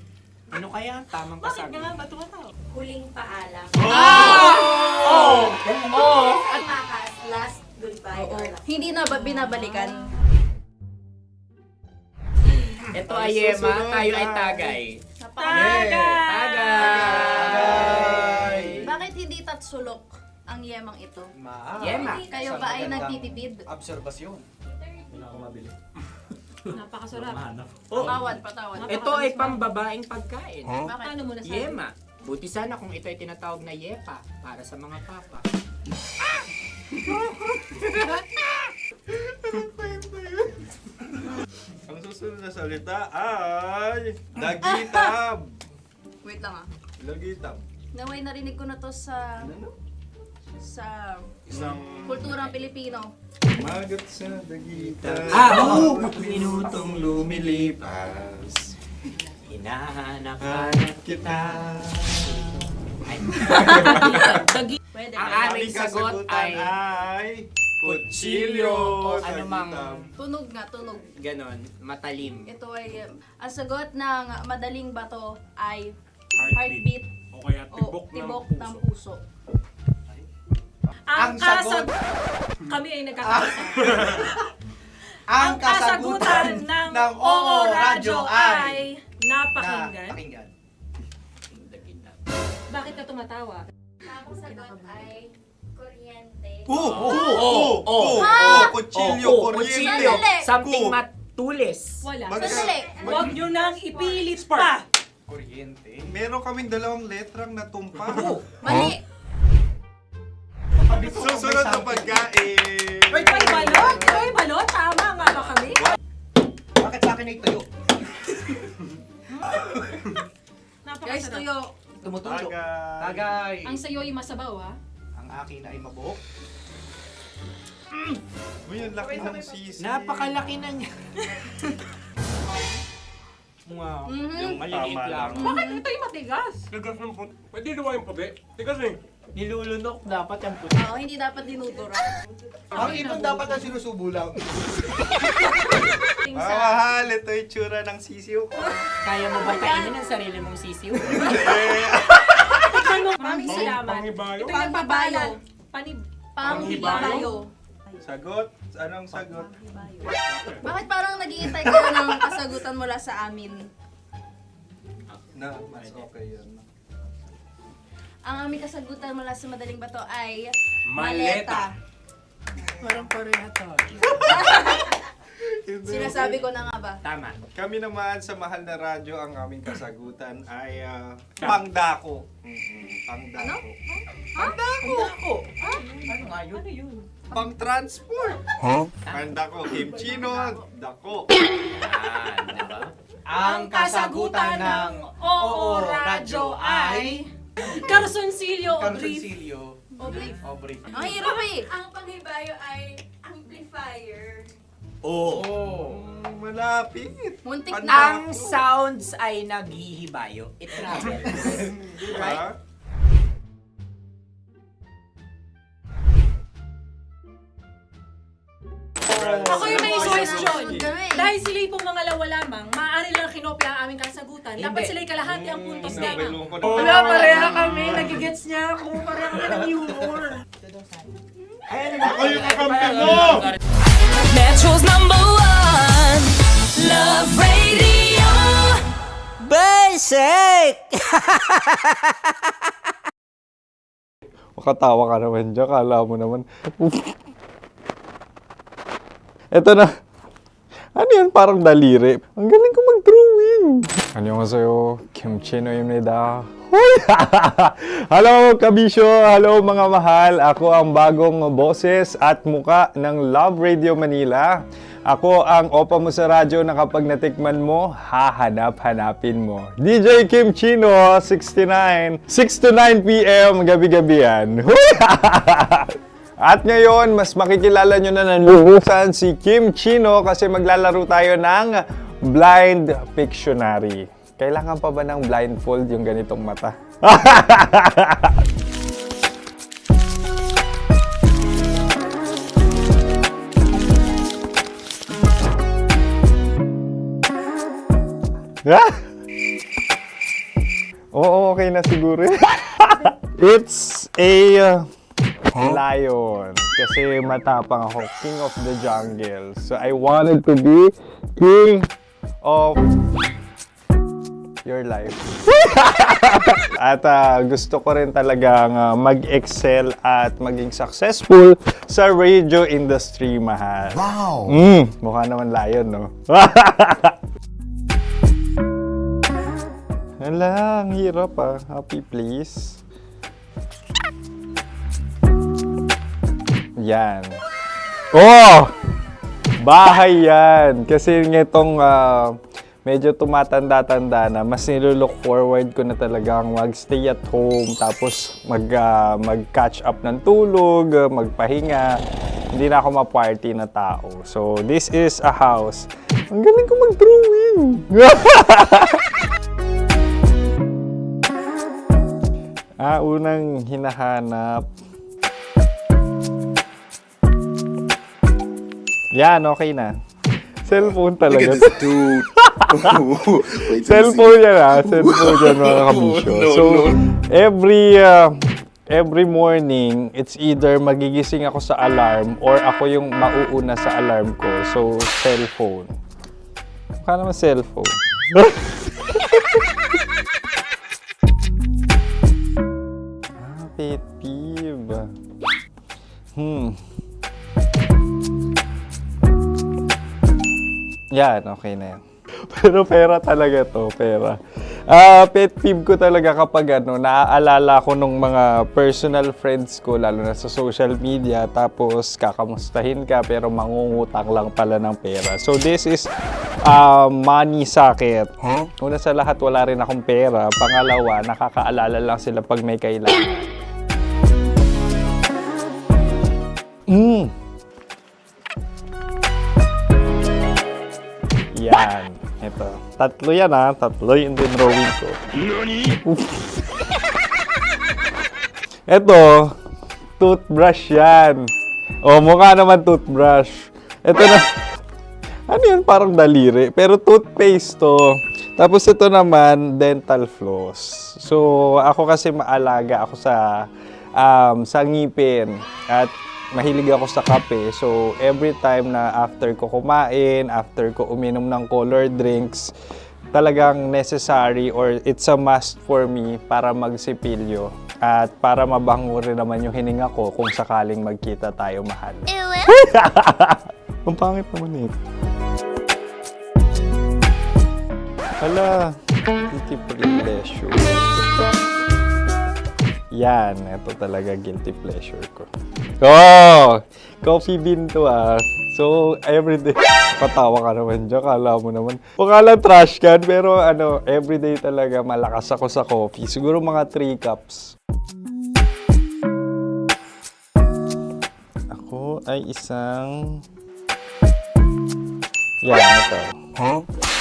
Ano kaya ang tamang kasagutan? Ba't tumatawa? Huling paalam. Oh! Oh! At makas, last goodbye. Hindi na ba binabalikan? Ito ay Yema, tayo ay Tagay. Tagay! Bakit hindi tatsulok ang yemang ito? Yema. Kayo ba ay nagtitipid? Obserbasyon. Napakasarap. Patawad. Ito ay pambabaeng pagkain. Bakit? Ano mo nasabi? Yema. Buti sana kung ito ay tinatawag na Yepa para sa mga papa. Ang susunod na salita ay... Dagitab! Wait lang ah. Dagitab. Naway narinig ko na to sa Isang... kulturang Pilipino. Magat sa dagitab. Oo! Minutong lumilipas. Hinahanap-hanap kita. Pwede. Ang aming sagot ay kutsilyo o anumang Tunog nga, tunog. ganon, matalim. Ito ay, ang sagot ng madaling bato ay Heartbeat. heartbeat O kaya o tibok ng puso. Ang sagot- Kami ay nagkakaisa. Ang kasagutan ng Oo Radyo ay napakinggan. Napakinggan. Bakit ka tumatawa? Ang sagot ay kuryente. Kutsilyo, kuryente. Sandali. Something matulis. Wala. Sandali. Huwag nyo nang ipilit pa. Kuryente. Meron kaming dalawang letrang natumpa. Mali. Susunod na pagkain. Wait, may balot? May balot? Tama nga ba kami? Bakit sa akin ay tuyo? Guys, tuyo. Tumutulo. Tagay. Tagay. Ang sayo ay masabaw, ha? Ang akin ay mabuhok. Uy, ang laki ng sisi. Napakalaki na niya. Wow. Yung maliliit Tama lang. lang. Bakit ito'y matigas? Tigas ng puti. Pwede nawa yung puti. Tigas eh. Nilulunok dapat yung puti. Oo, hindi dapat dinudura. Ang ibon dapat ang sinusubo lang. Mga mahal, ito yung tsura ng sisiw ko. Kaya mo ba kainin ang sarili mong sisiw? Maraming salamat. Panghibayo. Ito yung pabayo. Panghibayo. Sagot? Anong sagot? Bakit parang nag-iintay kayo ng kasagutan mula sa amin? Na, mas okay yan. Ang aming kasagutan mula sa madaling bato ay Maleta. Parang parehata. Sinasabi ko na nga ba? Tama. Kami naman sa mahal na radyo, ang aming kasagutan ay pangdako. Pangdako. Pangdako. Ano nga yun? Ano yun? Pang-transport. Pangdako, kimchino, dako. Yan, diba? Ang kasagutan ng Oo Radyo ay Carsoncillo o Brief. O Brief. Ang hirap eh. Ang panghibayo ay amplifier. Malapit. Muntik Ang sounds ay naghihibayo. It travels. Right? Ako yung may question. Dahil sila pong mga lawa lamang, maaari lang kinopya ang aming kasagutan. Dapat sila'y kalahati ang puntos lamang. Wala, pareha kami. Nagigets niya ako. Pareha kami ng humor. Ako yung kakampi mo! Metro's #1 Love Radio. Basic! Makatawa ka naman dyan. Kala mo naman. Eto na. Ano yan? Parang daliri. Ang galing ko mag-drawing. 안녕하세요. 김치노입니다. Hello, kabisyo! Hello, mga mahal! Ako ang bagong boses at muka ng Love Radio Manila. Ako ang opa mo sa radyo na kapag natikman mo, hahanap-hanapin mo. DJ Kim Chino, 69. 6 to 9 p.m. gabi-gabi yan. At ngayon, mas makikilala nyo na ng lubusan si Kim Chino kasi maglalaro tayo ng Blind Pictionary. Kailangan pa ba ng blindfold yung ganitong mata? Oo, okay na siguro. It's a lion. Kasi matapang ako. King of the jungle. So I wanted to be king of your life. At gusto ko rin talagang mag-excel at maging successful sa radio industry, mahal. Wow! Mukha naman lion, no? Hala, ang hirap ah. Happy, please. Yan. Oh! Bahay yan. Kasi nitong medyo tumatanda-tanda na, mas nilook forward ko na talagang mag-stay at home, tapos mag-catch up ng tulog, magpahinga. Hindi na ako ma-party na tao. So, this is a house. Ang galing ko mag-drawing! Unang hinahanap. Yan, okay na. Cellphone talaga. Cellphone yan ha. Cellphone yan, mga kabisyo. So, every morning, it's either magigising ako sa alarm or ako yung mauuna sa alarm ko. So, cellphone. Mukha naman cellphone. Pet peeve. Yan, okay na yan. Pero pera talaga to, pera. Pet peeve ko talaga kapag naaalala ko nung mga personal friends ko, lalo na sa social media, tapos kakamustahin ka pero mangungutang lang pala ng pera. So this is money sakit. Una sa lahat, wala rin akong pera. Pangalawa, nakakaalala lang sila pag may kailangan. Yan. Ito. Tatlo yan ha. Tatlo yung dinrawing ko. Ito. Toothbrush yan. O, mukha naman toothbrush. Ito na. Ano yan? Parang daliri. Pero toothpaste to. Tapos ito naman, dental floss. So, ako kasi maalaga ako sa ngipin. At mahilig ako sa kape. So, every time na after ko kumain, after ko uminom ng colored drinks, talagang necessary or it's a must for me para magsipilyo. At para mabango rin naman yung hininga ko kung sakaling magkita tayo, mahal. Ang pangit naman ito. Hala, guilty pleasure. Yan, ito talaga guilty pleasure ko. Oh, coffee bean to ah. So, everyday. Patawa ka naman dyan. Kala mo naman. Mukha lang trash can, pero everyday talaga malakas ako sa coffee. Siguro mga 3 cups. Ako ay isang... Yan, ito.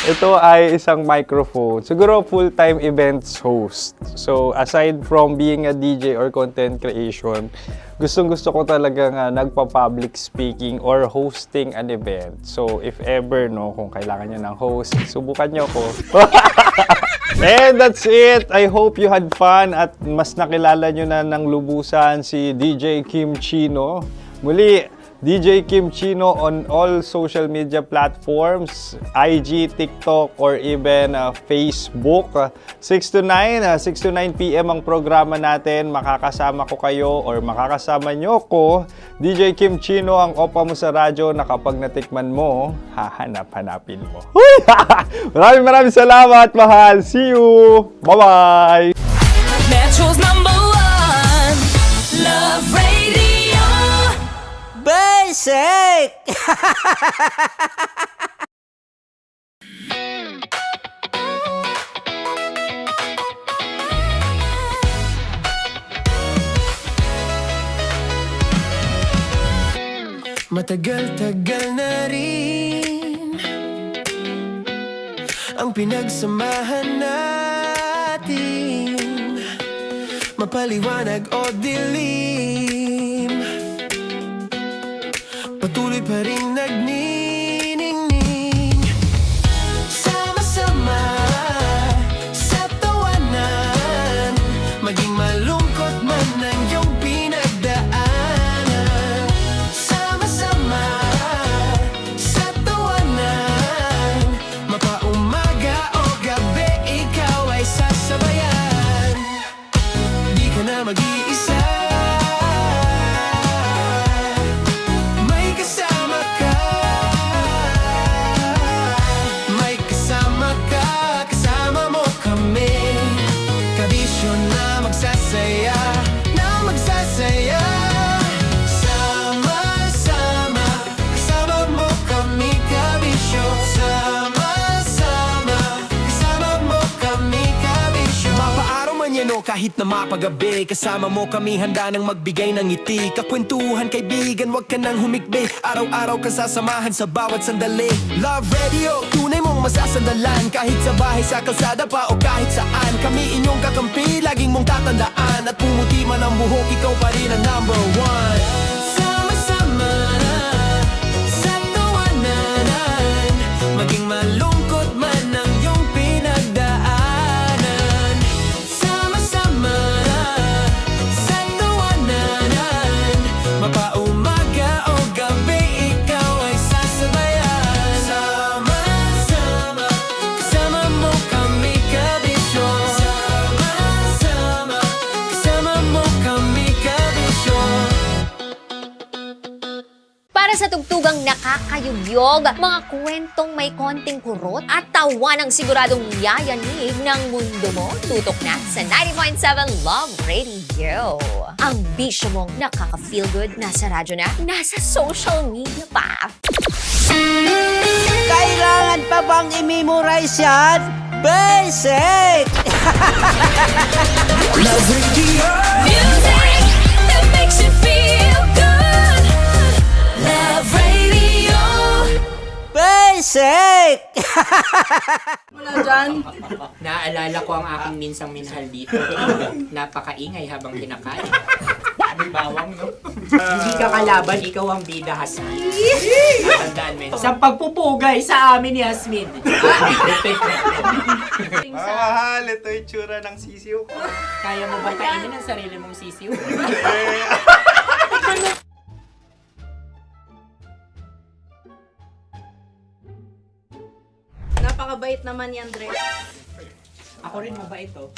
Ito ay isang microphone. Siguro full-time events host. So, aside from being a DJ or content creation, gustong-gusto ko talagang nagpa-public speaking or hosting an event. So, if ever, kung kailangan nyo ng host, subukan nyo ko. And that's it. I hope you had fun at mas nakilala nyo na ng lubusan si DJ Kim Chino. Muli, DJ Kim Chino on all social media platforms, IG, TikTok, or even Facebook. 6 to 9 p.m. ang programa natin. Makakasama ko kayo or makakasama nyo ko. DJ Kim Chino, ang opa mo sa radyo na kapag natikman mo, hahanap-hanapin mo. Maraming salamat, mahal. See you! Bye-bye! Metro's #1 Love Radio. Basic! Matagal-tagal na rin ang pinagsamahan natin, mapaliwanag o dilim, patuloy pa rin nagniningning. Sama-sama sa tawanan, maging malungkot man ang iyong pinagdaanan. Sama-sama sa tawanan, mapaumaga o gabi, ikaw ay sasabayan. Di ka na mag-iisa, kahit na mapagabi, kasama mo kami handa nang magbigay ng ngiti. Kakwentuhan kaibigan, wag ka nang humikbi. Araw-araw ka sasamahan sa bawat sandali. Love Radio, tunay mong masasandalan. Kahit sa bahay, sa kalsada pa o kahit saan, kami inyong kakampi, laging mong tatandaan. At pumuti man ang buhok, ikaw pa rin ang #1. Sama-sama sa tawanan, maging malungkot man ang iyong pinagdaanan. Sama-sama sa tawanan, mapaumaga o gabi, ikaw ay sasabayan. Sama-sama, kasama mo kami kabisyo. Sama-sama, kasama mo kami kabisyo. Para sa tugtugang nakakayugyog, mga kwentong may konting kurot at tawa ng siguradong yayanig ng mundo mo, tutok na sa 90.7 Love Radio. Ang bisyo mong nakaka-feel good, nasa radyo na, nasa social media pa. Kailangan pa bang i-memorize yan? Basic! Love Radio, music that makes you feel good. Love Radio. Basic! Wala dyan. Naaalala ko ang aking minsang minahal dito. Napakaingay habang kinakain. May bawang, no? Hindi ka kalaban, ikaw ang bida, Hasmin. Tandaan mo yun. Sa pagpupugay sa amin ni Hasmin. Mahal, ito yung tsura ng sisiw ko. Kaya mo ba kainin ang sarili mong sisiw? Napakabait naman yan, Dre. Ako rin mabait, oh.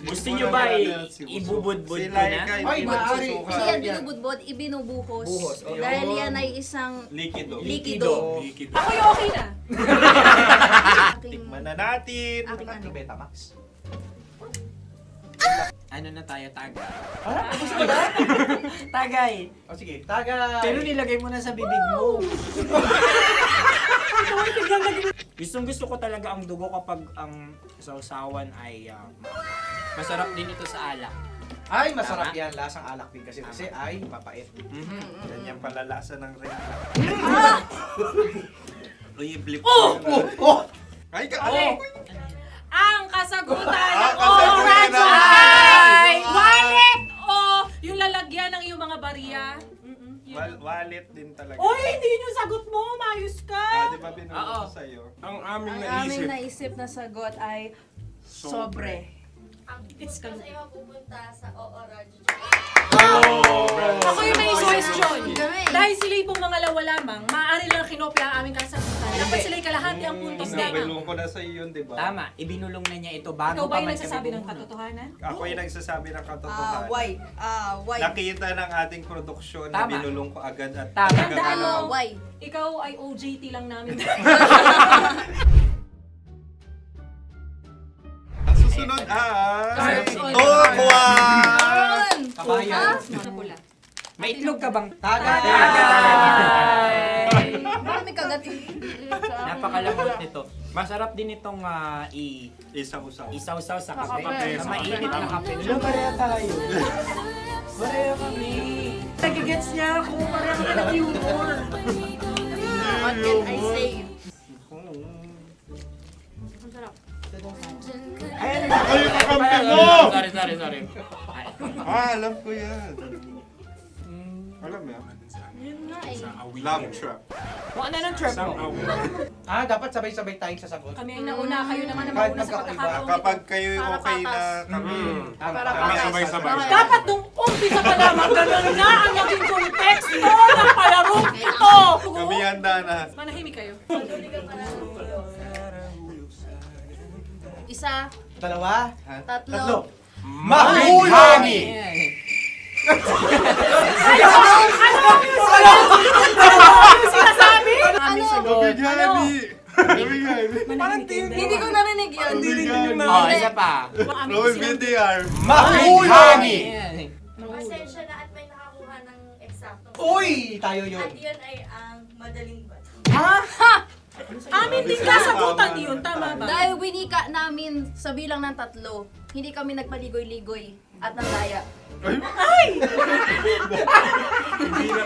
Gusto nyo ba ibubudbud ko na? Ay, maaari. Kasi yan binubudbod, ibinubuhos. Dahil yan ay isang Likido. Ako yung okay na. Tikman na natin. Aking ano? Betamax. ano na tayo, tagay. Gusto mo na? Tagay. O sige, tagay. Pero nilagay mo na sa bibig mo. Gustong gusto ko talaga ang dugo kapag ang sausawan ay masarap din ito sa alak. Ay, masarap Tama? yan. Lasang alak din kasi ay mapait. Ganyan pala lasa ng ring. Uy, blip. Ay, Ang kasagutan Ang o kasagutan radyo ay- ay wallet o yung lalagyan ng iyong mga bariya. Wallet din talaga. Oy, hindi yun yung sagot mo. Mayos ka. Di ba binulong ko sa'yo? Ang aming Ang naisip. aming naisip na sagot ay sobre. It's Kasi pupunta sa OORAD. Ako yung may suggestion. Dahil sila pong mga lawa lamang, maaari lang kinopya ang aming kasagutan. Dapat sila'y kalahati ang puntos lamang. Binulong ko na sa'yo yun, di ba? Tama, ibinulong na niya ito bago Ikaw ba pa yung man nagsasabi kami ng bumuno. katotohanan? Ako yung nagsasabi ng katotohanan. Why? Nakita ng ating produksyon na Tama. binulong ko agad at Tama. Tandaan mo, Why? ikaw ay OJT lang namin. Ang susunod ay... Tokwa! Kabayan. May itlog ka bang? Tagay! Marami kagat Napakalambot nito. Masarap din itong Isaw-saw. isaw-saw sa kape. kape. Sa mainit na kape. Wala, pareha tayo. Pareha kami. Nagigets niya ako. Pareha kami ng humor. What can I say? Ay, kakampi mo! Sorry. Alam ko yan. Alam mo yan? Yun nga eh. Love trap. Kung ano ng trap mo? Dapat sabay-sabay tayong sasagot. Kami ang nauna, kayo naman ang Kahit mauna sa magkakaiba. pagkakataon. Kapag kayo Para okay na patas. kami. Para Kami patas. sabay-sabay. Dapat nung umpisa pa lamang, ganun na ang naging konteksto ng palarong ito. Kami handa na. Manahimik kayo. Isa, Dalawa. tatlo. Mahulami! Ano sinasabi? Hindi ko narinig yun. Oh, isa pa. Roll VTR. Mahulami! Pasensya na at may nakakuha ng eksaktong. Uy! Tayo yun. At yun ay ang madaling bat. Amin din kasagutan yun, tama ba? Dahil winika namin sa bilang ng 3, hindi kami nagpaligoy-ligoy at nandaya.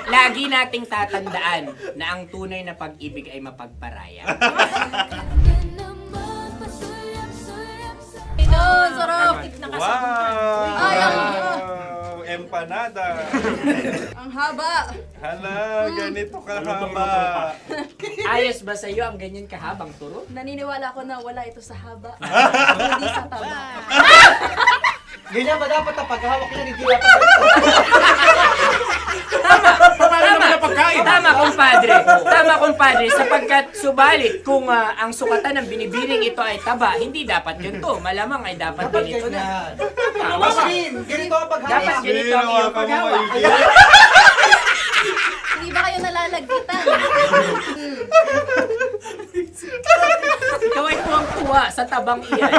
Lagi nating tatandaan na ang tunay na pag-ibig ay mapagparaya. Oh, sarap! Wow! Empanada. Ang haba! Hala, ganito kahaba. Ayos ba sa'yo ang ganyan kahabang turo? Naniniwala ko na wala ito sa haba. Hindi sa taba. Ganyan ba dapat ang paghawak niya? Hindi dapat Tama, kumpadre. Tama, kumpadre. Sapagkat subalit kung ang sukatan ng binibining ito ay taba, hindi dapat ganito. Malamang ay dapat ganito na. Ganito ang paghawak. Dapat ganito ang iyong paghawak. Hindi ba kayo nalalagkitan? Ikaw ay tuwang-tuwa sa tabang iyan.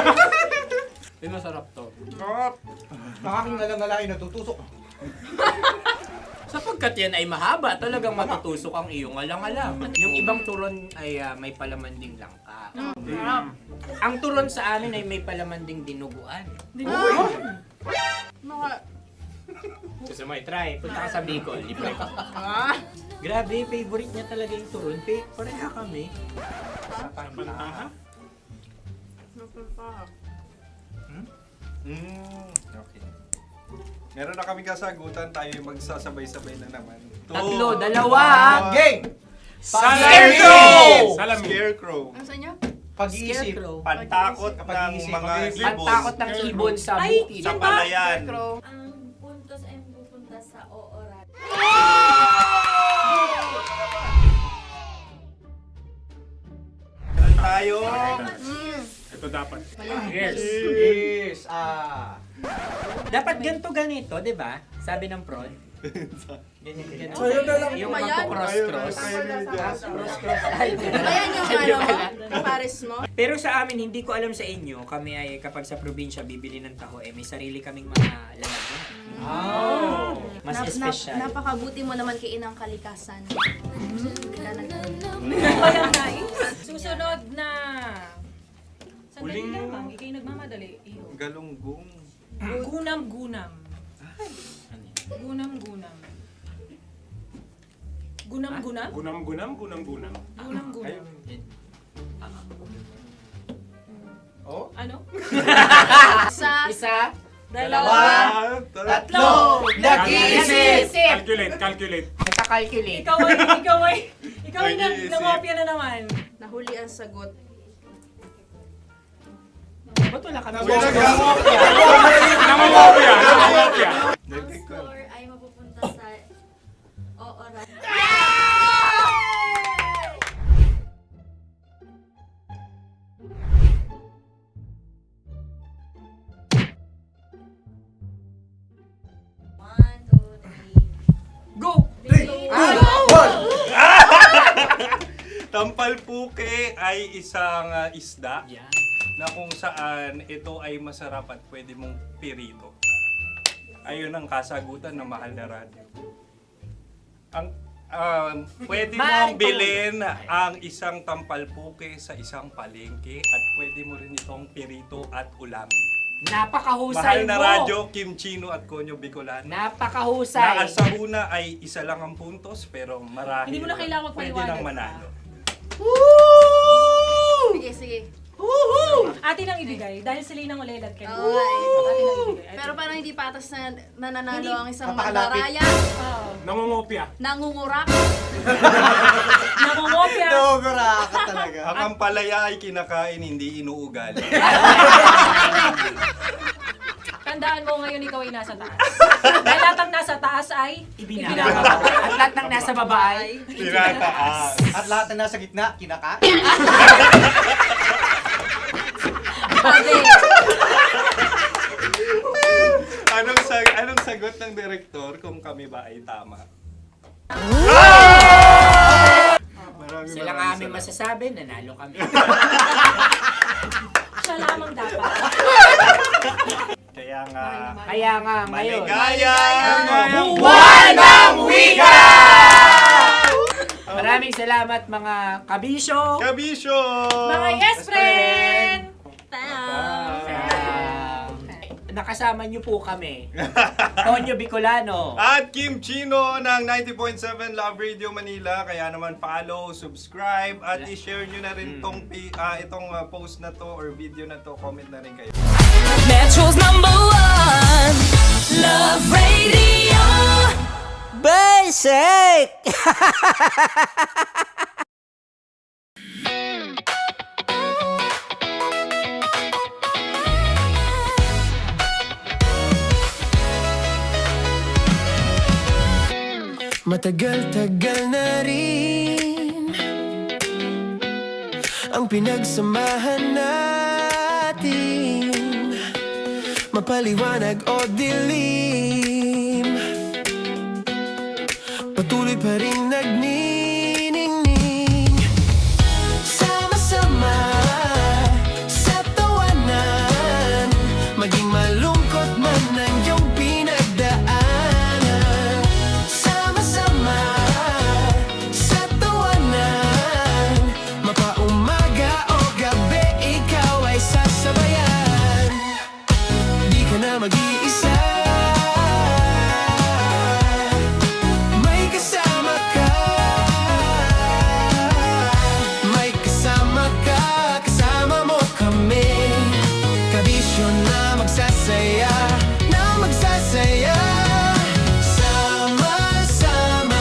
Ay, masarap to. Makaking nalang-alain natutusok. Sapagkat yan ay mahaba, talagang matutusok ang iyong alang-alang. Yung ibang turon ay may palaman ding langka. Ang turon sa amin ay may palaman ding dinuguan. Gusto mo i-try? Punta ka sa Bicol, libre ka. Grabe, favorite niya talaga yung turon. Pareha kami. Okay. Meron na kami kasagutan, tayo yung magsasabay-sabay na naman. Tatlo, dalawa. Game! Scarecrow! Scarecrow. Ano sa inyo? Pag-iisip. Pantakot ng mga ibon. Pantakot ng ibon sa bukid. Sa palayan. Ang puntos ay pupunta sa OORAD. Tayo. Ito dapat. Yes. Dapat ganito ganito, di ba? Sabi ng prod. Sa'yo na lang. Yung magko-cross-cross. Cross-cross. Ayan yung pares mo. Pero sa amin, hindi ko alam sa inyo, kami ay kapag sa probinsya bibili ng taho, may sarili kaming mga lalagyan. Mas espesyal. Napakabuti mo naman kay Inang Kalikasan. Susunod na... Sandali lamang, ikay nagmamadali. Iyo. Galunggong. Gunam-gunam. Gunam-gunam. Gunam-gunam? Gunam-gunam. Gunam-gunam. Oh? Ano? Isa. Dalawa. Tatlo. Nag-iisip. Calculate. Nagka-calculate. Ikaw ay nangopya na naman. Nahuli ang sagot. Ba't wala ka Nangongopya. Ang score ay mapupunta sa oras. Go! Tampalpuke ay isang isda na kung saan ito ay masarap at pwede mong pirito. Ayun ang kasagutan ng Mahal na Radio. Ang pwede mong bilhin ang isang tampalpuke sa isang palengke at pwede mo rin itong pirito at ulamin. Napakahusay Mahal na mo! Radyo, Kim Chino at Konyo Bicolano. Napakahusay! Na sa una ay isa lang ang puntos pero marahil Hindi mo na kailangan pwede magpaliwanag nang manalo. Sige. Atin ang ibigay dahil sila yung nangulelat kayo. Oo. Atin ang ibigay. Pero parang hindi patas na nananalo Hindi. ang isang Napakalapit. mandaraya. Nangongopya. Nangungurak. Nangungopya. Ka talaga. Ang ampalaya ay kinakain, hindi inuugali. Tandaan mo ngayon ikaw ay nasa taas. Dahil lahat ng nasa taas ay Ibinababa. At lahat ng nasa baba ay Tinataas. At lahat na nasa gitna, kinaka. Anong sagot ng direktor kung kami ba ay tama? sila nga aming masasabi, nanalo kami. siya lamang dapat. Kaya nga ngayon. Maligayang Buwan ng Wika! Maraming salamat mga kabisyo. Mga yes friend! Nakasama niyo po kami. Tonyo Bicolano. At Kim Chino ng 90.7 Love Radio Manila. Kaya naman follow, subscribe, at i-share nyo na rin itong post na to or video na to. Comment na rin kayo. Metro's #1 Love Radio. Basic! Matagal-tagal na rin ang pinagsamahan natin, mapaliwanag o dilim, patuloy pa rin nagniningning, sama-sama sa tawanan, maging malungkot man ang iyong pinagdaanan. Sama-sama sa tawanan, mapaumaga o gabi, ikaw ay sasabayan. Di ka na mag-iisa, may kasama ka. May kasama ka, kasama mo kami. Kabisyo na magsasaya, na magsasaya. Sama-sama,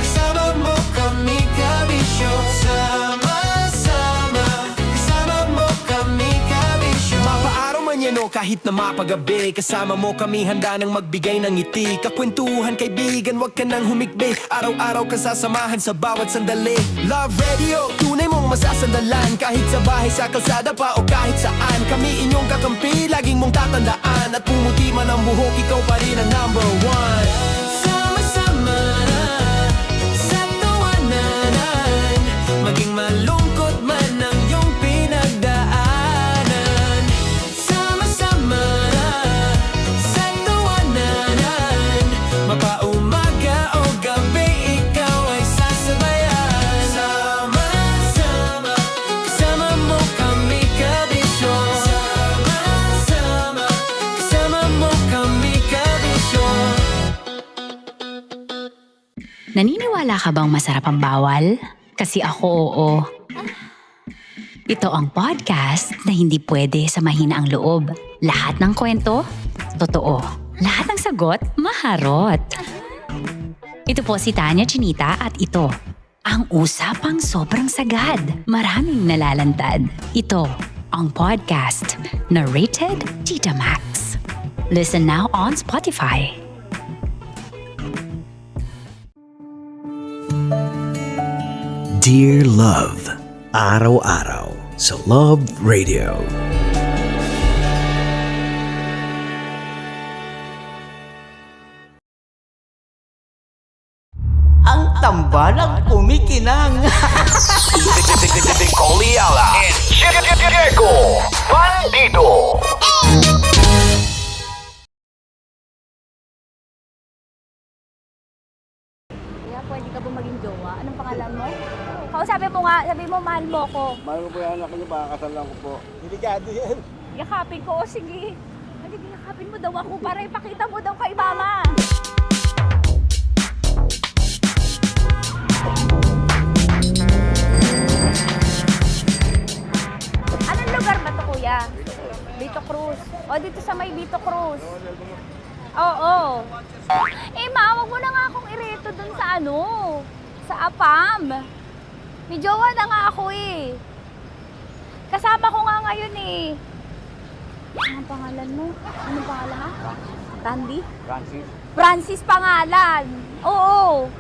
kasama mo kami, kabisyo. Sama-sama, kasama mo kami, kabisyo. Mapaaraw man yan o kahit na mapagabi, kasama mo kami, handa nang magbigay ng ngiti. Kakwentuhan kaibigan, wag ka nang humikbi. Araw-araw ka sasamahan sa bawat sandali. Love Radio, tunay mong masasandalan. Kahit sa bahay, sa kalsada pa o kahit saan, kami inyong kakampi, laging mong tatandaan. At pumuti man ang buhok, ikaw pa rin ang #1. Sama-sama Naniniwala ka bang masarap ang bawal? Kasi ako oo. Ito ang podcast na hindi pwede sa mahina ang loob. Lahat ng kwento, totoo. Lahat ng sagot, maharot. Ito po si Tanya Chinita at ito, ang usapang sobrang sagad. Maraming nalalantad. Ito, ang podcast na rated Tita Max. Listen now on Spotify. Dear Love, araw-araw sa Love Radio. Ang tambalang kumikinang. Coliala and Diego Bandido. Kaya pwede ka ba maging jowa? Anong pangalan mo? Kausapin mo nga, sabi mo mahal mo ko. Mahal ko po yung anak niyo, baka kasal lang ko po. Delikado yan. Yakapin ko, o sige. Hindi, yakapin mo daw ako para ipakita mo daw kay mama. Anong lugar ba to, kuya? Vito Cruz. O, dito sa may Vito Cruz. Oo. Eh, ma, wag mo na nga akong ireto dun sa ano, sa APAM. May jowa na nga ako eh. Kasama ko nga ngayon eh. Anong pangalan mo? Anong pangalan ha? Randy? Francis. Francis pangalan. Oo.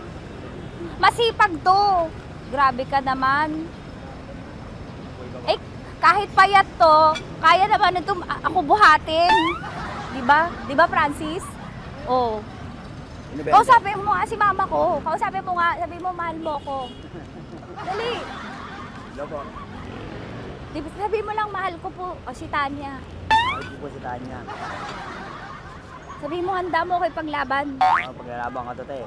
Masipag to. Grabe ka naman. Eh, kahit payat to, kaya naman ito ako buhatin. Diba? Diba, Francis? Oo. Kausapin mo nga si mama ko. Kausapin mo nga, sabi mo mahal mo ko. Dali. Sabi mo lang mahal ko po. O si Tanya. Mahal ko po si Tanya. Sabi mo handa mo kay paglaban. Paglalaban ka to, te.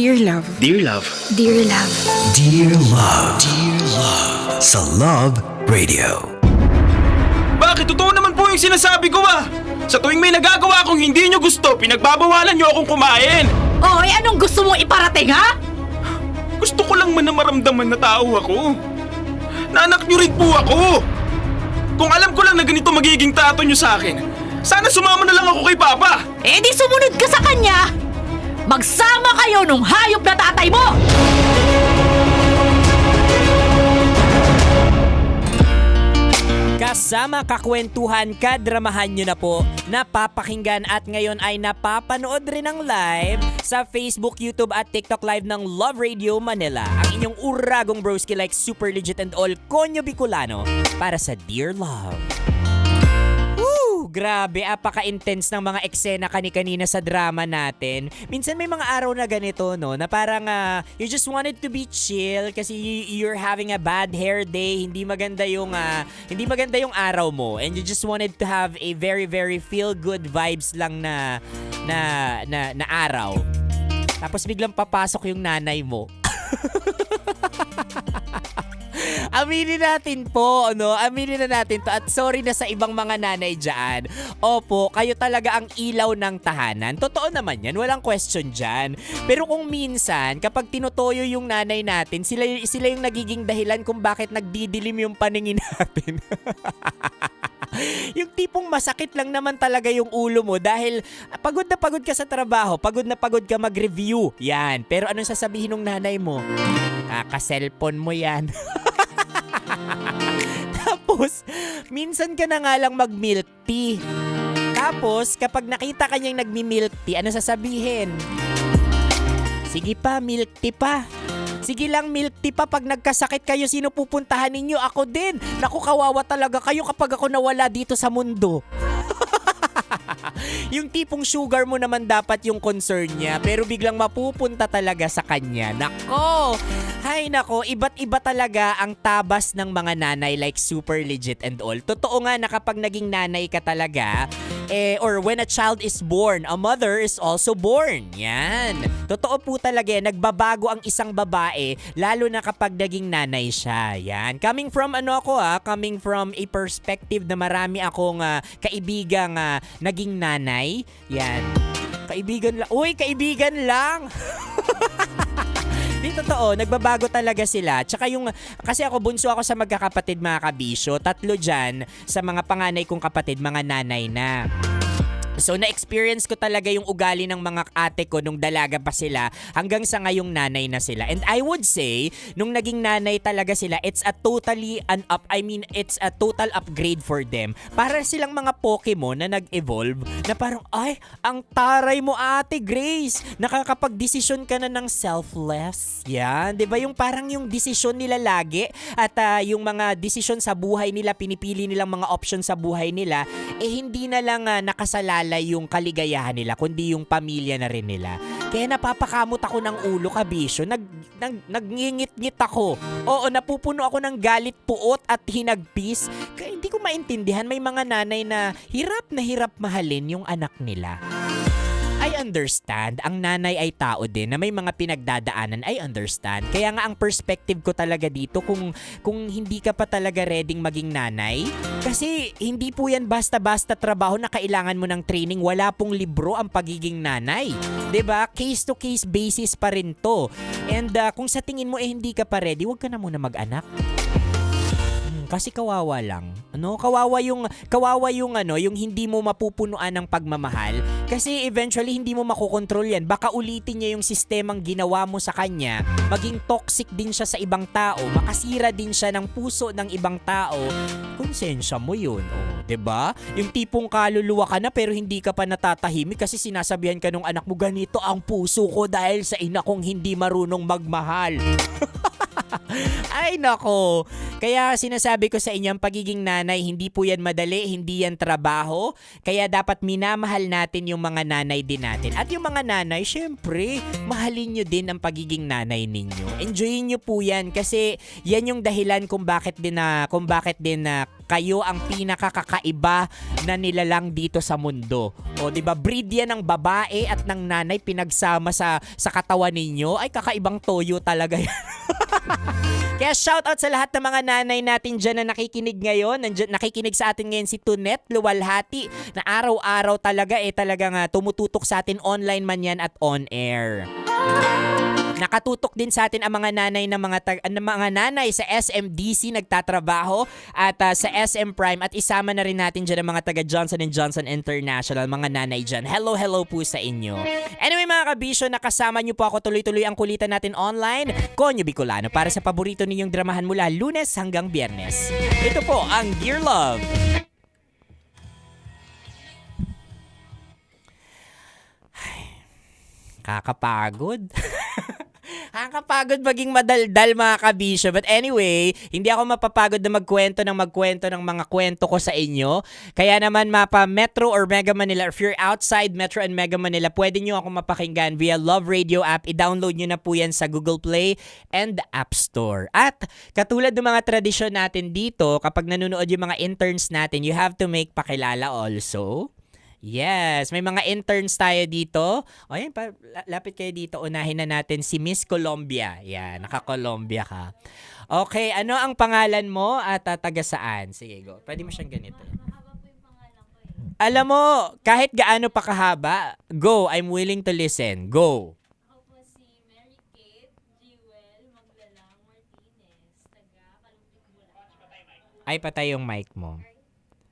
Dear Love. Dear Love. Dear Love. Dear Love. Dear Love. Sa Love Radio. Bakit? Totoo naman po yung sinasabi ko ah! Sa tuwing may nagagawa akong hindi nyo gusto, pinagbabawalan nyo akong kumain! Oy, anong gusto mo iparating, ha? Gusto ko lang man na maramdaman na tao ako. Na anak nyo rin po ako! Kung alam ko lang na ganito magiging trato nyo sa akin, sana sumama na lang ako kay Papa! Eh di sumunod ka sa kanya! Magsama kayo nung hayop na tatay mo! Kasama kakwentuhan, kadramahan nyo na po, napapakinggan at ngayon ay napapanood rin ng live sa Facebook, YouTube at TikTok live ng Love Radio Manila. Ang inyong uragong broski like super legit and all Konyo Bicolano para sa Dear Love. Woo! Grabe, apaka-intense ng mga eksena kani-kanina sa drama natin. Minsan may mga araw na ganito, no, na parang you just wanted to be chill kasi you're having a bad hair day, hindi maganda yung araw mo, and you just wanted to have a very very feel good vibes lang na araw. Tapos biglang papasok yung nanay mo. Aminin natin po, no? Aminin na natin to at sorry na sa ibang mga nanay dyan. Opo, kayo talaga ang ilaw ng tahanan. Totoo naman yan, walang question dyan. Pero kung minsan, kapag tinutoyo yung nanay natin, sila yung nagiging dahilan kung bakit nagdidilim yung paningin natin. Yung tipong masakit lang naman talaga yung ulo mo dahil pagod na pagod ka sa trabaho, pagod na pagod ka mag-review. Yan. Pero anong sasabihin ng nanay mo? Ka-cellphone mo yan. Tapos, minsan ka na nga lang mag-milk tea. Tapos, kapag nakita ka niyang nagmi-milk tea, ano sasabihin? Sige pa, milk tea pa. Sige lang, milk tea pa. Pag nagkasakit kayo, sino pupuntahan ninyo? Ako din. Naku, kawawa talaga kayo kapag ako nawala dito sa mundo. Yung tipong sugar mo naman dapat yung concern niya, pero biglang mapupunta talaga sa kanya. Nako! Hay nako, iba't iba talaga ang tabas ng mga nanay like super legit and all. Totoo nga na kapag naging nanay ka talaga, or when a child is born, a mother is also born. Yan. Totoo po talaga yan. Nagbabago ang isang babae, lalo na kapag naging nanay siya. Yan. Coming from coming from a perspective na marami akong kaibigang naging nanay. Yan. Kaibigan lang. Uy, kaibigan lang! Di totoo, nagbabago talaga sila. Tsaka kasi ako bunso ako sa magkakapatid mga kabisyo. 3 dyan sa mga panganay kong kapatid, mga nanay na. So, na-experience ko talaga yung ugali ng mga ate ko nung dalaga pa sila hanggang sa ngayong nanay na sila. And I would say, nung naging nanay talaga sila, it's a total upgrade for them. Para silang mga Pokemon na nag-evolve na parang, ay, ang taray mo ate Grace. Nakakapag-desisyon ka na ng selfless. Yan, 'di ba? Yung parang yung desisyon nila lagi at yung mga desisyon sa buhay nila, pinipili nilang mga option sa buhay nila, hindi na lang nakasalala yung kaligayahan nila, kundi yung pamilya na rin nila. Kaya napapakamot ako ng ulo, kabisyo. Nagngingit-ngit ako. Oo, napupuno ako ng galit, puot at hinagpis. Kaya hindi ko maintindihan, may mga nanay na hirap mahalin yung anak nila. I understand. Ang nanay ay tao din na may mga pinagdadaanan. I understand. Kaya nga ang perspective ko talaga dito kung hindi ka pa talaga readyng maging nanay. Kasi hindi po yan basta-basta trabaho na kailangan mo ng training. Wala pong libro ang pagiging nanay. 'Di ba? Case to case basis pa rin to. And kung sa tingin mo hindi ka pa ready, huwag ka na muna mag-anak. Kasi kawawa lang. Kawawa yung yung hindi mo mapupunuan ng pagmamahal kasi eventually hindi mo makokontrol yan. Baka ulitin niya yung sistemang ginawa mo sa kanya. Maging toxic din siya sa ibang tao. Makasira din siya ng puso ng ibang tao. Konsensya mo yun. 'Di ba? Yung tipong kaluluwa ka na pero hindi ka pa natatahimik kasi sinasabihan ka nung anak mo, ganito ang puso ko dahil sa ina kong hindi marunong magmahal. Ay nako. Kaya sinasabi ko sa inyo, ang pagiging nanay, hindi po yan madali, hindi yan trabaho. Kaya dapat minamahal natin yung mga nanay din natin. At yung mga nanay, syempre, mahalin nyo din ang pagiging nanay ninyo. Enjoyin nyo po yan kasi yan yung dahilan kung bakit din kayo ang pinakakakaiba na nilalang dito sa mundo. O, 'di ba? Breed yan ng babae at ng nanay pinagsama sa katawan ninyo. Ay, kakaibang toyo talaga yan. Kaya shoutout sa lahat ng mga nanay natin dyan na nakikinig ngayon. Nakikinig sa atin ngayon si Tunet Luwalhati na araw-araw talagang tumututok sa atin online man yan at on air. Nakatutok din sa atin ang mga nanay mga nanay sa SMDC nagtatrabaho at sa SM Prime at isama na rin natin dyan ang mga taga Johnson & Johnson International, mga nanay dyan. Hello po sa inyo. Anyway mga kabisyo, nakasama nyo po ako tuloy-tuloy ang kulitan natin online. Konyo Bicolano para sa paborito ninyong dramahan mula Lunes hanggang Biyernes. Ito po ang Dear Love. Kakapagod. Kakapagod maging madaldal mga kabisyo. But anyway, hindi ako mapapagod na magkwento ng mga kwento ko sa inyo. Kaya naman mapa Metro or Mega Manila, if you're outside Metro and Mega Manila, pwede nyo ako mapakinggan via Love Radio app. I-download nyo na po yan sa Google Play and the App Store. At katulad ng mga tradisyon natin dito, kapag nanonood yung mga interns natin, you have to make pakilala also. Yes, may mga interns tayo dito. O yan, lapit kayo dito. Unahin na natin si Miss Colombia. Yan, naka-Colombia ka. Okay, ano ang pangalan mo at taga saan? Sige, go. Pwede mo siyang ganito. Alam mo, kahit gaano pa kahaba, go, I'm willing to listen. Go. Ako po si Mary Kate Jewel Maglalang Martinez, taga Kalumpit, Bulacan. Ay, patay yung mic mo.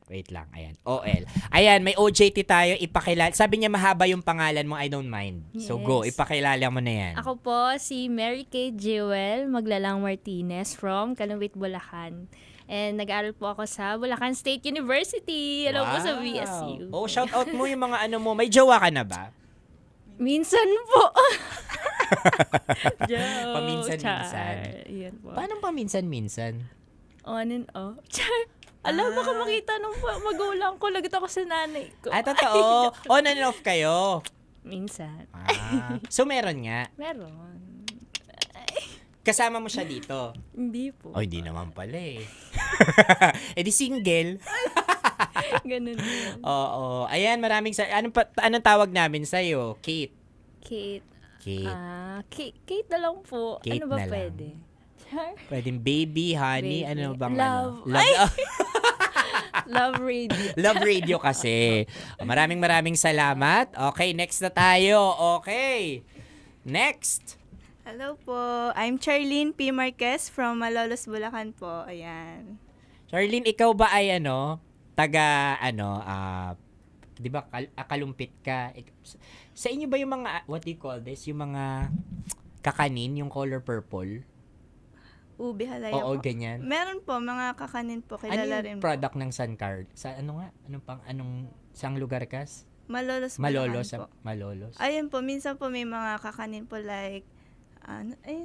Wait lang, ayan. OL. Ayan, may OJT tayo, ipakilala. Sabi niya mahaba yung pangalan mo, I don't mind. So go, ipakilala mo na yan. Ako po si Mary Kate Jewel Maglalang Martinez from Kalumpit, Bulacan. And nag-aaral po ako sa Bulacan State University. Hello po sa BSU. Oh, shout out mo yung mga ano mo. May jowa ka na ba? Minsan po. Paminsan-minsan. Yan po. Paano paminsan-minsan? On and off. Alam, baka makita nung magulang ko, lagot ako sa nanay ko. Totoo. On and off kayo. Minsan. So, meron nga. Meron. Kasama mo siya dito? Hindi po. Oh, hindi naman pala eh. Eh di single. Ganun yun. Oo. Ayan, maraming anong tawag namin sa'yo? Kate. Kate. Kate. Kate na lang po. Kate ano ba na lang. pwede? Pwedeng baby, honey, Baby. ano bang Love. ano? Love. Love radio. Love radio kasi. Maraming salamat. Okay, next na tayo. Okay. Next. Hello po. I'm Charlene P. Marquez from Malolos, Bulacan po. Ayan. Charlene, ikaw ba ay taga di ba kalumpit ka? Sa inyo ba yung mga, what do you call this? Yung mga kakanin, yung color purple? Ube halaya Oo, po. ganyan. Meron po, mga kakanin po. Kilala rin po. Product ng Suncard? Sa saang lugar kas? Malolos, Malolos. Bulacan po. Malolos. Ayun po, minsan po may mga kakanin po like,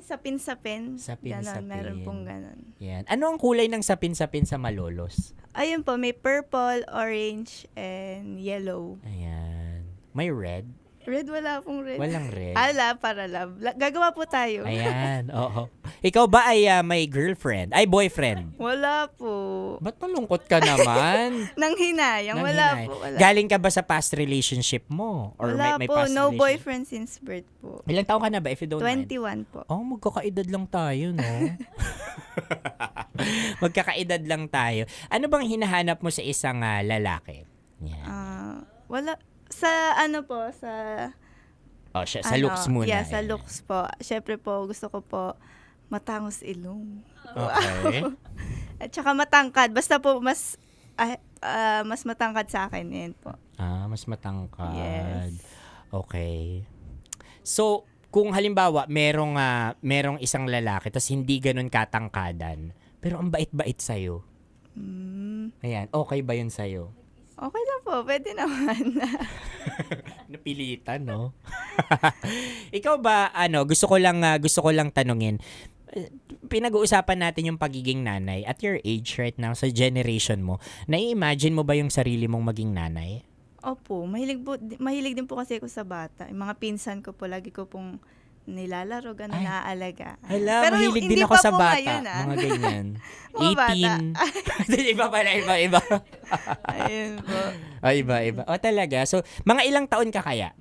sapin-sapin. Sapin-sapin. Ganon, meron pong ganon. Yan. Ano ang kulay ng sapin-sapin sa Malolos? Ayun po, may purple, orange, and yellow. Ayan. May red? Red, wala pong red. Walang red. Para love. Gagawa po tayo. Ayan, oo. Ikaw ba ay may girlfriend? Ay, boyfriend? Wala po. Ba't malungkot ka naman? Nang hinayang, wala po. Wala. Galing ka ba sa past relationship mo? Or wala may po, past no relationship? boyfriend since birth po. Ilang taon ka na ba if you don't mind? 21 po. Oh, magkakaedad lang tayo, no? Magkakaedad lang tayo. Ano bang hinahanap mo sa isang lalaki? Yan. Wala. Sa sa looks muna. Yeah, sa looks po. Syempre po, gusto ko po matangos ilong. Okay. At saka matangkad. Basta po mas matangkad sa akin. Yan po. Mas matangkad. Yes. Okay. So, kung halimbawa, merong isang lalaki tapos hindi ganun katangkadan, pero ang bait-bait sa'yo. Ayan, okay ba yun sa'yo? Okay lang po, pwede naman. Napilitan, no? Ikaw ba, gusto ko lang tanungin, pinag-uusapan natin yung pagiging nanay at your age right now, sa generation mo. Nai-imagine mo ba yung sarili mong maging nanay? Opo, mahilig din po kasi ako sa bata. Yung mga pinsan ko po, lagi ko pong nilalaro, gano'n, naaalaga. Hala, Pero mahilig hindi din ako pa sa po bata. ngayon, Mga ganyan. Mga bata. 18. Iba pala, iba. Ayun po. Iba. O talaga. So, mga ilang taon ka kaya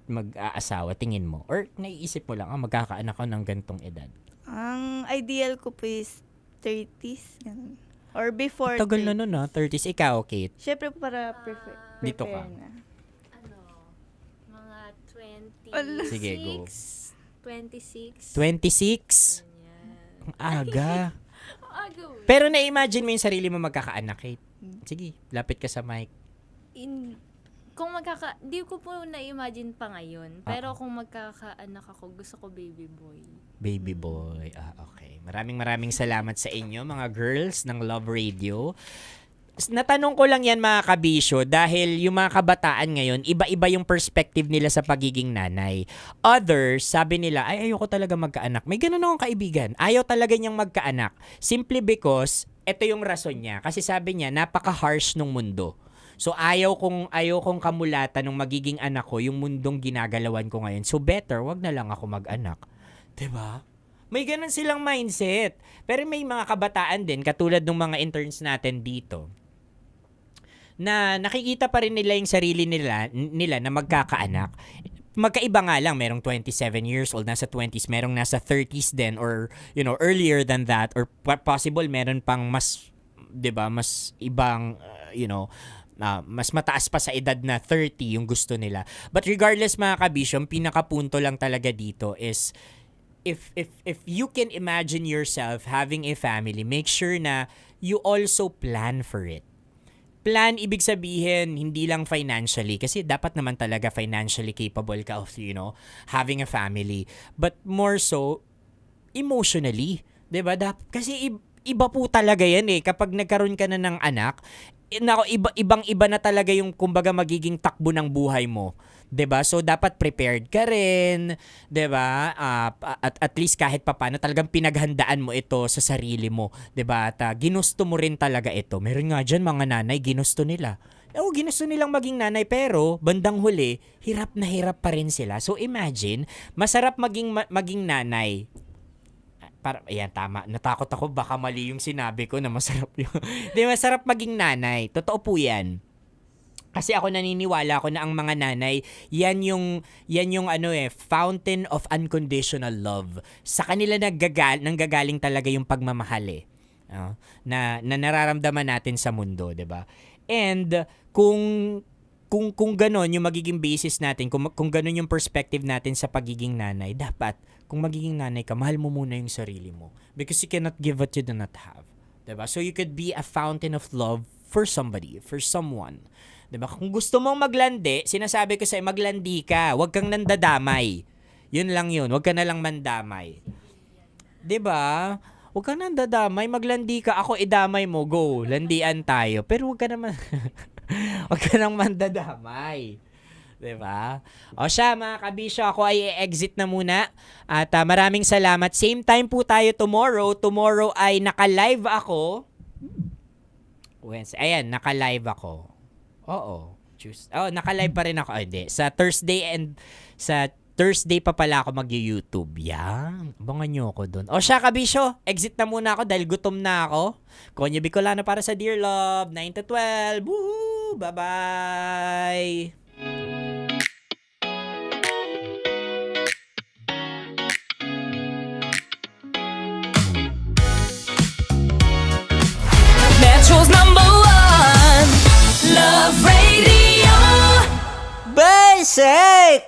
mag-aasawa, tingin mo? Or naiisip mo lang, magkakaanak ko ng gantong edad? Ang ideal ko po is 30s, gano'n. Or before. Tagal na nun, 30s. Ikaw, Kate? Siyempre para prepare Dito ka. na. Mga 26. Sige, go. 26. 26? Ang aga. Pero na-imagine mo yung sarili mo magkakaanak, Kate? Sige, lapit ka sa mic. Di ko po na-imagine pa ngayon. Pero kung magkakaanak ako, gusto ko baby boy. Baby boy. Okay. Maraming salamat sa inyo, mga girls ng Love Radio. Natanong ko lang yan, mga kabisyo, dahil yung mga kabataan ngayon, iba-iba yung perspective nila sa pagiging nanay. Others, sabi nila, ayoko talaga magkaanak. May ganun akong kaibigan. Ayaw talaga niyang magkaanak. Simply because, ito yung rason niya. Kasi sabi niya, napaka-harsh nung mundo. So ayaw kong kamulatan ng magiging anak ko yung mundong ginagalawan ko ngayon. So better, wag na lang ako mag-anak. 'Di ba? May ganun silang mindset. Pero may mga kabataan din, katulad ng mga interns natin dito, na nakikita pa rin nila yung sarili nila na magkakaanak. Magkaiba nga lang, merong 27 years old, nasa 20s, merong nasa 30s din, or earlier than that, or possible meron pang mas, 'di ba, mas ibang mas mataas pa sa edad na 30 yung gusto nila. But regardless, mga kabisyo, pinakapunto lang talaga dito is if you can imagine yourself having a family, make sure na you also plan for it. Plan, ibig sabihin, hindi lang financially, kasi dapat naman talaga financially capable ka of, having a family. But more so, emotionally. 'Di ba? Kasi iba po talaga yan kapag nagkaroon ka na ng anak, ibang-iba na talaga yung kumbaga magiging takbo ng buhay mo. 'Di ba? So dapat prepared ka rin, 'di ba? At least kahit papaano talagang pinaghandaan mo ito sa sarili mo, 'di ba? At ginusto mo rin talaga ito. Meron nga diyan mga nanay ginusto nila. Ginusto nilang maging nanay, pero bandang huli, hirap na hirap pa rin sila. So imagine, masarap maging nanay. Ayan, tama. Natakot ako, baka mali yung sinabi ko na masarap yun. Di, masarap maging nanay. Totoo po yan. Kasi ako naniniwala ako na ang mga nanay, yan yung fountain of unconditional love. Sa kanila nanggagaling talaga yung pagmamahal na nararamdaman natin sa mundo, 'di ba? And kung gano'n yung magiging basis natin, kung gano'n yung perspective natin sa pagiging nanay, dapat kung magiging nanay ka, mahal mo muna yung sarili mo. Because you cannot give what you do not have. Diba? So you could be a fountain of love for somebody, for someone. Diba? Kung gusto mong maglandi, sinasabi ko sa'yo, maglandi ka. Huwag kang nandadamay. Yun lang yun. Huwag ka na lang mandamay. Diba? Huwag kang nandadamay. Maglandi ka. Ako, idamay mo. Go. Landian tayo. Pero huwag ka naman... huwag ka nang mandadamay. Diba? O siya, mga kabisyo, ako ay exit na muna. At maraming salamat. Same time po tayo tomorrow. Tomorrow ay naka-live ako. Wednesday. Ayan, naka-live ako. Oo. Naka-live pa rin ako. Hindi. Sa Thursday pa pala ako mag-YouTube. Yan. Abangan nyo ako dun. O siya, kabisyo, exit na muna ako dahil gutom na ako. Konyo Bicolano para sa Dear Love. 9 to 12. Woohoo! Bye-bye! Metro's #1 Love Radio. Basic!